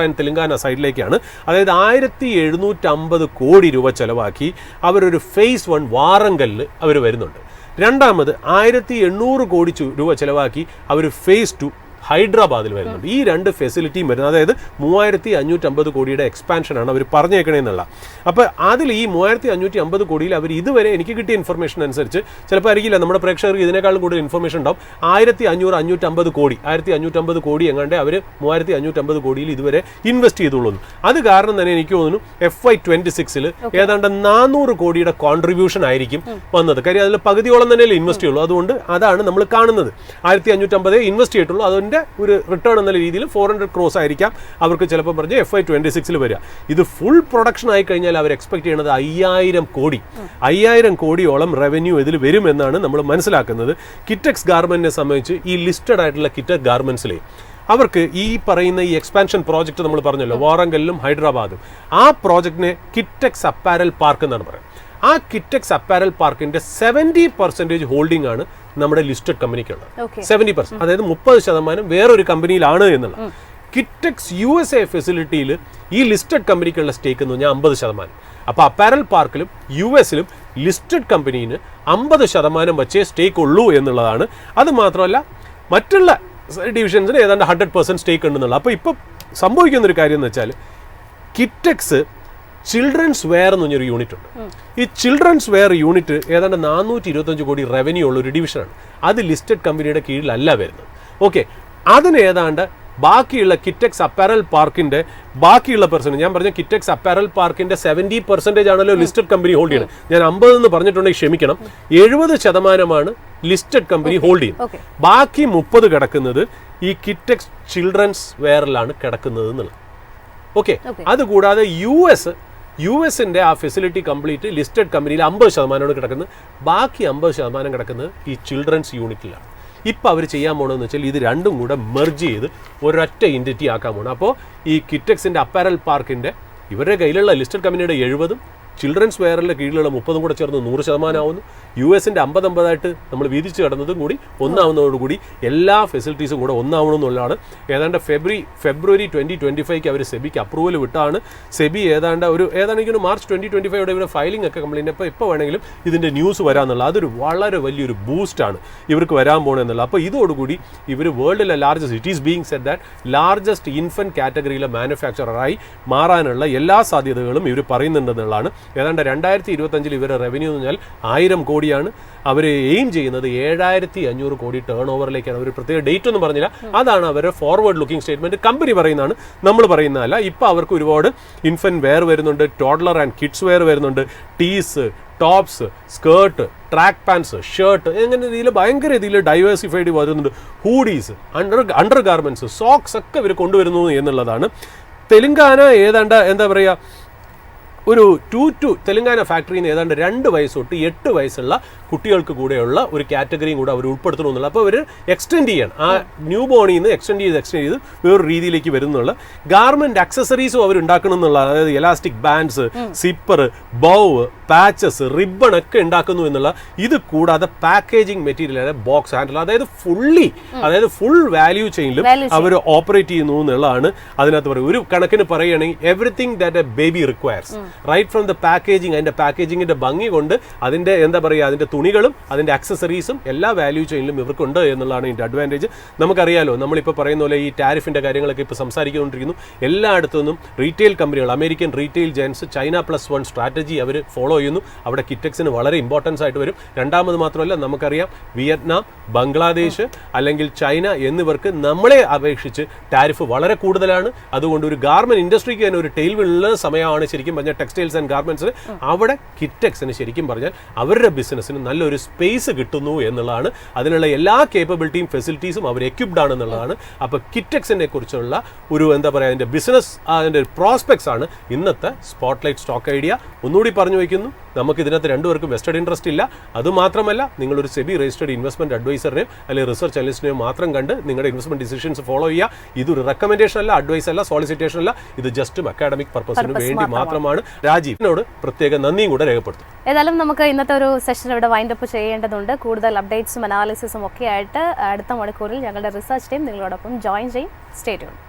ആൻഡ് തെലങ്കാന സൈഡിലേക്കാണ്. അതായത് 1,750 കോടി രൂപ ചെലവാക്കി അവരൊരു phase 1 വാറങ്കലിൽ അവർ വരുന്നുണ്ട്. രണ്ടാമത് 1,800 കോടി രൂപ ചെലവാക്കി അവർ phase 2 ഹൈദരാബാദിൽ വരുന്നുണ്ട്. ഈ 2 ഫെസിലിറ്റിയും വരുന്നത്, അതായത് 3550 കോടിയുടെ എക്സ്പാൻഷനാണ് അവർ പറഞ്ഞേക്കണേന്നുള്ള. അപ്പോൾ അതിൽ ഈ 3550 കോടിയിൽ അവർ ഇതുവരെ എനിക്ക് കിട്ടിയ ഇൻഫർമേഷൻ അനുസരിച്ച്, ചിലപ്പോൾ ആയിരിക്കില്ല നമ്മുടെ പ്രേക്ഷകർക്ക് ഇതിനേക്കാളും കൂടുതൽ ഇൻഫർമേഷൻ ഉണ്ടാവും, 1550 കോടി എങ്ങാണ്ട് അവർ 3550 കോടിയിൽ ഇതുവരെ ഇൻവെസ്റ്റ് ചെയ്തുള്ളൂ. അത് കാരണം തന്നെ എനിക്ക് തോന്നുന്നു FY26 ഏതാണ്ട് 400 കോടിയുടെ കോൺട്രിബ്യൂഷൻ ആയിരിക്കും വന്നത്. കാര്യം അതിൽ പകുതിയോളം തന്നെ ഇൻവെസ്റ്റ് ചെയ്യുള്ളൂ. അതുകൊണ്ട് അതാണ് നമ്മൾ കാണുന്നത്. 1550 ഇൻവെസ്റ്റ് ചെയ്തിട്ടുള്ളൂ. അതിൻ്റെ ഒരു റിട്ടേൺ എന്ന രീതിയിൽ 400 crores ആയിരിക്കാം അവർക്ക് ചിലപ്പോൾ പറഞ്ഞ് FY26 വരിക. ഇത് ഫുൾ പ്രൊഡക്ഷൻ ആയി കഴിഞ്ഞാൽ അവർ എക്സ്പെക്ട് ചെയ്യുന്നത് 5000 കോടിയോളം റവന്യൂ ഇതിൽ വരുമെന്നാണ് നമ്മൾ മനസ്സിലാക്കുന്നത്. കിറ്റെക്സ് ഗാർമെന്റിനെ സംബന്ധിച്ച് ഈ ലിസ്റ്റഡ് ആയിട്ടുള്ള കിറ്റെക്സ് ഗാർമെന്റ്സിലെ അവർക്ക് ഈ പറയുന്ന ഈ എക്സ്പാൻഷൻ പ്രോജക്റ്റ് നമ്മൾ പറഞ്ഞല്ലോ, വാറങ്കലിലും ഹൈദരാബാദും, ആ പ്രോജക്റ്റിനെ കിറ്റെക്സ് അപ്പാരൽ പാർക്ക് എന്നാണ് പറയുന്നത്. ആ കിറ്റെക്സ് അപ്പാരൽ പാർക്കിന്റെ 70% ഹോൾഡിംഗ് ആണ് നമ്മുടെ ലിസ്റ്റഡ് കമ്പനിക്കുള്ളത്. 70%, അതായത് 30% വേറൊരു കമ്പനിയിലാണ് എന്നുള്ള. കിറ്റെക്സ് USA ഫെസിലിറ്റിയിൽ ഈ ലിസ്റ്റഡ് കമ്പനിക്കുള്ള സ്റ്റേക്ക് എന്ന് പറഞ്ഞാൽ 50%. അപ്പോൾ അപ്പാരൽ പാർക്കിലും US-ലും ലിസ്റ്റഡ് കമ്പനീന് 50% വച്ചേ സ്റ്റേക്ക് ഉള്ളൂ എന്നുള്ളതാണ്. അത് മാത്രമല്ല മറ്റുള്ള ഡിവിഷൻസിന് ഏതാണ്ട് 100% സ്റ്റേക്ക് ഉണ്ടെന്നുള്ള. അപ്പോൾ ഇപ്പോൾ സംഭവിക്കുന്നൊരു കാര്യം എന്ന് വെച്ചാൽ കിറ്റെക്സ് ചിൽഡ്രൻസ് വെയർ എന്ന് പറഞ്ഞൊരു യൂണിറ്റ് ഉണ്ട്. ഈ ചിൽഡ്രൻസ് വെയർ യൂണിറ്റ് ഏതാണ്ട് 425 കോടി റവന്യൂ ഉള്ള ഒരു ഡിവിഷനാണ്. അത് ലിസ്റ്റഡ് കമ്പനിയുടെ കീഴിലല്ല വരുന്നത്. ഓക്കെ, അതിന് ഏതാണ്ട് ബാക്കിയുള്ള കിറ്റെക്സ് അപ്പാരൽ പാർക്കിന്റെ ബാക്കിയുള്ള പെർസെന്റ്, ഞാൻ പറഞ്ഞ കിറ്റെക്സ് അപ്പാരൽ പാർക്കിന്റെ 70% ആണല്ലോ ലിസ്റ്റഡ് കമ്പനി ഹോൾഡ് ചെയ്യുന്നത്. ഞാൻ 50 എന്ന് പറഞ്ഞിട്ടുണ്ടെങ്കിൽ ക്ഷമിക്കണം, 70% ലിസ്റ്റഡ് കമ്പനി ഹോൾഡ് ചെയ്യുന്നത്. ബാക്കി 30 കിടക്കുന്നത് ഈ കിറ്റെക്സ് ചിൽഡ്രൻസ് വെയറിലാണ് കിടക്കുന്നത് എന്നുള്ളത്. ഓക്കെ, അതുകൂടാതെ US-ന്റെ ആ ഫെസിലിറ്റി കംപ്ലീറ്റ് ലിസ്റ്റഡ് കമ്പനിയിൽ 50% കിടക്കുന്നത്. ബാക്കി 50% കിടക്കുന്നത് ഈ ചിൽഡ്രൻസ് യൂണിറ്റിലാണ്. ഇപ്പോൾ അവർ ചെയ്യാൻ പോകണമെന്ന് വെച്ചാൽ ഇത് രണ്ടും കൂടെ മെർജ് ചെയ്ത് ഒരൊറ്റ എൻറ്റിറ്റി ആക്കാൻ പോകണം. അപ്പോൾ ഈ കിറ്റെക്സിൻ്റെ അപ്പാരൽ പാർക്കിൻ്റെ ഇവരുടെ കയ്യിലുള്ള ലിസ്റ്റഡ് കമ്പനിയുടെ 70%, ചിൽഡ്രൻസ് വെയറിൻ്റെ കീഴിലുള്ള 30% കൂടെ ചേർന്ന് 100% ആവുന്നു. US-ന്റെ 50-50 നമ്മൾ വീതിച്ച് കിടന്നതും കൂടി ഒന്നാവുന്നതോടുകൂടി എല്ലാ ഫെസിലിറ്റീസും കൂടെ ഒന്നാവണമെന്നുള്ളതാണ്. ഏതാണ്ട് ഫെബ്രുവരി 2025 അവർ സെബിക്ക് അപ്രൂവൽ വിട്ടാണ്. സെബി ഏതാണ്ട് മാർച്ച് 2025 ഇവരുടെ ഫയലിംഗ് ഒക്കെ കംപ്ലീറ്റ്. അപ്പോൾ ഇപ്പോൾ വേണമെങ്കിലും ഇതിൻ്റെ ന്യൂസ് വരാമെന്നുള്ള അതൊരു വളരെ വലിയൊരു ബൂസ്റ്റാണ് ഇവർക്ക് വരാൻ പോകണമെന്നുള്ളത്. അപ്പോൾ ഇതോടുകൂടി ഇവർ വേൾഡിലെ largest, it is being said that largest infant കാറ്റഗറിയിലെ മാനുഫാക്ചറായി മാറാനുള്ള എല്ലാ സാധ്യതകളും ഇവർ പറയുന്നുണ്ടെന്നുള്ളതാണ്. ഏതാണ്ട് 2025 ഇവരുടെ റവന്യൂ എന്ന് പറഞ്ഞാൽ 1000 കോടിയാണ്. അവർ എയിം ചെയ്യുന്നത് 7500 കോടി ടേൺ ഓവറിലേക്കാണ്. അവർ പ്രത്യേക ഡേറ്റ് ഒന്നും പറഞ്ഞില്ല. അതാണ് അവരുടെ ഫോർവേഡ് ലുക്കിംഗ് സ്റ്റേറ്റ്മെന്റ്. കമ്പനി പറയുന്നതാണ്, നമ്മൾ പറയുന്നതല്ല. ഇപ്പോൾ അവർക്ക് ഒരുപാട് ഇൻഫൻറ്റ് വെയർ വരുന്നുണ്ട്, ടോഡ്ലർ ആൻഡ് കിഡ്സ് വെയർ വരുന്നുണ്ട്, tees, tops, skirt, track pants, shirt, എങ്ങനെ രീതിയിൽ ഭയങ്കര രീതിയിൽ ഡൈവേഴ്സിഫൈഡ് വരുന്നുണ്ട്. ഹൂഡീസ്, അണ്ടർ ഗാർമെന്റ്സ്, സോക്സ് ഒക്കെ ഇവർ കൊണ്ടുവരുന്നു എന്നുള്ളതാണ്. തെലുങ്കാന ഏതാണ്ട് എന്താ പറയുക, ഒരു തെലുങ്കാന ഫാക്ടറിയിൽ നിന്ന് ഏതാണ്ട് 2 വയസ്സ് തൊട്ട് 8 വയസ്സുള്ള കുട്ടികൾക്ക് കൂടെയുള്ള ഒരു കാറ്റഗറിയും കൂടെ അവർ ഉൾപ്പെടുത്തണമെന്നുള്ള. അപ്പോൾ അവർ എക്സ്റ്റെൻഡ് ചെയ്യണം, ആ ന്യൂ ബോണിൽ നിന്ന് എക്സ്റ്റെൻഡ് ചെയ്ത് വേറൊരു രീതിയിലേക്ക് വരുന്നുള്ള. ഗാർമെന്റ് ആക്സസറീസും അവർ ഉണ്ടാക്കണം എന്നുള്ള, അതായത് elastic bands, zipper, bow, patches, ribbon ഒക്കെ ഉണ്ടാക്കുന്നു എന്നുള്ള. ഇത് കൂടാതെ പാക്കേജിങ് മെറ്റീരിയൽ, ബോക്സ് ഹാൻഡിൽ, അതായത് ഫുൾ വാല്യൂ ചെയിനിലും അവർ ഓപ്പറേറ്റ് ചെയ്യുന്നു എന്നുള്ളതാണ് അതിനകത്ത് പറയുക. ഒരു കണക്കിന് പറയുകയാണെങ്കിൽ everything that a baby requires, right from the packaging, അതിന്റെ പാക്കേജിങ്ങിന്റെ ഭംഗി കൊണ്ട് അതിന്റെ എന്താ പറയുക, അതിന്റെ തുണികളും അതിന്റെ ആക്സസറീസും എല്ലാ വാല്യൂ ചെയിനിലും ഇവർക്കുണ്ട് എന്നുള്ളതാണ് ഇതിന്റെ അഡ്വാൻറ്റേജ്. നമുക്കറിയാലോ, നമ്മളിപ്പോൾ പറയുന്ന പോലെ ഈ ടാരിഫിന്റെ കാര്യങ്ങളൊക്കെ ഇപ്പോൾ സംസാരിച്ചുകൊണ്ടിരിക്കുന്നു. എല്ലായിടത്തു നിന്നും റീറ്റെയിൽ കമ്പനികൾ, American retail giants China+1 strategy അവർ ഫോളോ ചെയ്യുന്നു. അവിടെ കിറ്റെക്സിന് വളരെ ഇമ്പോർട്ടൻസ് ആയിട്ട് വരും. രണ്ടാമത് മാത്രമല്ല, നമുക്കറിയാം വിയറ്റ്നാം, ബംഗ്ലാദേശ് അല്ലെങ്കിൽ ചൈന എന്നിവർക്ക് നമ്മളെ അപേക്ഷിച്ച് ടാരിഫ് വളരെ കൂടുതലാണ്. അതുകൊണ്ട് ഒരു ഗാർമെന്റ് ഇൻഡസ്ട്രിക്ക് തന്നെ ഒരു ടെയിൽവിനുള്ള സമയമാണ് ശരിക്കും പറഞ്ഞാൽ ടെക്സ്റ്റൈൽസ് ആൻഡ് ഗാർമെന്റ്സിന്. അവിടെ കിറ്റെക്സിന് ശരിക്കും പറഞ്ഞാൽ അവരുടെ ബിസിനസ്സിന് നല്ലൊരു സ്പേസ് കിട്ടുന്നു എന്നുള്ളതാണ്. അതിനുള്ള എല്ലാ കേപ്പബിലിറ്റിയും ഫെസിലിറ്റീസും അവർ എക്യുപ്ഡ് ആണെന്നുള്ളതാണ്. അപ്പോൾ കിറ്റെക്സിനെ കുറിച്ചുള്ള ഒരു എന്താ പറയുക, അതിൻ്റെ ബിസിനസ്, അതിൻ്റെ പ്രോസ്പെക്ട്സ് ആണ് ഇന്നത്തെ സ്പോട്ട്ലൈറ്റ് സ്റ്റോക്ക് ഐഡിയ. ഒന്നുകൂടി പറഞ്ഞു വയ്ക്കുന്നു, നമുക്ക് ഇതിനകത്ത് രണ്ടുപേർക്കും വെസ്റ്റഡ് ഇൻട്രസ്റ്റ് ഇല്ല. അതുമാത്രമല്ല, നിങ്ങളൊരു സെബി രജിസ്റ്റേർഡ് ഇൻവെസ്റ്റ്മെന്റ് അഡ്വൈസറിനെയും അല്ലെങ്കിൽ റിസർച്ച് അനലിസ്റ്റിനെയും മാത്രം കണ്ട് നിങ്ങളുടെ ഇൻവെസ്റ്റ്മെന്റ് ഡിസിഷൻസ് ഫോളോ ചെയ്യുക. ഇതൊരു റെക്കമെൻഡേഷൻ അല്ല, അഡ്വൈസ് അല്ല, സോളിസിറ്റേഷൻ അല്ല. ഇത് ജസ്റ്റ് അക്കാഡമിക് പർപ്പസിന് വേണ്ടി മാത്രമാണ്. രാജീവിനോട് പ്രത്യേക നന്ദിയും കൂടെ രേഖപ്പെടുത്തും. ഏതായാലും നമുക്ക് ഇന്നത്തെ ഒരു സെഷൻ ഇവിടെ വൈൻഡ് അപ്പ് ചെയ്യേണ്ടതുണ്ട്. കൂടുതൽ അപ്ഡേറ്റ്സും അനാലിസിസും ഒക്കെ ആയിട്ട് അടുത്ത മണിക്കൂറിൽ ഞങ്ങളുടെ റിസർച്ച് ടീം നിങ്ങളോടൊപ്പം ജോയിൻ ചെയ്യും. Stay tuned.